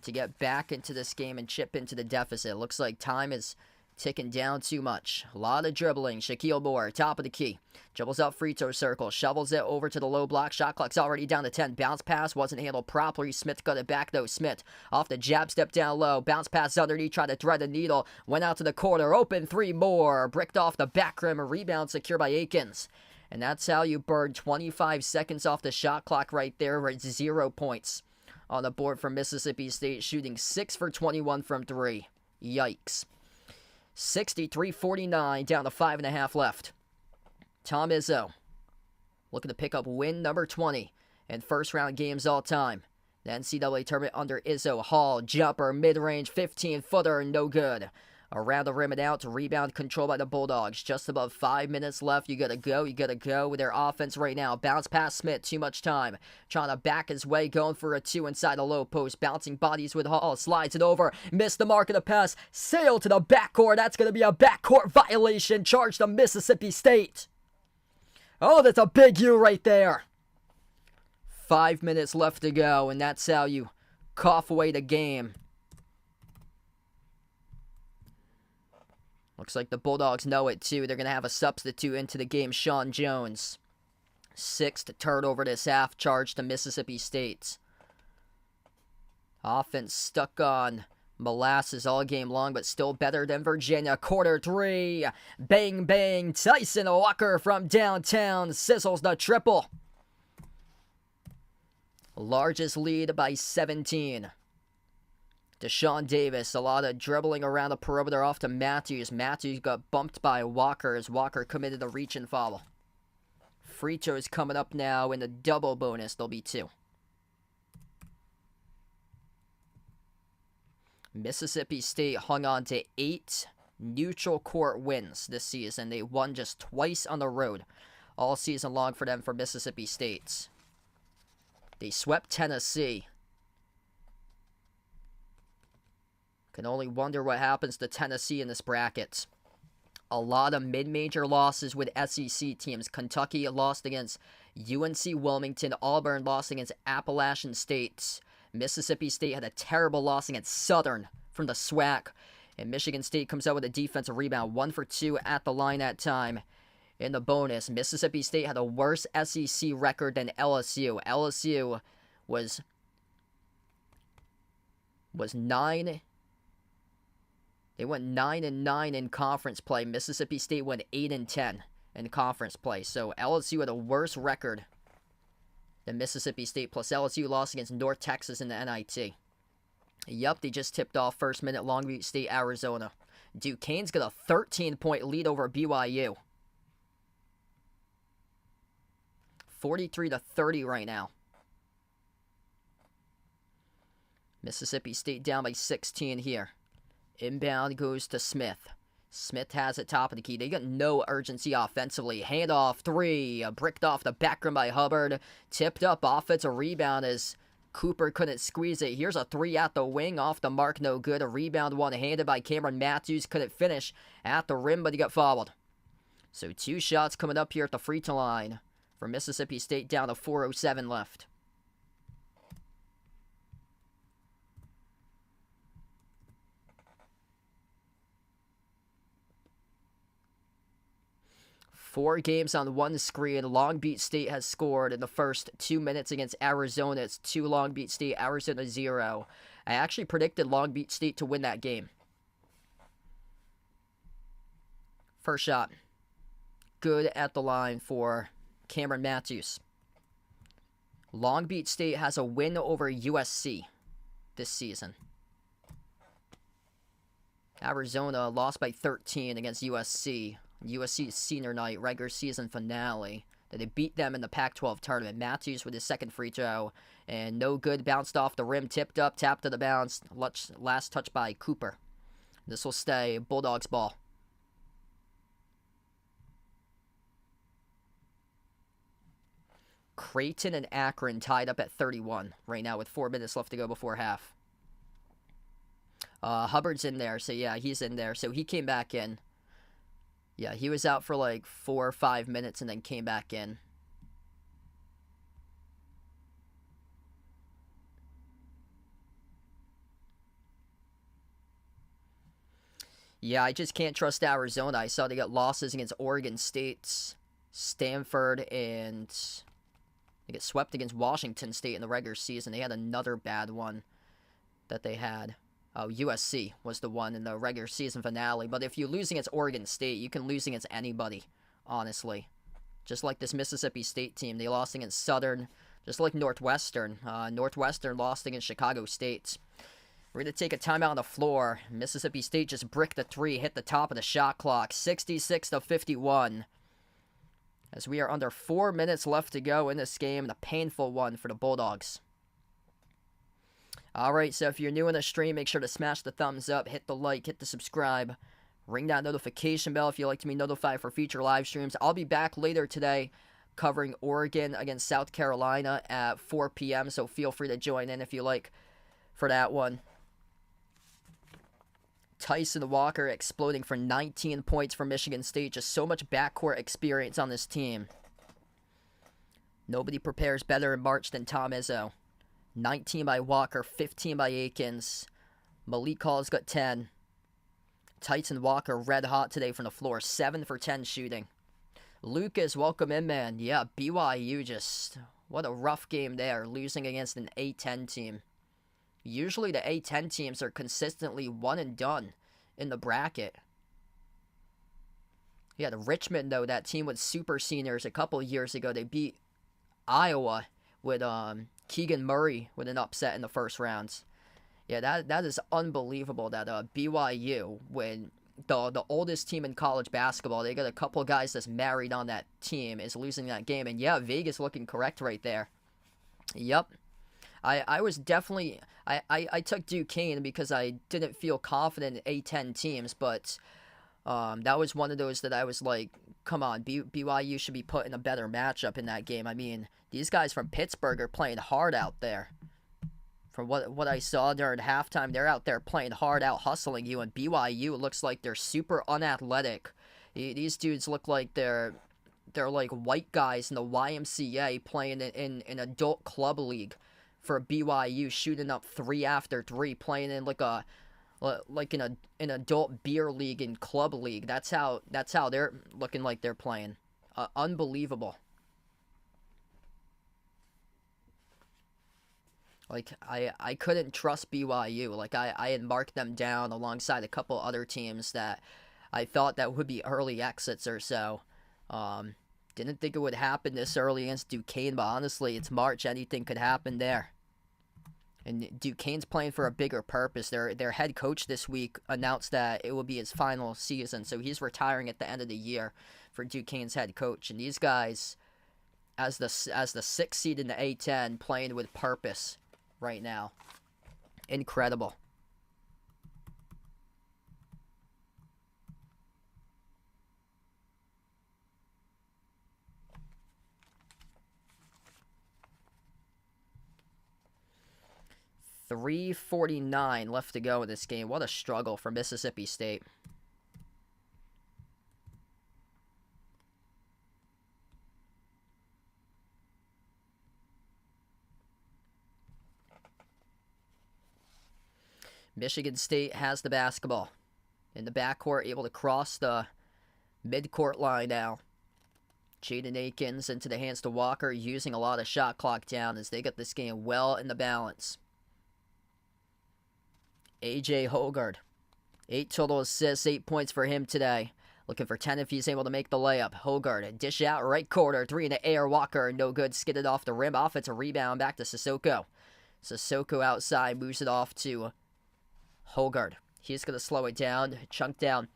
[SPEAKER 2] to get back into this game and chip into the deficit. Looks like time is ticking down too much. A lot of dribbling. Shaquille Moore, top of the key. Dribbles up free throw circle. Shovels it over to the low block. Shot clock's already down to 10. Bounce pass wasn't handled properly. Smith got it back though. Smith off the jab step down low. Bounce pass underneath. Tried to thread the needle. Went out to the corner. Open 3 more. Bricked off the back rim. A rebound secured by Akins. And that's how you burn 25 seconds off the shot clock right there. With 0 points on the board for Mississippi State. Shooting 6 for 21 from 3. Yikes. 63-49, down to 5.5 left. Tom Izzo looking to pick up win number 20 in first-round games all time. The NCAA tournament under Izzo. Hall, jumper, mid-range, 15-footer, no good. Around the rim and out, rebound control by the Bulldogs. Just above 5 minutes left. You gotta go with their offense right now. Bounce past Smith, too much time. Trying to back his way, going for a 2 inside the low post. Bouncing bodies with Hall, slides it over. Missed the mark of the pass. Sail to the backcourt. That's gonna be a backcourt violation. Charge to Mississippi State. Oh, that's a big U right there. 5 minutes left to go, and that's how you cough away the game. Looks like the Bulldogs know it, too. They're going to have a substitute into the game, Sean Jones. 6th turnover this half, charge to Mississippi State. Offense stuck on molasses all game long, but still better than Virginia. Quarter 3. Bang, bang. Tyson Walker from downtown sizzles the triple. Largest lead by 17. Deshaun Davis, a lot of dribbling around the perimeter off to Matthews. Matthews got bumped by Walker as Walker committed a reach and foul. Free throws coming up now in the double bonus. There'll be 2. Mississippi State hung on to 8 neutral court wins this season. They won just twice on the road. all season long for them for Mississippi State. They swept Tennessee. Can only wonder what happens to Tennessee in this bracket. A lot of mid-major losses with SEC teams. Kentucky lost against UNC Wilmington. Auburn lost against Appalachian State. Mississippi State had a terrible loss against Southern from the SWAC. And Michigan State comes out with a defensive rebound. 1 for 2 at the line at time. In the bonus, Mississippi State had a worse SEC record than LSU. LSU was 9. They went 9-9 in conference play. Mississippi State went 8-10 in conference play. So LSU had a worse record than Mississippi State. Plus LSU lost against North Texas in the NIT. Yup, they just tipped off first minute Long Beach State, Arizona. Duquesne's got a 13-point lead over BYU. 43-30 right now. Mississippi State down by 16 here. Inbound goes to Smith. Smith has it top of the key. They got no urgency offensively. Handoff 3. Bricked off the background by Hubbard. Tipped up offensive rebound as Cooper couldn't squeeze it. Here's a 3 at the wing. Off the mark, no good. A rebound one-handed by Cameron Matthews. Couldn't finish at the rim, but he got fouled. So 2 shots coming up here at the free throw line for Mississippi State, down to 4:07 left. Four games on one screen. Long Beach State has scored in the first 2 minutes against Arizona. It's 2 Long Beach State, Arizona 0. I actually predicted Long Beach State to win that game. First shot. Good at the line for Cameron Matthews. Long Beach State has a win over USC this season. Arizona lost by 13 against USC. USC's senior night regular season finale. They beat them in the Pac-12 tournament. Matthews with his second free throw. And no good. Bounced off the rim. Tipped up. Tapped to the bounce. Last touch by Cooper. This will stay Bulldogs ball. Creighton and Akron tied up at 31 right now with 4 minutes left to go before half. Hubbard's in there. So yeah, he's in there. So he came back in. Yeah, he was out for like 4 or 5 minutes and then came back in. Yeah, I just can't trust Arizona. I saw they got losses against Oregon State, Stanford, and they get swept against Washington State in the regular season. They had another bad one that they had. Oh, USC was the one in the regular season finale. But if you lose against Oregon State, you can lose against anybody, honestly. Just like this Mississippi State team. They lost against Southern, just like Northwestern. Northwestern lost against Chicago State. We're going to take a timeout on the floor. Mississippi State just bricked the 3, hit the top of the shot clock. 66-51. As we are under 4 minutes left to go in this game. And a painful one for the Bulldogs. Alright, so if you're new in the stream, make sure to smash the thumbs up, hit the like, hit the subscribe, ring that notification bell if you'd like to be notified for future live streams. I'll be back later today covering Oregon against South Carolina at 4 p.m., so feel free to join in if you like for that one. Tyson Walker exploding for 19 points for Michigan State. Just so much backcourt experience on this team. Nobody prepares better in March than Tom Izzo. 19 by Walker, 15 by Akins. Malik Hall's got 10. Tyson Walker red hot today from the floor. 7 for 10 shooting. Lucas, welcome in, man. Yeah, BYU just... What a rough game there, losing against an A10 team. Usually the A10 teams are consistently one and done in the bracket. Yeah, the Richmond, though, that team with super seniors a couple years ago, they beat Iowa with Keegan Murray with an upset in the first rounds. Yeah, that is unbelievable that BYU, when the oldest team in college basketball, they got a couple guys that's married on that team, is losing that game. And yeah, Vegas looking correct right there. Yep. I was definitely... I took Duquesne because I didn't feel confident in A10 teams, but that was one of those that I was like come on, BYU should be put in a better matchup in that game. I mean, these guys from Pittsburgh are playing hard out there. From what I saw during halftime, they're out there playing hard, out hustling you, and BYU looks like they're super unathletic. These dudes look like they're like white guys in the YMCA playing in adult club league for BYU, shooting up 3 after 3, playing in like an adult beer league and club league. That's how they're looking like they're playing. Unbelievable. Like, I couldn't trust BYU. Like, I had marked them down alongside a couple other teams that I thought that would be early exits or so. Didn't think it would happen this early against Duquesne, but honestly, it's March. Anything could happen there. And Duquesne's playing for a bigger purpose. Their head coach this week announced that it will be his final season, so he's retiring at the end of the year for Duquesne's head coach. And these guys, as the 6th seed in the A10, playing with purpose right now. Incredible. .349 left to go in this game. What a struggle for Mississippi State. Michigan State has the basketball. In the backcourt, able to cross the midcourt line now. Jaden Akins into the hands to Walker, using a lot of shot clock down as they get this game well in the balance. A.J. Hogard, 8 total assists, 8 points for him today. Looking for 10 if he's able to make the layup. Hogard, dish out, right corner, 3 in the air. Walker, no good, skidded off the rim. Offensive rebound, back to Sissoko. Sissoko outside, moves it off to Hogard. He's going to slow it down, chunk down.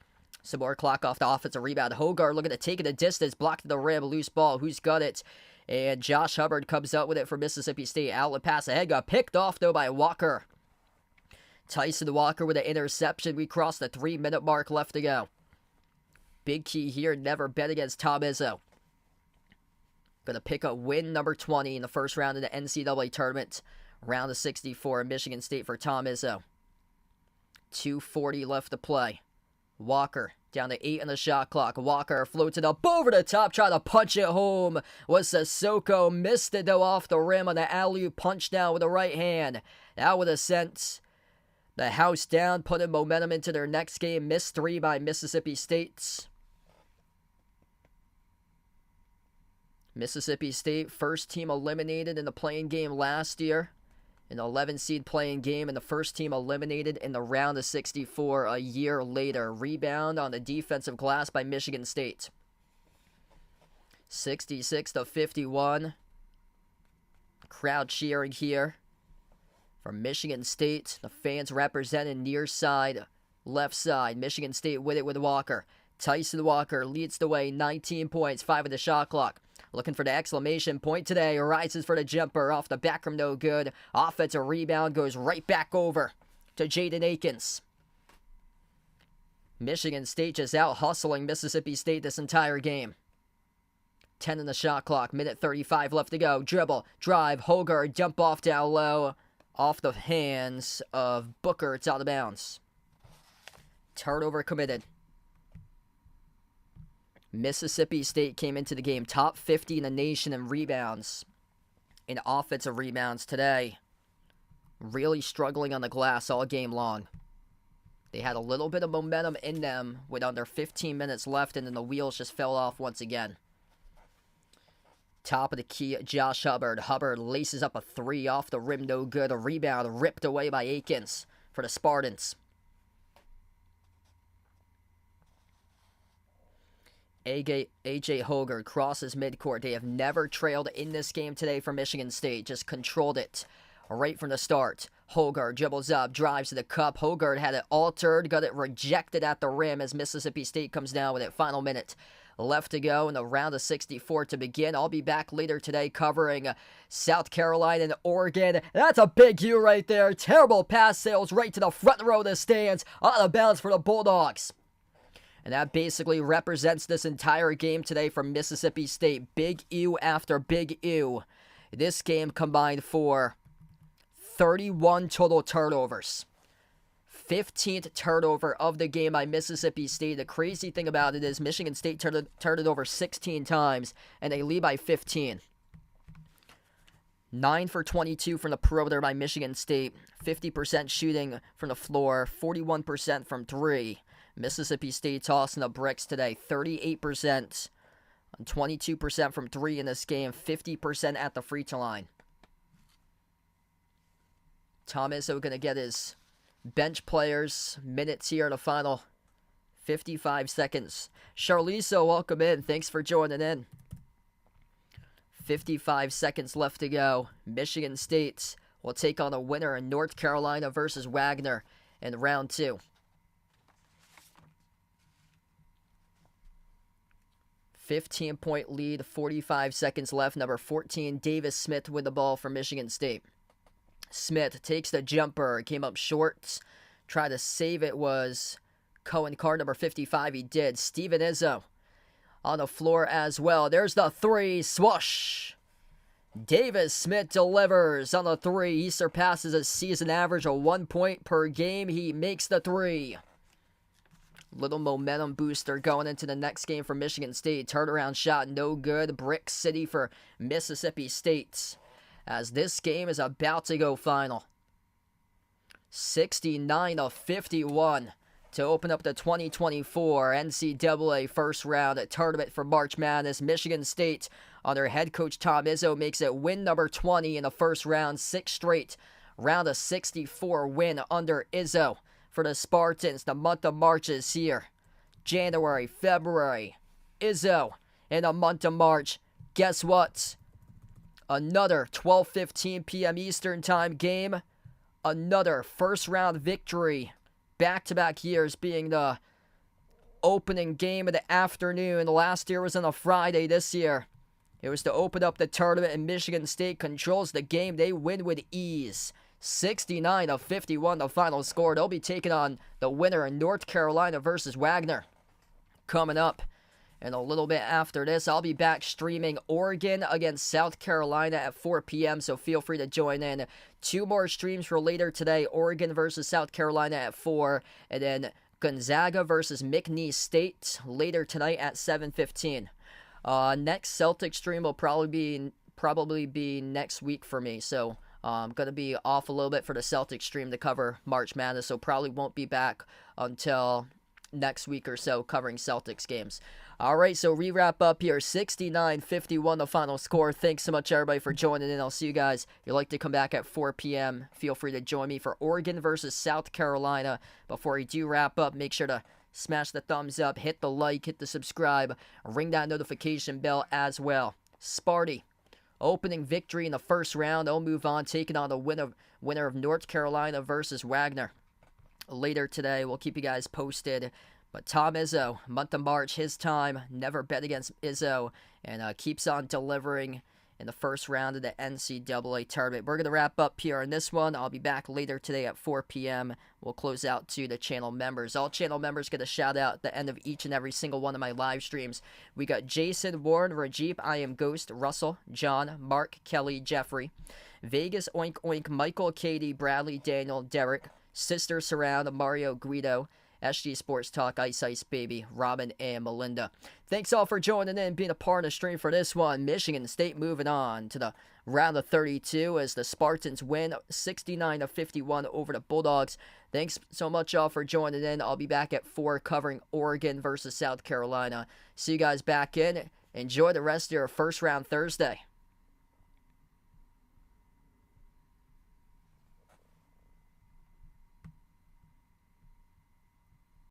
[SPEAKER 2] Some more clock off the offensive rebound. Hogard looking to take it a distance, blocked to the rim, loose ball. Who's got it? And Josh Hubbard comes out with it for Mississippi State. Outlet pass ahead, got picked off though by Walker. Tyson Walker with an interception. We crossed the 3-minute mark left to go. Big key here, never bet against Tom Izzo. Gonna pick up win number 20 in the first round of the NCAA tournament. Round of 64 in Michigan State for Tom Izzo. 2:40 left to play. Walker down to 8 on the shot clock. Walker floats it up over the top, trying to punch it home. Was Sissoko, missed it though off the rim on the alley-oop punch down with the right hand. That would have sent the house down, putting momentum into their next game. Missed 3 by Mississippi State. Mississippi State, first team eliminated in the playing game last year. An 11-seed playing game, and the first team eliminated in the round of 64 a year later. Rebound on the defensive glass by Michigan State. 66-51. Crowd cheering here. From Michigan State, the fans representing near side, left side. Michigan State with it with Walker. Tyson Walker leads the way, 19 points, 5 of the shot clock. Looking for the exclamation point today. Rises for the jumper off the back rim, no good. Offensive rebound goes right back over to Jaden Akins. Michigan State just out hustling Mississippi State this entire game. 10 in the shot clock, minute 35 left to go. Dribble, drive, Hogard, jump off down low. Off the hands of Booker, it's out of bounds. Turnover committed. Mississippi State came into the game top 50 in the nation in rebounds. In offensive rebounds today. Really struggling on the glass all game long. They had a little bit of momentum in them with under 15 minutes left, and then the wheels just fell off once again. Top of the key, Josh Hubbard. Hubbard laces up a 3 off the rim, no good. A rebound ripped away by Akins for the Spartans. A.J. Hogard crosses midcourt. They have never trailed in this game today for Michigan State. Just controlled it right from the start. Hogard dribbles up, drives to the cup. Hogard had it altered, got it rejected at the rim as Mississippi State comes down with it. Final minute left to go in the round of 64 to begin. I'll be back later today covering South Carolina and Oregon. That's a big U right there. Terrible pass sails right to the front row of the stands. Out of bounds for the Bulldogs. And that basically represents this entire game today from Mississippi State. Big U after big U. This game combined for 31 total turnovers. 15th turnover of the game by Mississippi State. The crazy thing about it is Michigan State turned it over 16 times, and they lead by 15. 9 for 22 from the perimeter by Michigan State. 50% shooting from the floor. 41% from 3. Mississippi State tossing the bricks today. 38%. 22% from 3 in this game. 50% at the free throw line. Tom Izzo going to get his bench players minutes here in the final 55 seconds. Charliso, welcome in. Thanks for joining in. 55 seconds left to go. Michigan State will take on a winner in North Carolina versus Wagner in round 2. 15-point lead, 45 seconds left. Number 14, Davis Smith with the ball for Michigan State. Smith takes the jumper, came up short. Tried to save it was Cohen Carr, number 55. He did. Steven Izzo on the floor as well. There's the 3. Swoosh. Davis Smith delivers on the 3. He surpasses a season average of 1 point per game. He makes the 3. Little momentum booster going into the next game for Michigan State. Turnaround shot, no good. Brick City for Mississippi State, as this game is about to go final. 69-51 to open up the 2024 NCAA first round tournament for March Madness. Michigan State, under head coach Tom Izzo, makes it win number 20 in the first round. 6th straight round of 64 win under Izzo for the Spartans. The month of March is here. January, February. Izzo in the month of March. Guess what? Another 12:15 p.m. Eastern Time game. Another first-round victory. Back-to-back years being the opening game of the afternoon. Last year was on a Friday. This year, it was to open up the tournament, and Michigan State controls the game. They win with ease. 69-51 the final score. They'll be taking on the winner in North Carolina versus Wagner coming up. And a little bit after this, I'll be back streaming Oregon against South Carolina at 4 p.m., so feel free to join in. 2 more streams for later today, Oregon versus South Carolina at 4, and then Gonzaga versus McNeese State later tonight at 7:15. Next Celtic stream will probably be next week for me, so I'm going to be off a little bit for the Celtic stream to cover March Madness, so probably won't be back until next week or so covering Celtics games. Alright, so re-wrap up here. 69-51 the final score. Thanks so much, everybody, for joining in. I'll see you guys. If you'd like to come back at 4 p.m., feel free to join me for Oregon versus South Carolina. Before you do wrap up, make sure to smash the thumbs up, hit the like, hit the subscribe, ring that notification bell as well. Sparty, opening victory in the first round. They'll move on, taking on the winner of North Carolina versus Wagner later today. We'll keep you guys posted. But Tom Izzo, month of March, his time, never bet against Izzo, and keeps on delivering in the first round of the NCAA tournament. We're going to wrap up here on this one. I'll be back later today at 4 p.m. We'll close out to the channel members. All channel members get a shout out at the end of each and every single one of my live streams. We got Jason, Warren, Rajeep, I Am Ghost, Russell, John, Mark, Kelly, Jeffrey, Vegas, Oink Oink, Michael, Katie, Bradley, Daniel, Derek, Sister Surround, Mario, Guido, SG Sports Talk, Ice Ice Baby, Robin, and Melinda. Thanks all for joining in, being a part of the stream for this one. Michigan State moving on to the round of 32 as the Spartans win 69-51 over the Bulldogs. Thanks so much all for joining in. I'll be back at 4 covering Oregon versus South Carolina. See you guys back in. Enjoy the rest of your first round Thursday.